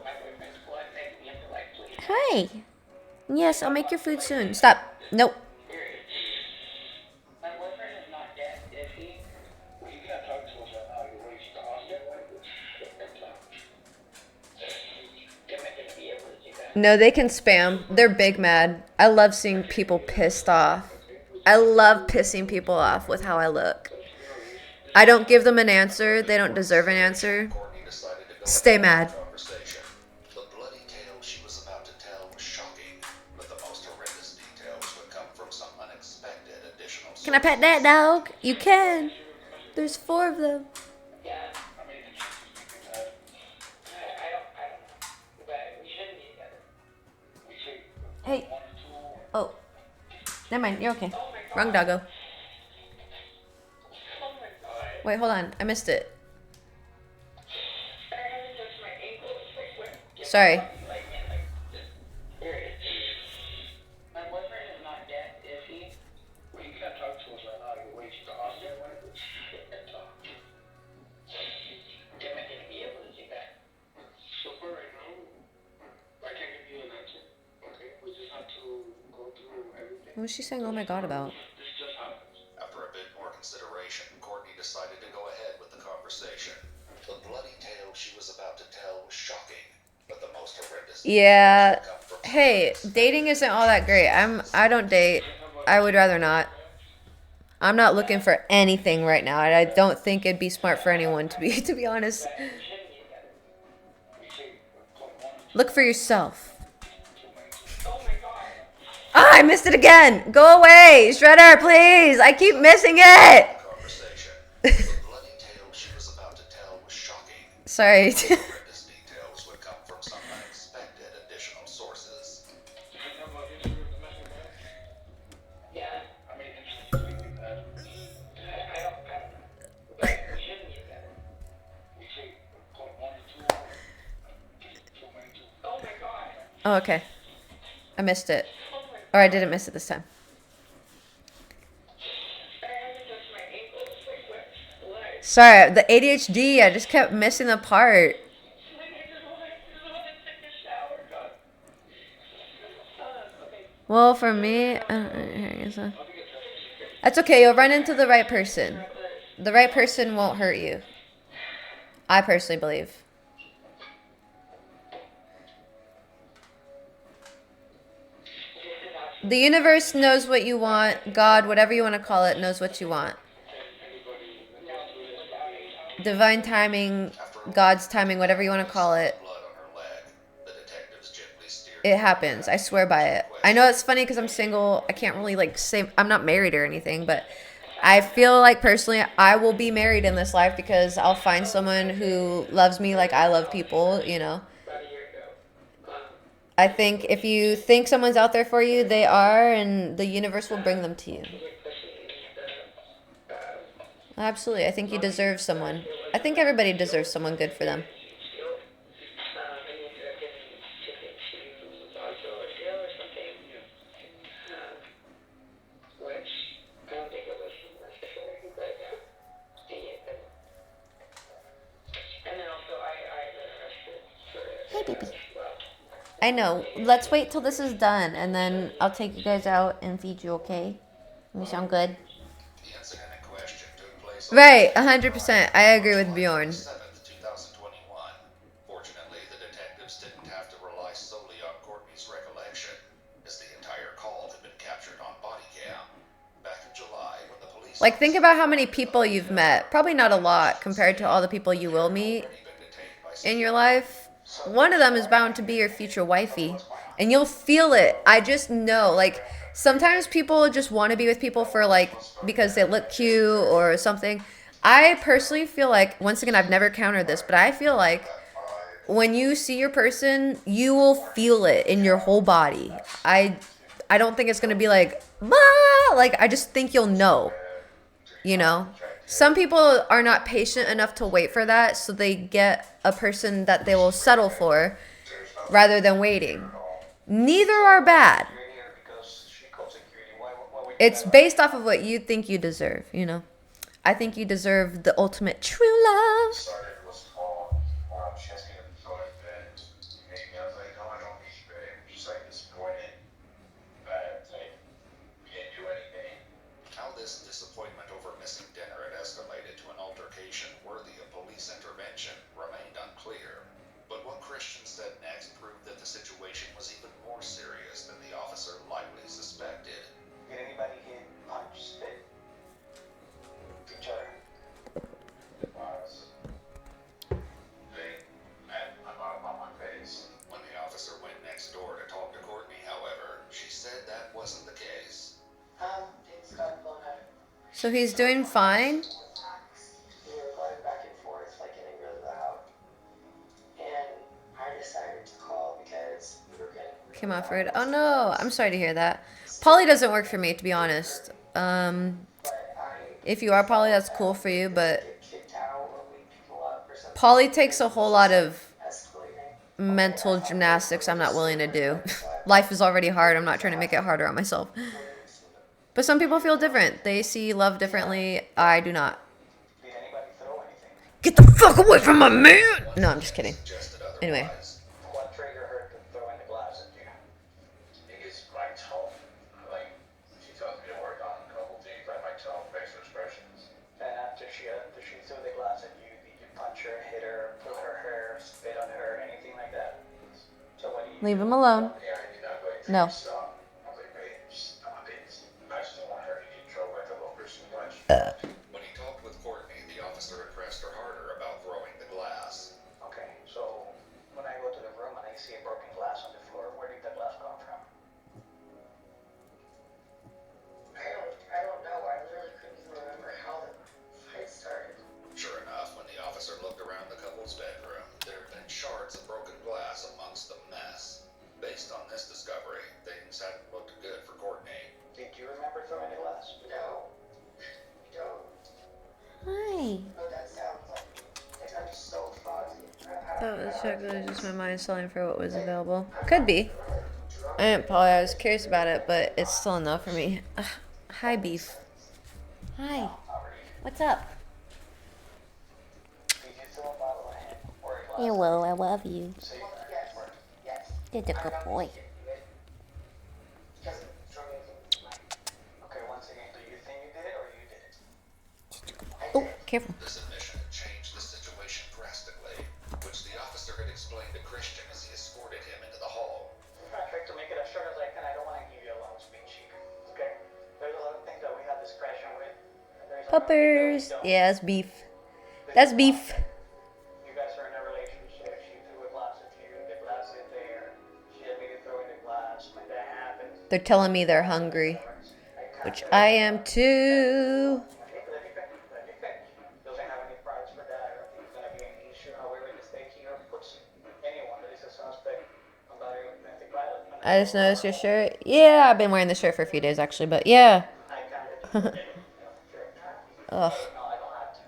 Hi. Yes, I'll make your food soon. Stop. Nope. My boyfriend is not dead, is he? You can't talk to us about how you reached the hospital. Am I gonna be able to do that? No, they can spam. They're big mad. I love seeing people pissed off. I love pissing people off with how I look. I don't give them an answer. They don't deserve an answer. Courtney decided to go Stay ahead with mad. the conversation. The bloody tale she was about to tell was shocking, but the most horrendous details would come from some unexpected additional sources. Can I pet that dog? You can. There's 4 of them. Yeah, I mean, I don't know. But we shouldn't be together. We should Hey. one or two. Oh. Never mind. You're okay. Oh my god. Wrong doggo. Oh my god. Wait, hold on. I missed it. I haven't touched my ankle. It's like what? Sorry. Like, man, like, here it is. My boyfriend is not dead, is he? Well, you can't talk to us right now. You're way too awesome. Shit, and talk. Am I gonna be able to do that? So far right now, I can't give you an answer. Okay? We just have to go through everything. What was she saying oh my god about? This just happens. After a bit more consideration, Courtney decided to go ahead with the conversation. The bloody tale she was about to tell was shocking, but the most horrendous Yeah. details would come from some Hey, unexpected dating isn't all that great. I don't date. I would rather not. I'm not looking for anything right now. And I don't think it'd be smart for anyone to be to be honest. We shouldn't be together. We should put one or two. Look for yourself. Oh my god. Ah, I missed it again. Go away, Shredder, please. I keep missing it. conversation. The bloody tale she was about to tell was shocking. Sorry. Horrendous details would come from some unexpected additional sources. You know about history of the missing man? Yeah. I mean, interesting speaking that. I don't know. But we shouldn't be together. We should put one or two. Too many two. Oh my god. Oh, okay. I missed it. Oh my god. Or I didn't miss it this time. I haven't touched my ankle. It's like what? Sorry, the ADHD, I just kept missing the part. Like I just want to take a shower, god. Okay. Well, for me, that's okay. You'll run into the right person. The right person won't hurt you. I personally believe. The universe knows what you want. God, whatever you want to call it, knows what you want. Divine timing, God's timing, whatever you want to call it. Blood on her leg. The detectives gently steered It happens. I swear by it. I know it's funny because I'm single. I can't really like say I'm not married or anything, but I feel like personally I will be married in this life because I'll find someone who loves me like I love people, you know. About a year ago. I think if you think someone's out there for you, they are, and the universe will bring them to you. Absolutely. I think you deserve someone. I think everybody deserves someone good for them. Hey, baby. I know. Let's wait till this is done, and then I'll take you guys out and feed you, okay? We sound good? The incident in question took place Right, 100%. I agree with Bjorn. 7th, 2021. Fortunately, the detectives didn't have to rely solely on Courtney's recollection, as the entire call had been captured on body cam. Back in July, when the police Like, think about how many people you've met. Probably not a lot compared to all the people you will meet had been detained by in your life. One of them is bound to be your future wifey. And you'll feel it. I just know. Like, sometimes people just want to be with people for, like, because they look cute or something. I personally feel like, once again, I've never countered this, but I feel like when you see your person, you will feel it in your whole body. I don't think it's going to be like, bah! Like, I just think you'll know. You know? Some people are not patient enough to wait for that, so they get a person that they will settle for rather than waiting. Neither are bad. It's based off of what you think you deserve, you know? I think you deserve the ultimate true love. Started was called, she asked me to go to bed. Maybe I was like, no, I don't need bed. I'm just like disappointed that I can't do anything. How this disappointment over missing dinner had escalated to an altercation worthy of police intervention remained unclear. But what Christian said next proved that the situation was So he's doing fine? We were going back and forth, like getting really loud. And I decided to call because we were getting Came off rude. Oh no, I'm sorry to hear that. Poly doesn't work for me, to be honest. If you are poly, that's cool for you, but get kicked out or wake people up or something. poly takes a whole lot of Escalating. mental gymnastics I'm not willing to do. Life is already hard. I'm not trying to make it harder on myself. But some people feel different. They see love differently. I do not. Did anybody throw anything? Get the fuck away from my man! No, I'm just kidding. Suggested Anyway. otherwise. What triggered her to throw in the glass at you? Because my tone, like, she tells me to work on a couple things, like my tone, facial expressions. And after she threw the glass at you, did you punch her, hit her, pull her hair, spit on her, anything like that? So what do you Leave him alone. Yeah, I did not go ahead No. and stop. I was like, babe, stop it. I just don't want her to get in trouble at the local person much. When he talked with Courtney, the officer pressed her harder about throwing the glass. Okay, so when I go to the room and I see a broken glass on the floor, where did the glass come from? I don't know. I literally couldn't even remember how the fight started. Sure enough, when the officer looked around the couple's bedroom, there had been shards of broken glass amongst the mess. Based on this discovery, things hadn't looked good for Courtney. Did you remember throwing the glass? No. No. Hi. Oh, that sounds like I'm so foggy. That was just my mind selling for what was available. Could be. I didn't poly. I was curious about it, but it's still enough for me. Hi, Beef. Hi. What's up? Did you throw a bottle of hand or a glass? Hello, I love you. So you yes. You're a good boy. Okay, once again, do you think you did it or you did it? Oh, careful. This admission had changed the situation drastically, which the officer had explained to Christian as he escorted him into the hall. I tried to make it as short as I can. I don't want to give you a long speech here. Okay? There's a lot of things that we have discretion with. And there's a lot of Puppers. things that we don't. Yeah, that's beef. That's beef. You guys are in a relationship. She threw a glass at you. The glass is there. She admitted throwing the glass. When that happens, They're telling me they're hungry, which I am too. doesn't have any price for that. I don't think it's going to be an issue. However, the state here puts anyone that is a suspect on domestic violence. I just noticed your shirt. Yeah, I've been wearing this shirt for a few days actually, but yeah. I can't let you Ugh. No, I don't have to.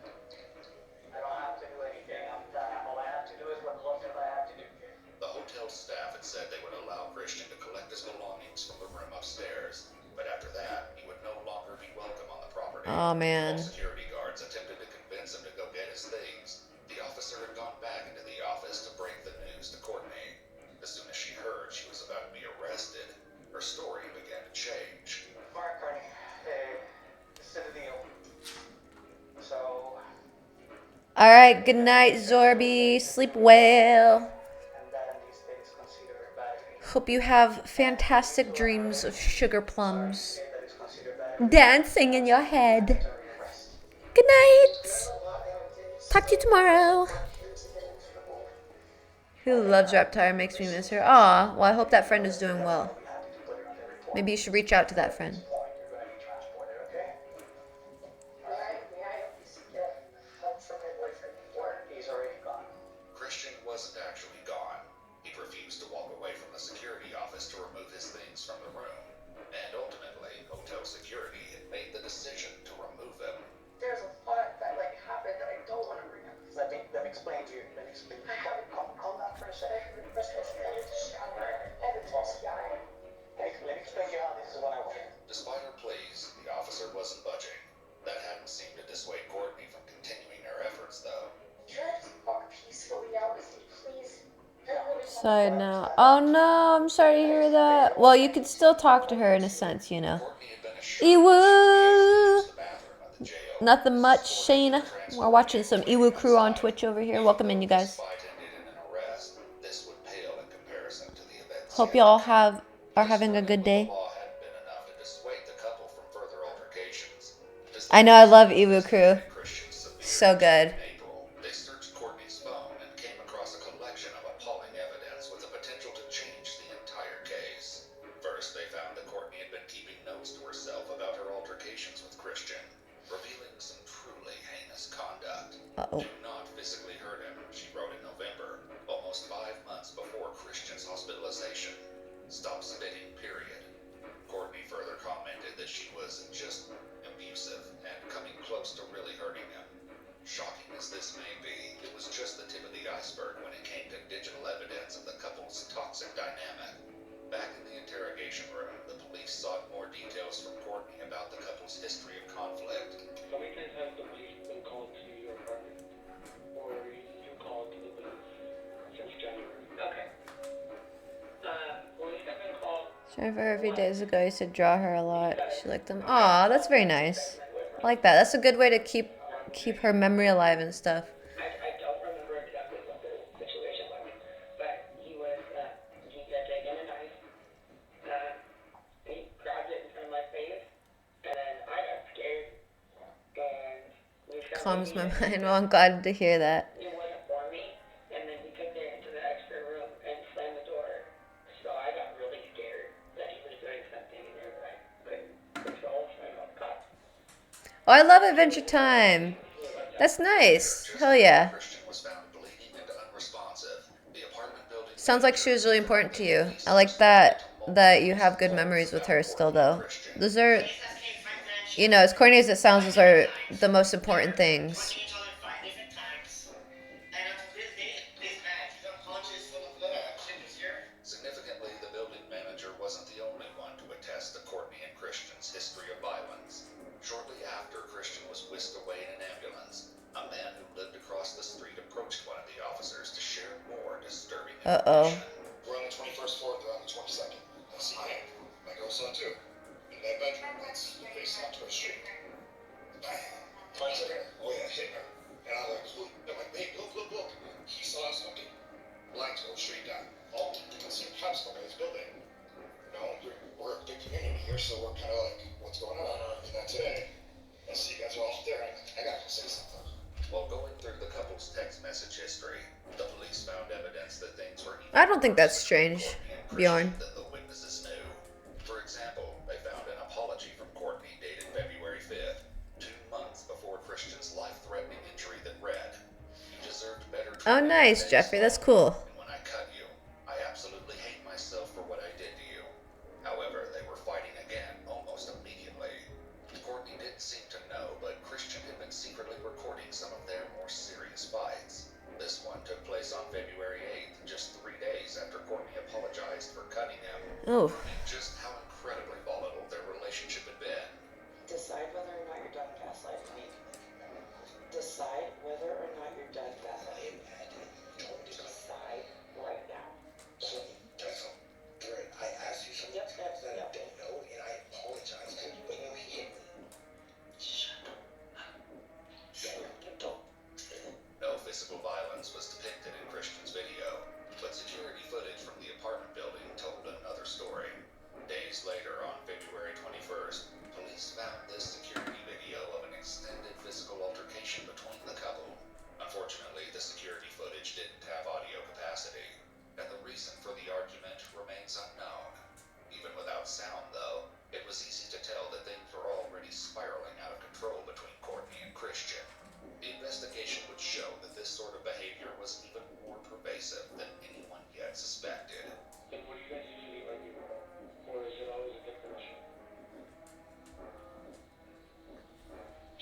I don't have to do anything. I'm done. All I have to do is what most of I have to do here. The hotel staff had said they would allow Christian to collect his belongings from the room upstairs, but after that, he would no longer be welcome on the property. Oh man. While security guards attempted to convince him to go get his things, the officer had gone back into the office to break the news to Courtney. As soon as she heard she was about to be arrested, her story began to change. Mark, Carney, this is the deal. So, All right. Good night, Zorby. Sleep well. and that in these states considered bad behavior. Hope you have fantastic dreams of sugar plums That is considered bad dancing in your head. behavior. Arrest. Good night. Talk to you tomorrow. Who loves Reptile makes me miss her. Aw, well, I hope that friend is doing well. Maybe you should reach out to that friend. You're going to be transported, okay? May I get help from my boyfriend before he's already gone? Christian wasn't actually gone. He refused to walk away from the security office to remove his things from the room. And ultimately, hotel security had made the decision to remove him. There's a lot that happened that I don't want to bring up. Let me explain to you. I have it. Calm down for a second. First, I need to shower. And it's let me explain to you how this is what I want. Despite her pleas, the officer wasn't budging. That hadn't seemed to dissuade Courtney from continuing her efforts, though. Try to walk peacefully out with me, please. Side note. Oh no, I'm sorry to hear that. Well, you could still talk to her in a sense, you know. Courtney had been assured Ew. the bathroom at the jail. Nothing much, Shane. We're watching some Iwu crew on Twitch over here. Welcome in, you guys. Despite ended in an arrest, this would pale in comparison to the events. Hope y'all are having a good day. The law hadn't been enough to dissuade the couple from further altercations. I know I love Iwu crew. Christian's severe So good. In April, they searched Courtney's phone and came across a collection of appalling evidence with the potential to change the entire case. First, they found that Courtney had been keeping notes to herself about her altercations with Christian. close to really hurting him. Shocking as this may be, it was just the tip of the iceberg when it came to digital evidence of the couple's toxic dynamic. Back in the interrogation room, the police sought more details from Courtney about the couple's history of conflict. How many times has the police been called to your apartment? Or you called to the police since January? Okay. Police have been called. Jennifer, a few days ago, used to draw her a lot. She liked them. Aw, that's very nice. I like that. That's a good way to keep her memory alive and stuff. I don't remember exactly what the situation was, but he had taken a knife, he grabbed it in front of my face, and then I got scared, and we found Calms my that mind. Well, I'm glad to hear that. it wasn't for me, and then he took it into the extra room and slammed the door, so I got really scared that he was doing something in there that I couldn't control, so I called the cops. Oh, I love Adventure Time. That's nice. Hell yeah. Christian was found bleeding and unresponsive. The apartment building Sounds like she was really important to you. I like that you have good memories with her still, though. Those are, you know, as corny as it sounds, those are the most important things. Significantly, the building manager wasn't the only one to attest to Courtney and Christian's history of violence. Shortly after Christian was whisked away in an ambulance, a man who lived across the street approached one of the officers to share more disturbing Uh-oh. information. We're on the 21st floor, they're on the 22nd. I see him. My girl saw too. In that bedroom, that's facing up to her street. Bam! Punch her. Oh yeah, hit her. And I'm like, look. I'm like, babe, look. He saw something. Lights go straight down. Oh, you can see cops coming in this building. You know, we're a big community here, so we're kind of like, what's going on? And that's it. I see you guys are all there. I gotta go say something. While going through the couple's text message history, the police found evidence that things were even I don't think that's worse strange, for Bjorn. Christian than the witnesses knew. For example, they found an apology from Courtney dated February 5th, 2 months before Christian's life-threatening injury that read, "You deserved better Oh, treatment nice, than Jeffrey. That's this. cool. And when I cut you, I absolutely hate myself for what I did to you." However, they were fighting again almost immediately. Courtney didn't seem to know, but Christian had been secretly recording some of their more serious fights. This one took place on February 8th, just 3 days after Courtney apologized for cutting him. Oh. And just how incredibly volatile their relationship had been. Decide whether or not you're done gaslighting me. Decide whether or not you're done gaslighting me. Decide right now. So, Brett, I asked you something that I don't know, and I apologize to you, but you hit me. Shut up. Don't. No physical violence was depicted in Christian's video, but security footage from the apartment building told another story. Days later, on February 21st, police found this security video of an extended physical altercation between the couple. Unfortunately, the security footage didn't have audio capacity, and the reason for the argument remains unknown. Even without sound, though, it was easy to tell that things were already spiraling out of control between Courtney and Christian. The investigation would show that this sort of behavior was even more pervasive than anyone yet suspected. And what do you guys usually argue about? Or is it always a different issue?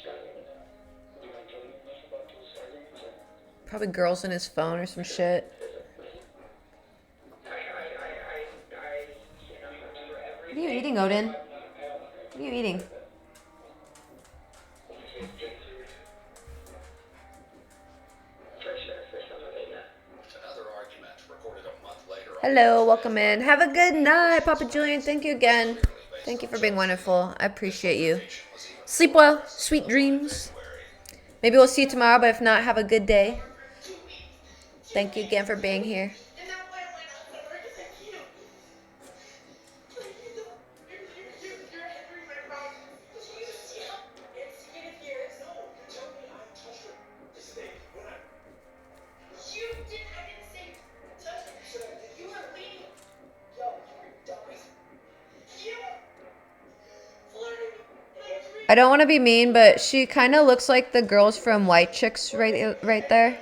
Do you mind telling us about those arguments? Probably girls in his phone or some shit. What are you eating, Odin? What are you eating? Another argument recorded a month later. Hello, welcome in. Have a good night, Papa Julian. Thank you again. Thank you for being wonderful. I appreciate you. Sleep well. Sweet dreams. Maybe we'll see you tomorrow, but if not, have a good day. Thank you again for being here. I don't want to be mean, but she kind of looks like the girls from White Chicks right there.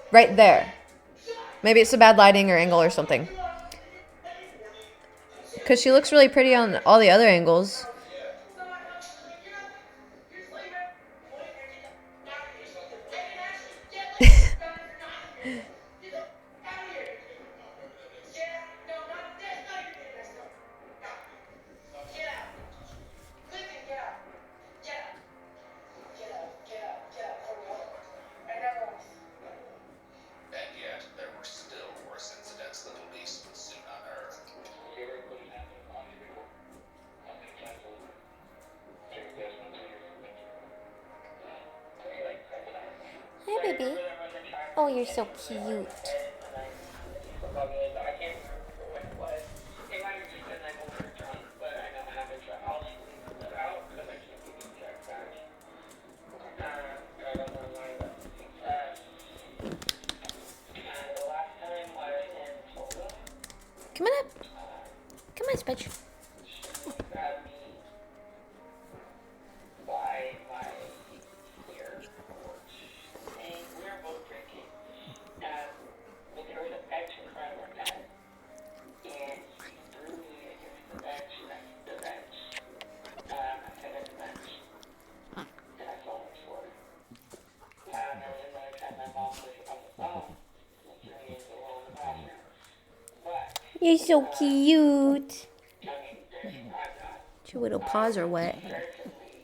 Right there. Maybe it's a bad lighting or angle or something. Because she looks really pretty on all the other angles. baby. Oh, you're so cute. Football game, but I can't remember when it was. It might have just been like overdrawn, but I know I haven't, so I'll leave that out because I can't give you exact facts. I don't know why that. The last time I was in Florida, Come on up. Come on, Spudge. she grabbed me by my ear, and we were both drinking. But there was a bench in front of our bed, and she threw me against the bench next to the bench. I said at the bench, and I fell on the floor. And there was another time my mom was on the phone, and threw me alone in the bathroom. But, You're so cute. I mean, I'm not Your little paws are wet. certainly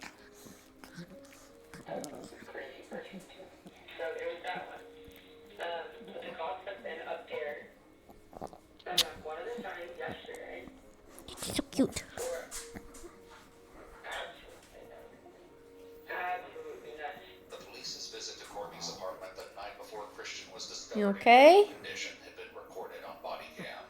a crazy person too. So there was that one. The cops have been up there, one of the times yesterday, You're so cute. for absolutely nothing. Absolutely nothing. The police's visit to Courtney's apartment the night before Christian was discovered You in okay? critical condition had been recorded on body cam.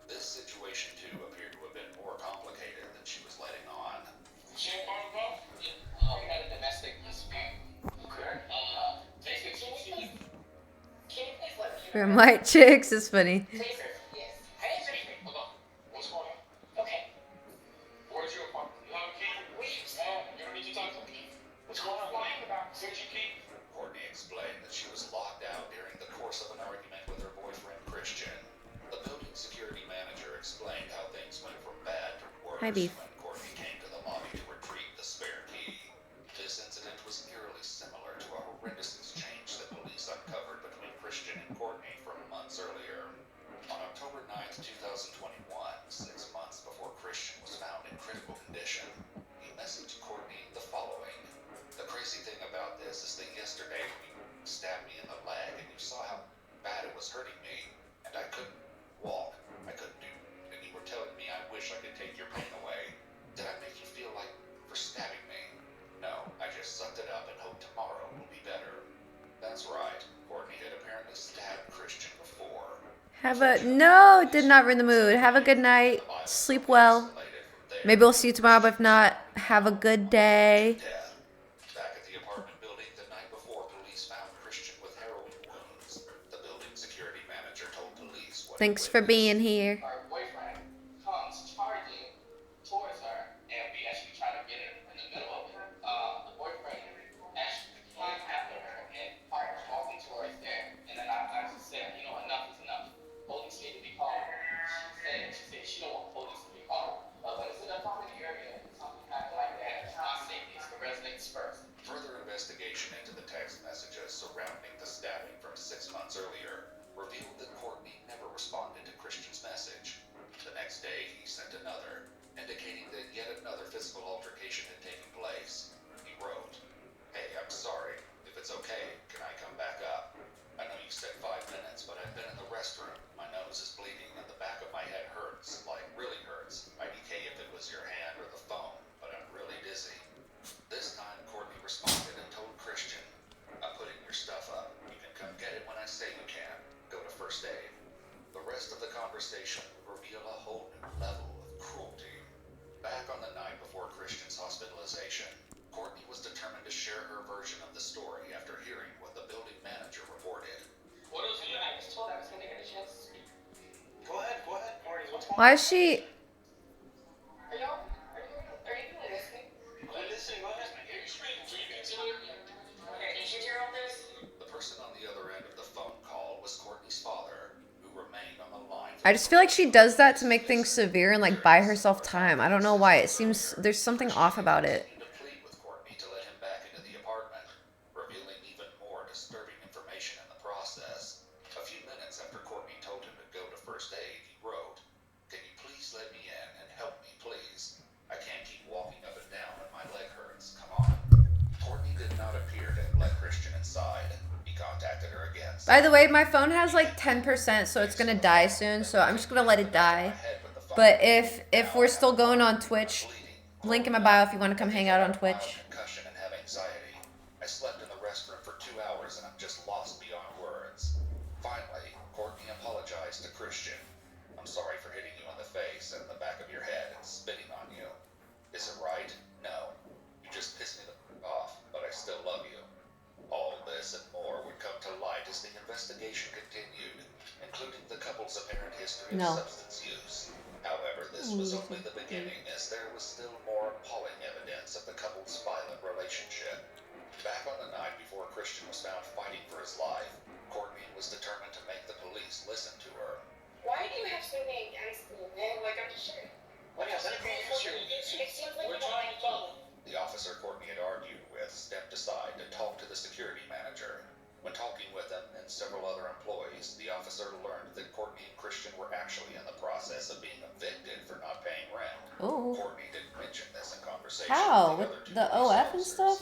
This situation, too, appeared to have been more complicated than she was letting on. She a part of both? We had a domestic dispute. Okay. Basically, she Can you please let me know? From White Chicks is funny. Please? Yes. I didn't say anything. hold on. What's going on? Okay. Where's your apartment? Keith? Please. You don't need to talk to Keith. What's going on? Lying about Where'd you keep? Courtney explained that she was locked out during the course of an argument with her boyfriend, Christian. The building security manager explained how things went from bad to worse Hi, Beef. when Courtney came to the lobby to retrieve the spare key. This incident was eerily similar to a horrendous exchange that police uncovered between Christian and Courtney from months earlier. On October 9th, 2021, 6 months before Christian was found in critical condition, he messaged Courtney the following. The crazy thing about this is that yesterday when you stabbed me in the leg and you saw how bad it was hurting me, and I couldn't walk, I couldn't do, and you were telling me I wish I could take your pain away. Did I make you feel like for stabbing me? No, I just sucked it up and hope tomorrow will be better. That's right, Courtney had apparently stabbed Christian before. No, did not ruin the mood. Have a good night. Sleep well. Maybe we'll see you tomorrow, but if not, have a good day. Death. Back at the apartment building the night before, police found Christian with heroin wounds. The building security manager told police what he Thanks for witnessed. being here. Our boyfriend comes charging towards her, and we actually try to get her in the middle of it. The boyfriend actually came after her and started walking towards there. And then I just said, enough is enough. Police need to be called. She said she don't want police to be called. But when it's in a public area, something happened like that. It's not safe. It's the residents first. Further investigation into the text messages surrounding the stabbing from 6 months earlier revealed that Courtney never responded to Christian's message. The next day, he sent another, indicating that yet another physical altercation had taken place. He wrote, "Hey, I'm sorry. If it's okay, can I come back up? I know you said 5 minutes, but I've been in the restroom. My nose is bleeding and the back of my head hurts, like really hurts. IDK if it was your hand or the phone, but I'm really dizzy." This time, Courtney responded and told Christian, "I'm putting your stuff up. You can come get it when I say you can. Go to first aid." The rest of the conversation would reveal a whole new level of cruelty. Back on the night before Christian's hospitalization, Courtney was determined to share her version of the story after hearing what the building manager reported. What else do you I just told her I was going to get a chance to speak. Go ahead, Courtney. What's going on? Why is she... Are you listening? Listen, go ahead. Are you straight? Do you continue? Okay, did you hear all this? The person on the other end of the phone call was Courtney's father, who remained on the line. I just feel like she does that to make things severe and like buy herself time. I don't know why. It seems there's something off about it. To plead with Courtney to let him back into the apartment, revealing even more disturbing information in the process. A few minutes after Courtney told him to go to first aid, he wrote, "Can you please let me in and help me, please? I can't keep walking up and down and my leg hurts. Come on." Courtney did not appear to have let Christian inside. He contacted her again. By the way, my phone has like 10%, so it's gonna die soon, so I'm just gonna let it die. But if we're still going on Twitch, link in my bio if you want to come hang out on Twitch. Concussion and have anxiety. I slept in the restroom for 2 hours and I'm just lost writes to Christian, I'm sorry for hitting you in the face and in the back of your head and spitting on you. Is it right? No. You just pissed me the off, but I still love you. All this and more would come to light as the investigation continued, including the couple's apparent history of No. substance use. However, this was only the beginning, as there was still more appalling evidence of the couple's violent relationship. Back on the night before Christian was found fighting for his life, Courtney was determined to make the police listen to her. Why do you have so many against me? Man, like, I'm just sure. What has anything against you? It seems like We're you don't trying like to talk. me. The officer Courtney had argued with stepped aside to talk to the security manager. When talking with him and several other employees, the officer learned that Courtney and Christian were actually in the process of being evicted for not paying rent. Oh. Courtney didn't mention this in conversation How? with With the other two the police OF and officers. stuff?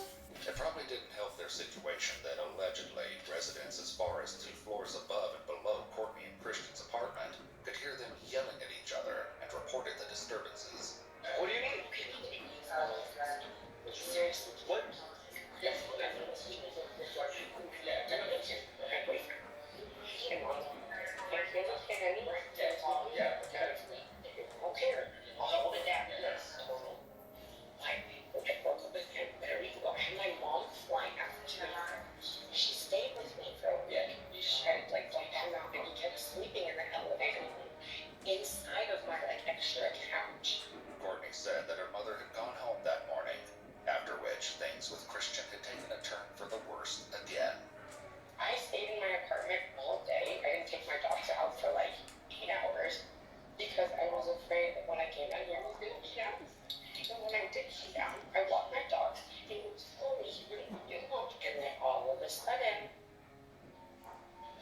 It probably didn't help their situation that allegedly residents as far as 2 floors above and below Courtney and Christian's apartment could hear them yelling at each other and reported the disturbances. What do you need? Seriously. What? Yes. She stayed with me for a week. And like hung out and he kept sleeping in the elevator inside of my like extra couch. Courtney said that her mother had gone home that morning, after which things with Christian had taken a turn for the worst again. I stayed in my apartment all day. I didn't take my dogs out for like 8 hours because I was afraid that when I came down here, I was going to be down. And when I did sit down, I walked my dogs and it was slowly getting moved. And then all of a sudden,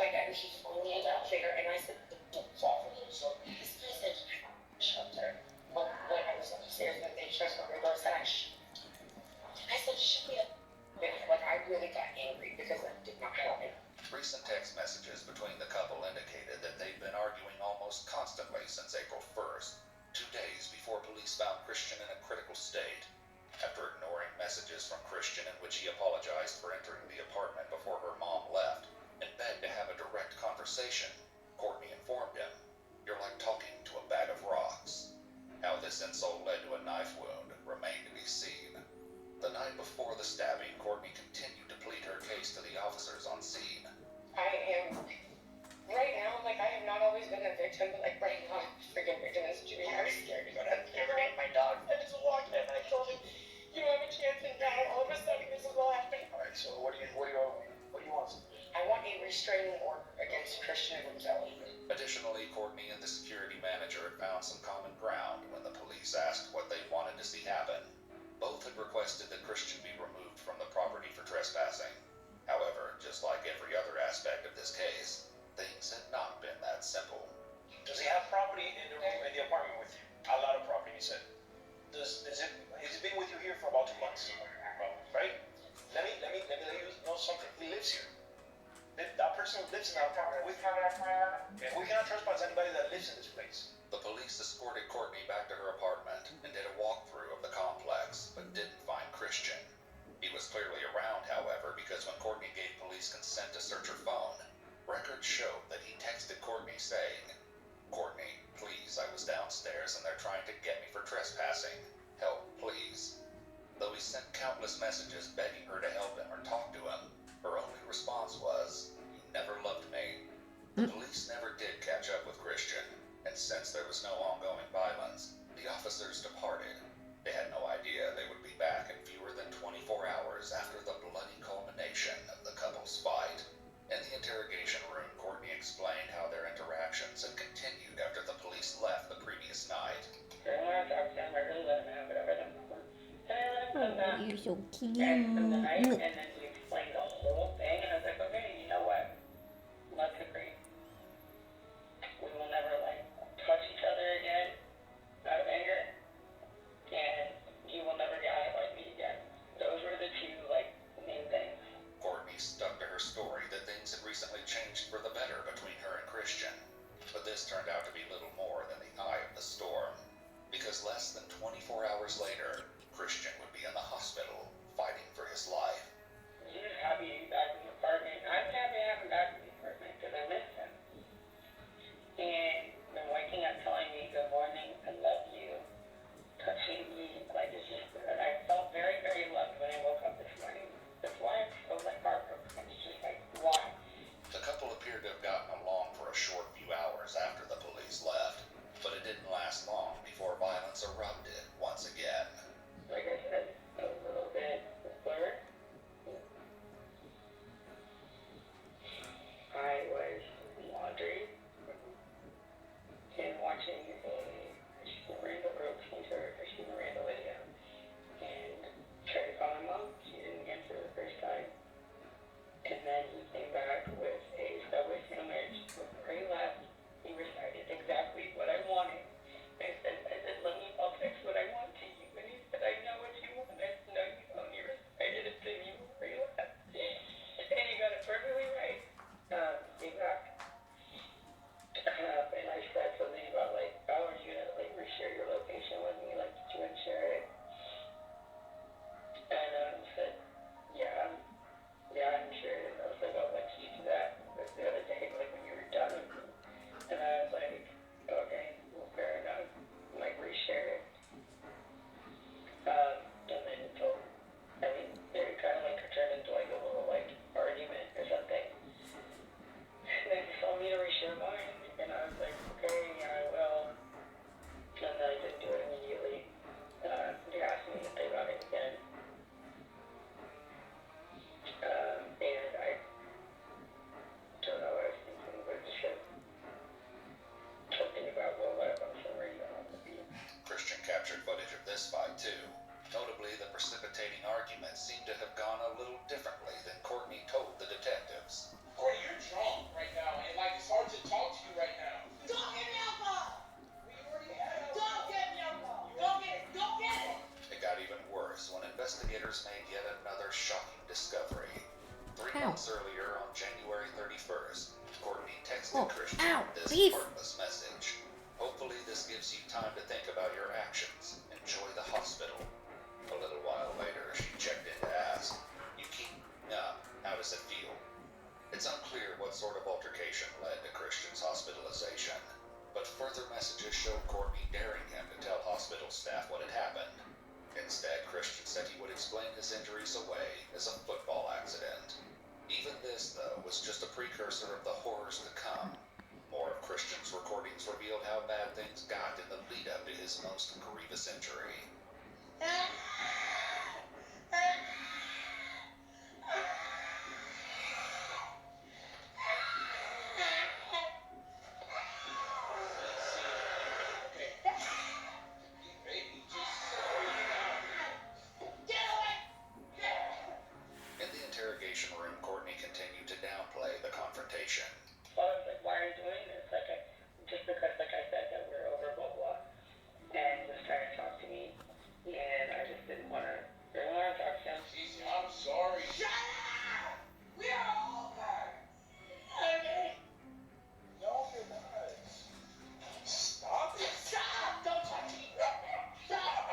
like he phoned me in the elevator and I said, don't fall for me. So this guy said, shut her. Well, when I was upstairs and they shut the door, I said, shut me up. Like I really got angry because that did not happen. Recent text messages between the couple indicated that they'd been arguing almost constantly since April 1st, 2 days before police found Christian in a critical state. After ignoring messages from Christian in which he apologized for entering the apartment before her mom left and begged to have a direct conversation, Courtney informed him, "You're like talking to a bag of rocks." How this insult led to a knife wound remained to be seen. The night before the stabbing, Courtney continued to plead her case to the officers on scene. I am, right now, like I have not always been a victim, but like right now, I'm a freaking victim of this situation. I was scared to go down the river and my dog. I just walked in and I told him, you don't have a chance, and now all of a sudden this is all happening. Alright, so what do you want? I want a restraining order against Christian Gonzalez. Additionally, Courtney and the security manager had found some common ground when the police asked what they wanted to see happen. Both had requested that Christian be removed from the property for trespassing. However, just like every other aspect of this case, things had not been that simple. Does he have property in the apartment with you? A lot of property, you said. Has he been with you here for about 2 months? Right? Let me let you know something. He lives here. That person lives in that apartment with you. And we cannot trespass anybody that lives in this place. The police escorted Courtney back to her apartment and did a walkthrough of the complex, but didn't find Christian. He was clearly around, however, because when Courtney gave police consent to search her phone, records showed that he texted Courtney saying, "Courtney, please, I was downstairs and they're trying to get me for trespassing. Help, please." Though he sent countless messages begging her to help him or talk to him, her only response was, "You never loved me." The police never did catch up with Christian, and since there was no ongoing violence, the officers departed. They had no idea they would be back in fewer than 24 hours after the bloody culmination of the couple's fight. In the interrogation room, Courtney explained how their interactions had continued after the police left the previous night. Oh, you're so cute. And then he explained the whole thing, and I was like, okay, you know what? Let's agree. We will never like touch each other again out of anger, and you will never get high like me again. Those were the two like main things. Courtney stuck to her story that things had recently changed for the better between her and Christian, but this turned out to be little more than the eye of the storm, because less than 24 hours later, Christian would be in the hospital fighting for his life. violence erupted once again. Like I said, a little bit blurred. I was laundry and watching a Christina Randall video and tried to call my mom. She didn't answer the first time. And then he came back with a Subway sandwich before he left. He recited exactly what I wanted. I said, let me, I'll text what I want to you. And he said, I know what you want. I said, no, you don't. You recited it to me before you left. And he got it perfectly right. Came back. And I said something about like, oh, are you gonna like reshare your location with me? Like, did you want to share it? And he said, yeah, I'm sure. And I was like, oh, when did you do that? Like the other day, like when you were done with me. And I was like, okay, well, fair enough. Like, reshare it. And then until, I mean, it kind of like turned into like a little like argument or something. And they just told me to reshare mine. And I was like, okay, yeah, I will. And then I didn't do it immediately. They asked me about it again. And I don't know what I was thinking, but just said something about, well, what about some radio on the beat? Christian captured footage of this fight too. Notably, the precipitating argument seemed to have gone a little differently than Courtney told the detectives. Courtney, you're drunk right now, and like it's hard to talk to you right now. Don't get me alcohol! We already had Don't get me alcohol! Don't get it! Don't get it! It got even worse when investigators made yet another shocking discovery. 3 Ow. months earlier, on January 31st, Courtney texted Oh, Christian ow, this beef. heartless message. Hopefully this gives you time to think about your actions. Enjoy the hospital. A little while later, she checked in to ask, you keep up, how does it feel? It's unclear what sort of altercation led to Christian's hospitalization, but further messages showed Courtney daring him to tell hospital staff what had happened. Instead, Christian said he would explain his injuries away as a football accident. Even this, though, was just a precursor of the horrors to come. More of Christian's recordings revealed how bad things got in the lead-up to his most grievous injury. In the interrogation room, Courtney continued to downplay the confrontation. So I was like, why are you doing this? Like, just because, like I said, that we're over blah blah. And he was trying to talk to me, and I just didn't want to talk to him. Casey, I'm sorry. Shut up! We are over! Okay? No, you're not. Stop it. Stop! Don't touch me! Stop!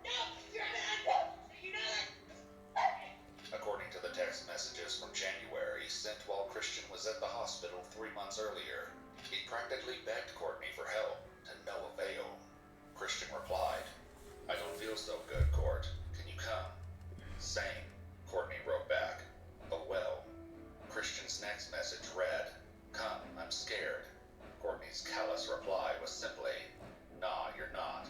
No! You're not! You know that? According to the text messages from January sent while Christian was at the hospital 3 months earlier, he practically begged Courtney for help, to no avail. Christian replied, I don't feel so good, Court. Can you come? Same, Courtney wrote back. Oh well. Christian's next message read, Come, I'm scared. Courtney's callous reply was simply, Nah, you're not.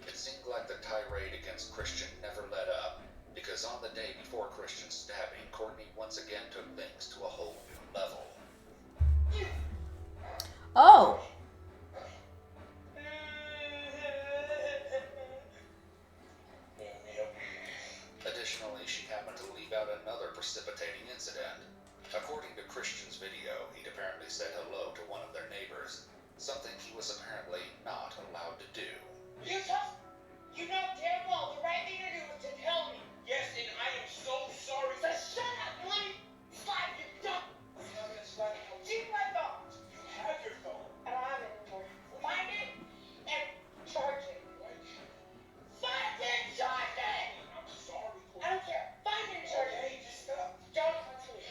It seemed like the tirade against Christian never let up, because on the day before Christian's stabbing, Courtney once again took things to a whole new level. Oh. Additionally, she happened to leave out another precipitating incident. According to Christian's video, he'd apparently said hello to one of their neighbors, something he was apparently not allowed to do. You tough? You know damn well the right thing to do is to tell me. Yes, and I am so sorry. So shut up and let me slide you dumb. I'm not gonna slap you. Keep my phone. You have your phone. I don't have it anymore. Find it and charge it. What? Find it and charge it! I'm sorry, I don't care. Find it and charge it. Okay, just stop. Don't touch me.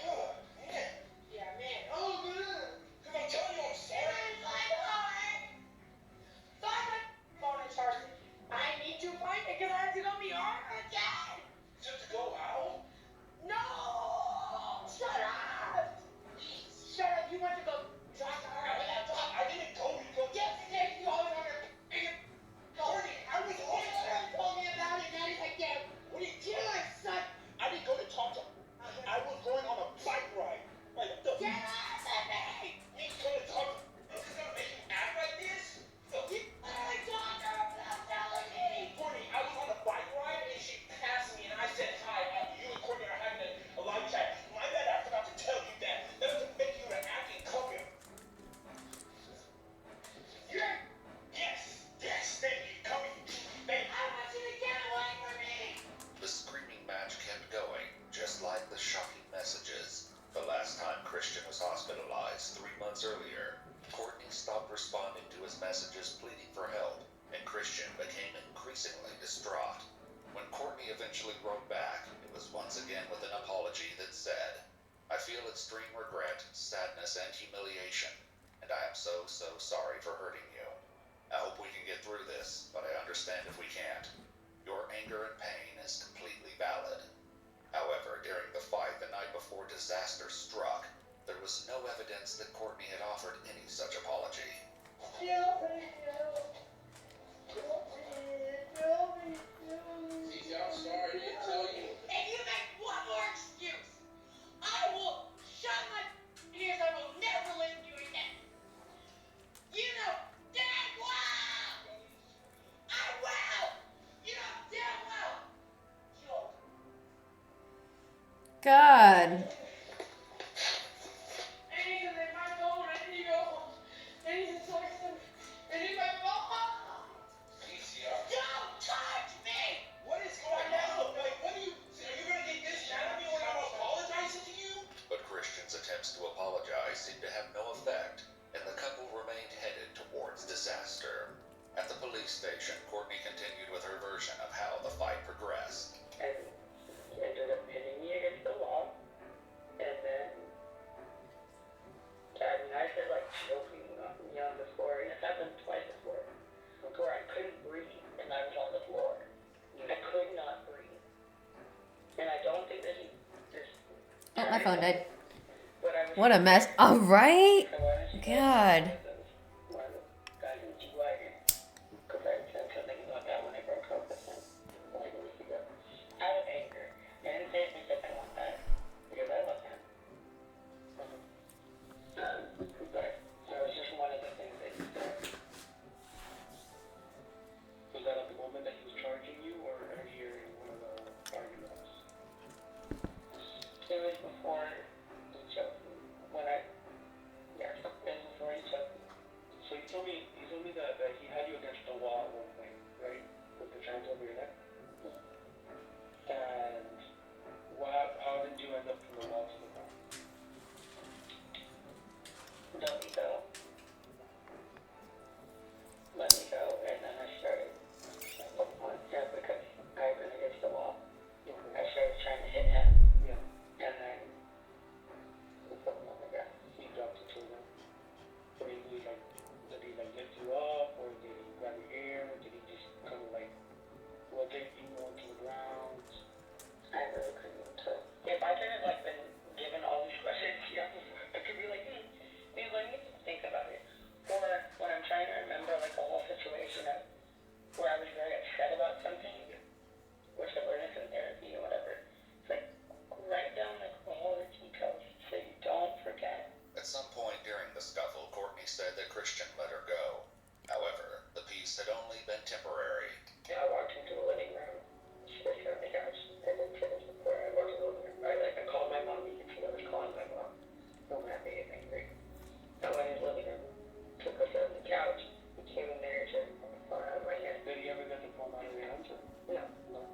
begging for help, and Christian became increasingly distraught. When Courtney eventually wrote back, it was once again with an apology that said, "I feel extreme regret, sadness, and humiliation, and I am so sorry for hurting you. I hope we can get through this, but I understand if we can't. Your anger and pain is completely valid." However, during the fight the night before disaster struck, there was no evidence that Courtney had offered any such apology. Cece, I'm sorry, I didn't tell you. If you make one more excuse, I will shut my ears. I will never listen to you again. You know damn well I will. You know damn well. You'll. God. I need to make my phone. I need to go home. I need to talk to them. I need my phone. Cece, Don't touch me. what is going on? Like, what are you gonna get this mad at me when I'm apologizing to you? But Christian's attempts to apologize seemed to have no effect, and the couple remained headed towards disaster. At the police station, Courtney continued with her version of how the fight progressed. And he ended up hitting me against the wall. And then, I said, like, choking me on the floor. And it's happened twice before, where I couldn't breathe and I was on the floor. I could not breathe. And I don't think that he just. Oh, my phone died. But I was. What a mess. All right. So why don't you God. one of the guys in the G-Wagon, because I said something about that when I broke up with him like a week ago. Out of anger. And it made me think I want that. Because I love him. But that was just one of the things that he said. Was that at the moment that he was charging you, or earlier in one of the arguments? It was before he choked me. Yeah, it was before he choked me. So you told me that he had you against the wall at one point, right? With the hands over your neck? And how did you end up from the wall to the ground? Let me go. Let me go. And then I started on him because I was against the wall. I started trying to hit him. Yeah. And then we put him on the ground. He dropped you to the ground. Did he lift you up, or did he grab your hair? Did he just kind of rotate you onto the ground? I really couldn't tell. If I could have been given all these questions, I could be like, let me think about it. Or when I'm trying to remember a whole situation where I was very upset about something, which I learned in therapy or whatever. It's like write down all the details so you don't forget. At some point during the scuffle, Courtney said that Christian let her go. However, the peace had only been temporary. I walked into the living room. She was sitting on the couch. I didn't sit on the floor. I walked in the living room. I called my mom. You can see I was calling my mom. I'm happy and angry. I went in the living room, took her on the couch, he came in there and took my phone out of my hand. Did he ever get the phone out of your hands? No. No.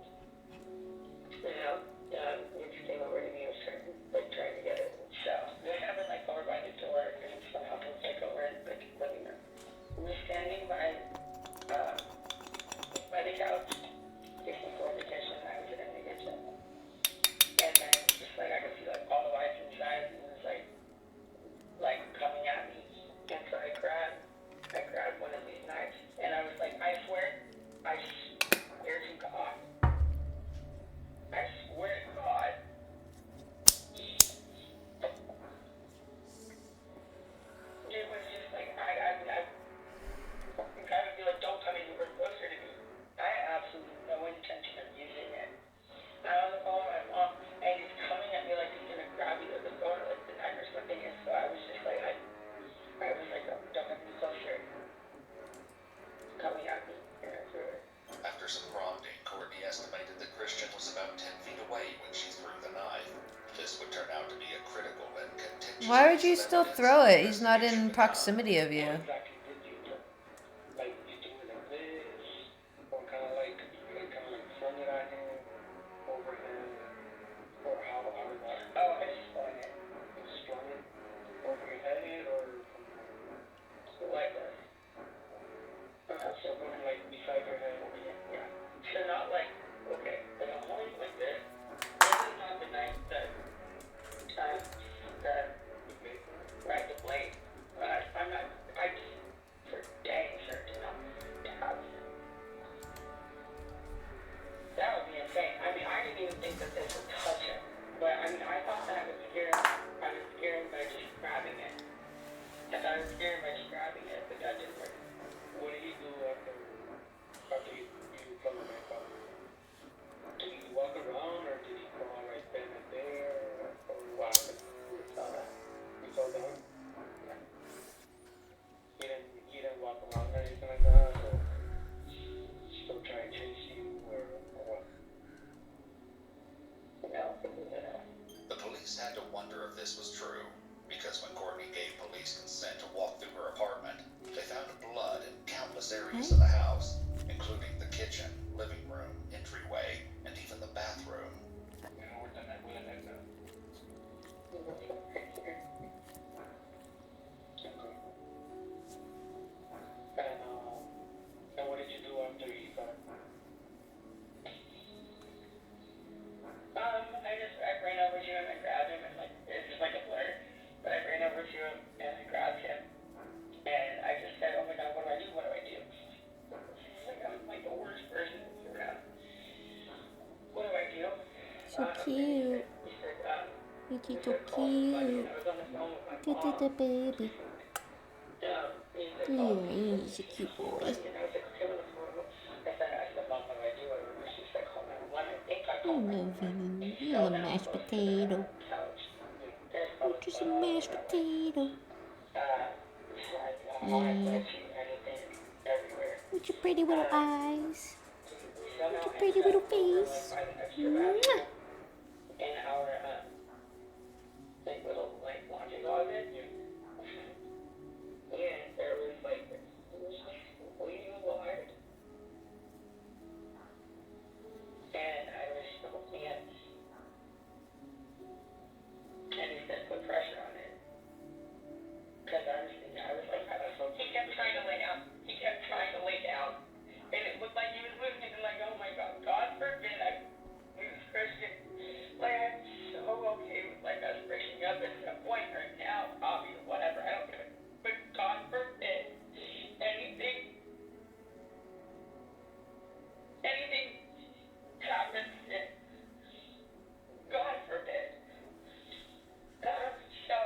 He just came over to me and was trying to get it. So they have it over by the door, and somehow it was over in the living room. We were standing by the couch, just before the kitchen. I was in the kitchen. And then just I could see all the lights inside, and it was coming at me. And so I grabbed one of these knives, and I was like, I swear to God. I swear to God. It was just I would be like, don't come anywhere closer to me. I had absolutely no intention of using it. I'm on the phone with my mom, and he's coming at me like he's gonna grab either the phone or the knife or something, and so I was just I was like, oh, don't come any closer. Coming at me, and I threw it. After some prompting, Courtney estimated that Christian was about 10 feet away when she threw the knife. This would turn out to be a critical and contentious Why would you piece of still evidence throw that it? He's not in investigation proximity of you. What exactly did you do? You do it like this, or kind of flung it at him, over him, or how did that? Oh, I just flung it. You just flung it over your head, or from Like this. belongings in the house, including the kitchen, living room, entryway, and even the bathroom. And what did you do after he got? I ran over to him and grabbed him and like it's just like a blur. But I ran over to him and I grabbed him and I just said, "Oh my God, what do I do? What do I do?" Like I'm like the worst person around. What do I do? So cute. He said, You're so cute. I was on the phone with my Good mom. little baby. He said, Yeah, he's a cute boy. I was like, okay, on the phone. I said, Mom, what do I do? And she's like, call 911. I think I I called love 911. you. You're a mashed potato. Couch. You're just a mashed potato. Yeah. With your pretty little eyes. With your pretty little face. Mwah. In our like little like laundry closet. And there was like bleeding blood. And I was looking at and he said put pressure on it. Because I was like, he kept trying to lay down. He kept trying to lay down. And it looked like he was moving and like, oh my God, God forbid I lose Christian. Like I'm so okay with like us breaking up at some point right now, obviously, whatever, I don't give a but God forbid anything happens and God forbid. So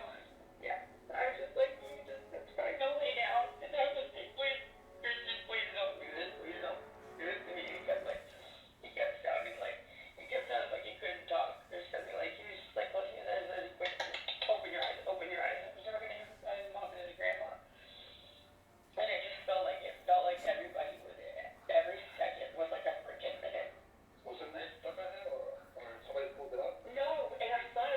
yeah, I was just like, just trying to lay down and I was just like, please, Christian, please don't do this, please don't do this to me. He kept sounding like he couldn't talk or something like he was just like looking at us and like, open your eyes, open your eyes. He's talking to his mom and his grandma. And it just felt like everybody was every second was like a freaking minute. Was it nice stuck on it or somebody pulled it up? No, and I thought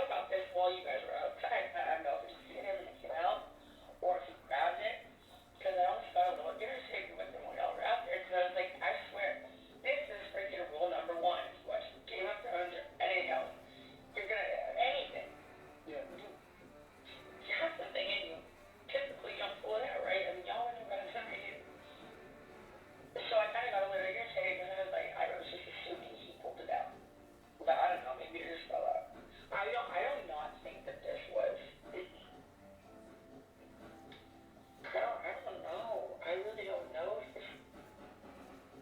about this while you guys were outside. I don't know if it's seen him and it came out or if he grabbed it. Because I almost thought it was a little irritating with him when y'all were out there. Because I was like, I swear, this is freaking rule number one. If you watch Game of Thrones or anything else, you're gonna anything. Yeah. You have something in you. Typically, you don't pull it out, right? I mean, y'all know about something in you. So I kind of got a little irritated because I was like, I was just assuming he pulled it out. But I don't know, maybe it just fell out. I don't not think that this was. I don't know. I really don't know if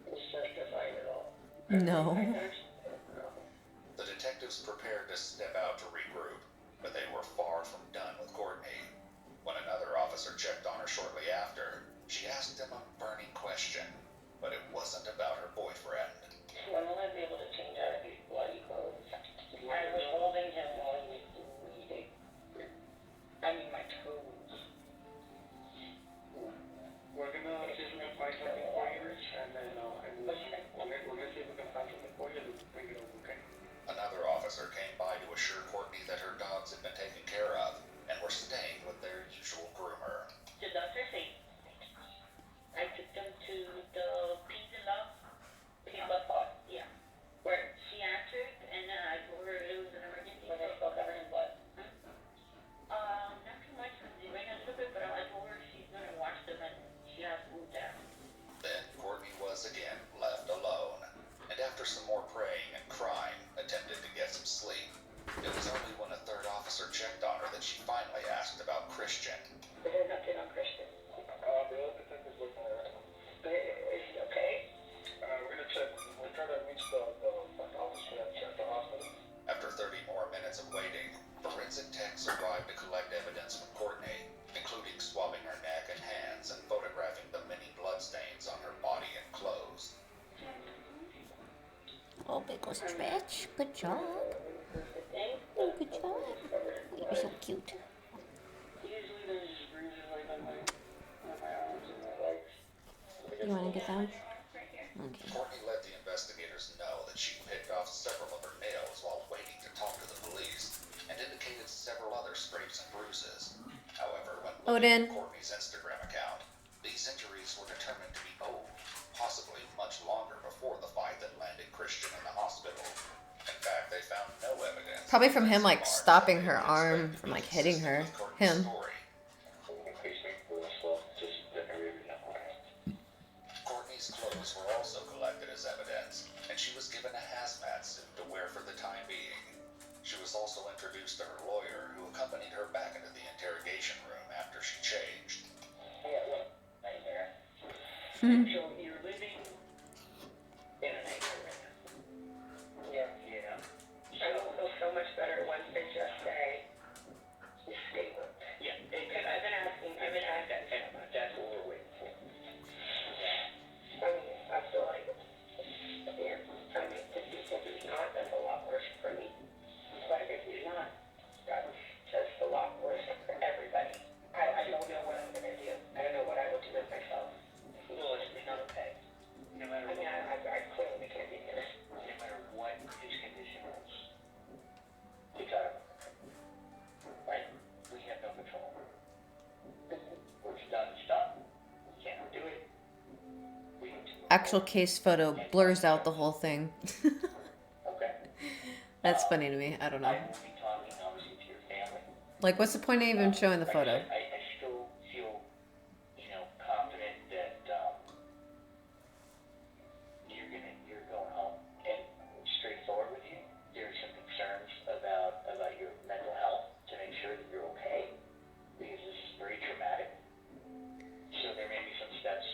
it's justified at all. No. The detectives prepared to step out to regroup, but they were far from done with Courtney. When another officer checked on her shortly after, she asked him a burning question, but it wasn't about her boyfriend. When will I be able to change out of these bloody clothes? I was holding him while he was bleeding. I mean, my toes. We're gonna see if we can find something for you, and then we're gonna see if we can find something for you and bring it over, okay? Another officer came by to assure Courtney that her dogs had been taken care of and were staying with their usual groomer. The doctor said I took them to the Pizza Pot, yeah. Where she answered, and then I told her it was an emergency. Were they still covered in blood? Not too much, they ran a little bit, but I told her she's gonna wash them and she has food there. Then Courtney was again left alone, and after some more praying and crying, attempted to get some sleep. It was only when a third officer checked on her that she finally asked about Christian. There's nothing on Christian. The other detective's looking at it right now. Is he okay? We're gonna check. We're trying to reach the officer at the hospital. After 30 more minutes of waiting, forensic techs arrived to collect evidence from Courtney, including swabbing her neck and hands and photographing the many bloodstains on her body and clothes. Oh, big old stretch. Good job. Oh, good job. You're so cute. Usually there's bruises like on my arms and my legs. You want to get down? Okay. Courtney let the investigators know that she picked off several of her nails while waiting to talk to the police, and indicated several other scrapes and bruises. However, when looking Odin. at Courtney's Instagram account, these injuries were determined determined to be old, possibly much longer before the fight that landed Christian in the hospital. In fact, they found no evidence. Probably from him, like, Marks stopping that her they could arm expect to from, be like, hitting consistent her. with Courtney's Him. story. Courtney's clothes were also collected as evidence, and she was given a hazmat suit to wear for the time being. She was also introduced to her lawyer, who accompanied her back into the interrogation room after she changed. Yeah, look, nightmare. So you're living in a nightmare right now. Yeah. Yeah. I will feel so much better once they just say it's stable. Yeah. Because I've been asking that, and that's what we're waiting for. I mean, I feel like, yeah, I mean, if he's not, that's a lot worse for me. But if he's not, that's just a lot worse for everybody. I don't know what I'm gonna do. I don't know what I will do with myself. Well, it's not okay. No matter what. I mean, I clearly can't be here. No matter what his condition is, you gotta, right? We have no control. What's done is done. We can't do it. We need to move Actual forward. case photo blurs out the whole thing. Okay. That's funny to me. I don't know. I will be talking obviously to your family. Like, what's the point of even showing the Like photo? I still feel, confident that you're going home. And straightforward with you, there's some concerns about your mental health to make sure that you're okay, because this is very traumatic. So there may be some steps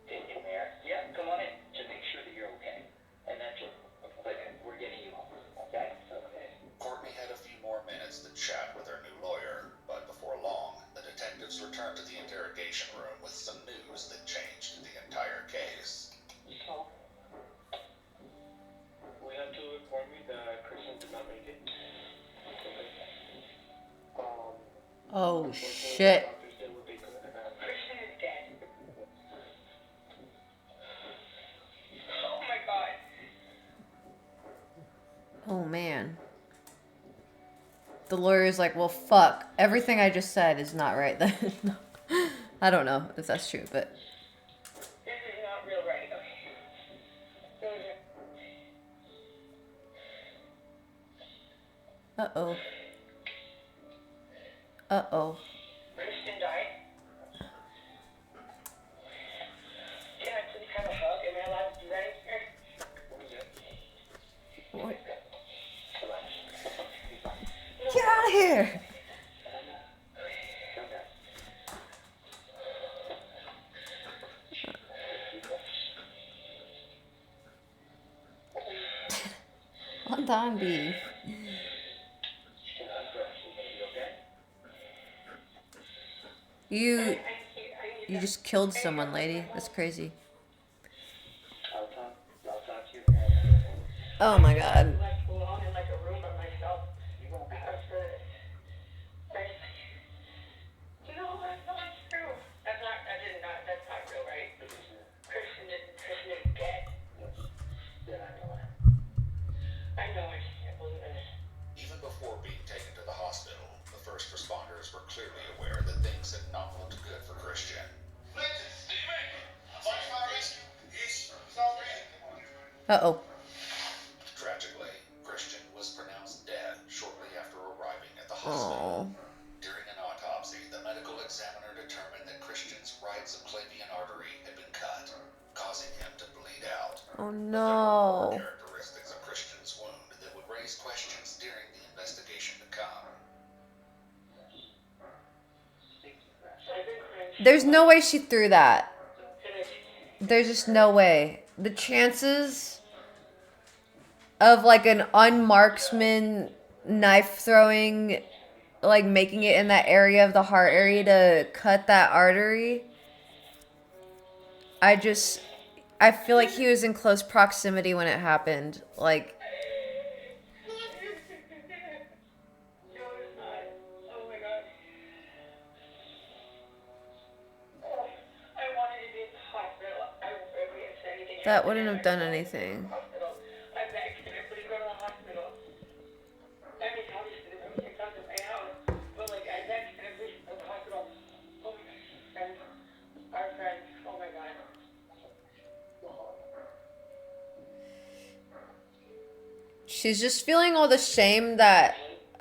in there. Yeah, come on in to make sure that you're okay. And that's it. But we're getting you home. Okay? Okay. Courtney had a few more minutes to chat with her new lawyer, but before long, the detectives returned to the interrogation room with some news that changed the entire case. So, we have to inform you that Kristen did not make it. Oh, shit. Kristen is dead. Oh my god. Oh, man. The lawyer's like, well, fuck. Everything I just said is not right then. I don't know if that's true, but... This is not real right. Okay. Uh-oh. Uh-oh. Kristen died. Can I please have a hug? Am I allowed to do that here? What was it? What? Get out of here! Hold on, B. You just killed someone, lady. That's crazy. I'll talk to you. Oh my god. Like alone in like a room by myself. You won't be after this. No, that's not true. That's not real, right? Kristen is dead. Yeah, I know it. I know, I just can't believe it. Even before being taken to the hospital, the first responders were clearly aware that things had not looked good for Christian. Uh-oh. Tragically, Christian was pronounced dead shortly after arriving at the hospital. Oh. During an autopsy, the medical examiner determined that Christian's right subclavian artery had been cut, causing him to bleed out. Oh There were no. characteristics of Christian's wound that would raise questions during the investigation to come. There's no way she threw that. There's just no way. The chances of like an unmarksman knife throwing, like making it in that area of the heart area to cut that artery. I feel like he was in close proximity when it happened. Like, No, it's not. Oh my god. Oh, I wanted to be at the hospital. I really said anything. that wouldn't have done anything. Hospital. I begged him, please go to the hospital. I mean, obviously, there was things to pay out, but like, I begged him, please go to the hospital. Oh my god. And our friends, oh my god. She's just feeling all the shame that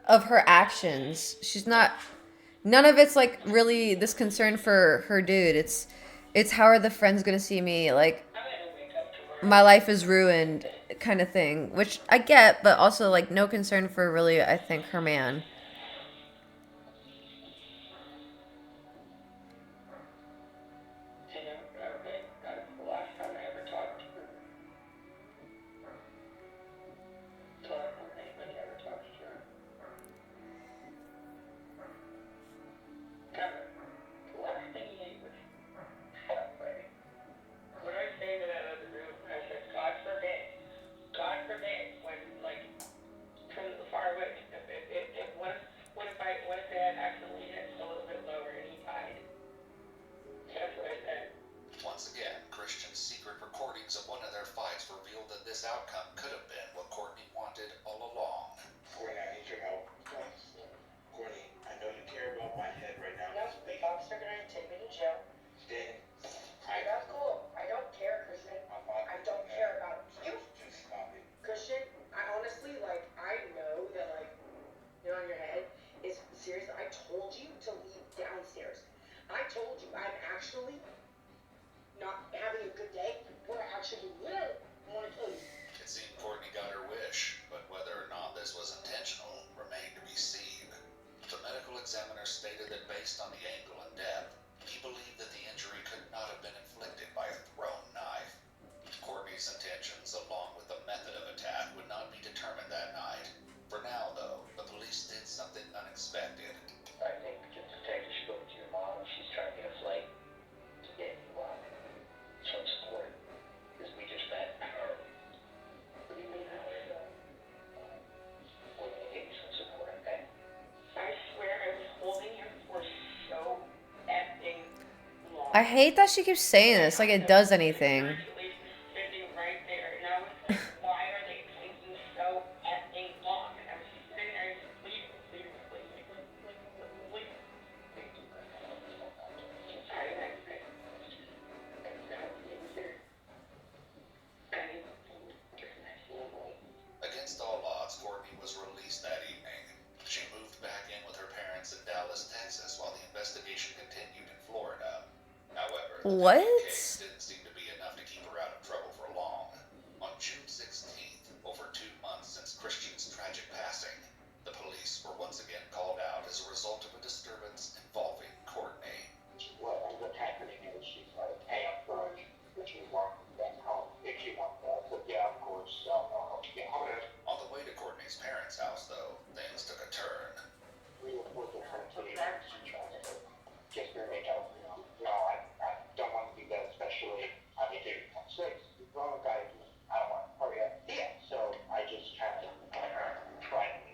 of her actions. She's not none of it's like really this concern for her dude. It's how are the friends gonna see me? Like I'm gonna wake up tomorrow. my life is ruined kind of thing, which I get, but also like no concern for really I think her man. And that's the last time I ever talked to her. The last time anybody ever talks to her. God, the last thing he ate was Subway. What did I say to that other room? I said, God forbid, when, like, from the far away, what if they had accidentally hit a little bit lower and he died? That's what I said. Once again, Christian's secret recordings of one of their fights revealed that this outcome could have been what Courtney wanted all along. Courtney, I need your help. Courtney, I know you care about my head right now. No, the cops are gonna take me to jail. Dan, That's cool. I don't care, Christian. I don't care about you. Just stop it. Christian, I honestly, like, I know that, like, you know, in your head is serious. I told you to leave downstairs. I told you I'm actually not having a good day. We're actually literally, I want to kill you. It seemed Courtney got her wish, but whether or not this was intentional remained to be seen. The medical examiner stated that based on the angle and depth, he believed that the injury could not have been inflicted by a thrown knife. Courtney's intentions, along with the method of attack, would not be determined that night. For now, though, the police did something unexpected. I think the detective should go to your mom if she's trying to get a flight to get you some support. Because we just met. What do you mean? We're gonna get you some support, okay? I swear I was holding you for so effing long. I hate that she keeps saying this like it does anything. Actually sitting right there, and I was like, why are they taking so effing long? And I was just sitting there, please. Against all odds, Courtney was released that evening. She moved back in with her parents in Dallas, Texas, while the investigation continued in Florida. However, the What? case didn't seem to be enough to keep her out of trouble for long. On June 16th, over 2 months since Christian's tragic passing, the police were once again called out as a result of a disturbance involving Courtney. Well, what's happening is she's like, hey, I'm sorry, if you want that home, if you want that. But yeah, of course, yeah, I'm gonna On the way to Courtney's parents' house, though, things took a turn. re-report the fertility just to make out, no, I don't want to do that, especially, I mean, dude, I'm 6, the grown guy, I don't want to hurry up. Yeah, so I just kind of try to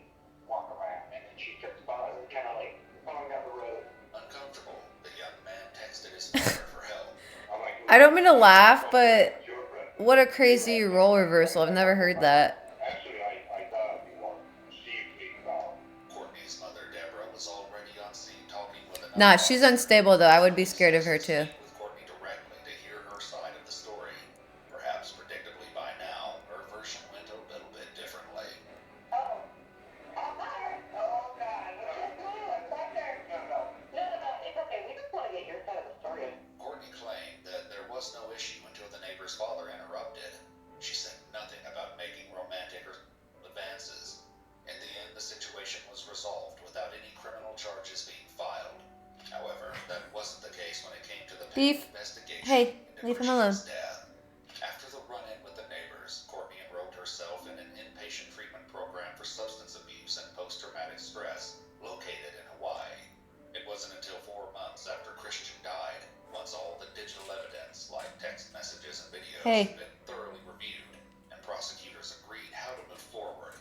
walk around, and then she trips about it, kind of like going down the road. Uncomfortable, the young man texted his father for help. I'm like, I don't mean to laugh, but what a crazy role reversal. I've never heard that. actually, I thought you want to see if we Courtney's mother, Deborah, was already on scene talking with another. Nah, she's unstable though. I would be scared of her too. With Courtney directly to hear her side of the story. Perhaps predictably by now, her version went a little bit differently. Oh, hi. Oh, God. I'm back there. No, it's okay. We just want to get your side of the story. Courtney claimed that there was no issue until the neighbor's father interrupted. She said nothing about making romantic advances. In the end, the situation was resolved without any criminal charges being filed. However, that wasn't the case when it came to the Beef. investigation Hey, into leave him alone. Christian's death. After the run-in with the neighbors, Courtney enrolled herself in an inpatient treatment program for substance abuse and post-traumatic stress located in Hawaii. It wasn't until 4 months after Christian died, once all the digital evidence, like text messages and videos, Hey. had been thoroughly reviewed, and prosecutors agreed how to move forward,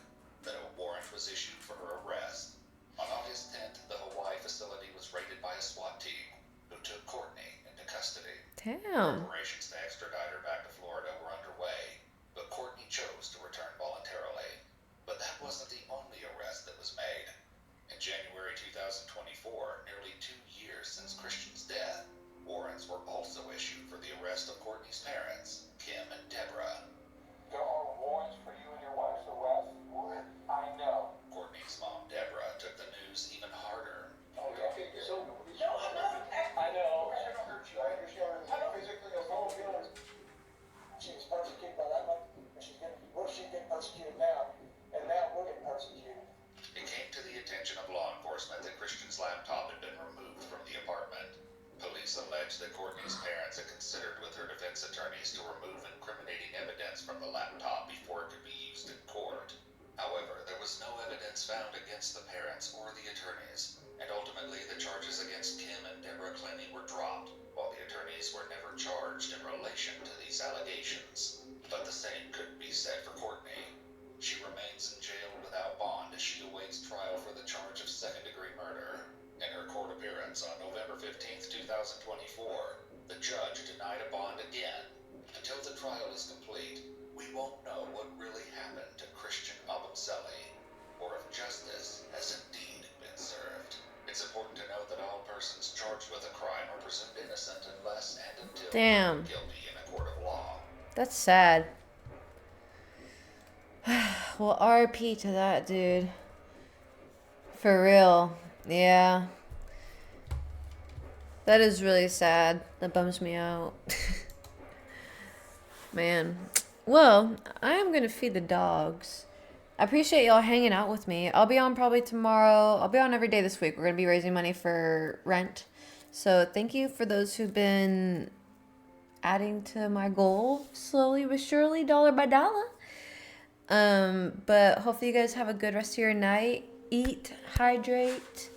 that a warrant was issued for her arrest. On August 10th, the Hawaii facility was raided by a SWAT team, who took Courtney into custody. Damn. Preparations to extradite her back to Florida were underway, but Courtney chose to return voluntarily. But that wasn't the only arrest that was made. In January 2024, nearly 2 years since Christian's death, warrants were also issued for the arrest of Courtney's parents, Kim and Deborah. There are warrants for you and your wife's arrest. evidence from the laptop before it could be used in court. However, there was no evidence found against the parents or the attorneys, and ultimately the charges against Kim and Deborah Clenny were dropped, while the attorneys were never charged in relation to these allegations. But the same couldn't be said for Courtney. She remains in jail without bond as she awaits trial for the charge of second-degree murder. In her court appearance on November 15th, 2024, the judge denied a bond again. Until the trial is complete, we won't know what really happened to Christian Abumseli, or if justice has indeed been served. It's important to note that all persons charged with a crime are presumed innocent unless and until Damn. guilty in a court of law. That's sad. Well, RP to that dude. For real. Yeah. That is really sad. That bums me out. Man. Well, I am going to feed the dogs. I appreciate y'all hanging out with me. I'll be on probably tomorrow. I'll be on every day this week. We're going to be raising money for rent. So thank you for those who've been adding to my goal slowly but surely, dollar by dollar. But hopefully you guys have a good rest of your night. Eat, hydrate,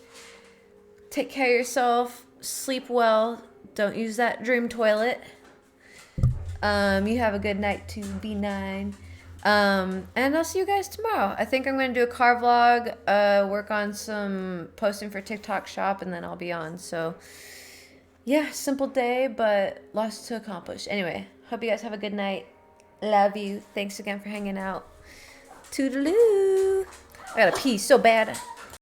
take care of yourself, sleep well. Don't use that dream toilet. You have a good night to B9. And I'll see you guys tomorrow. I think I'm going to do a car vlog, work on some posting for TikTok shop, and then I'll be on. So, yeah, simple day, but lots to accomplish. Anyway, hope you guys have a good night. Love you. Thanks again for hanging out. Toodaloo. I gotta pee so bad.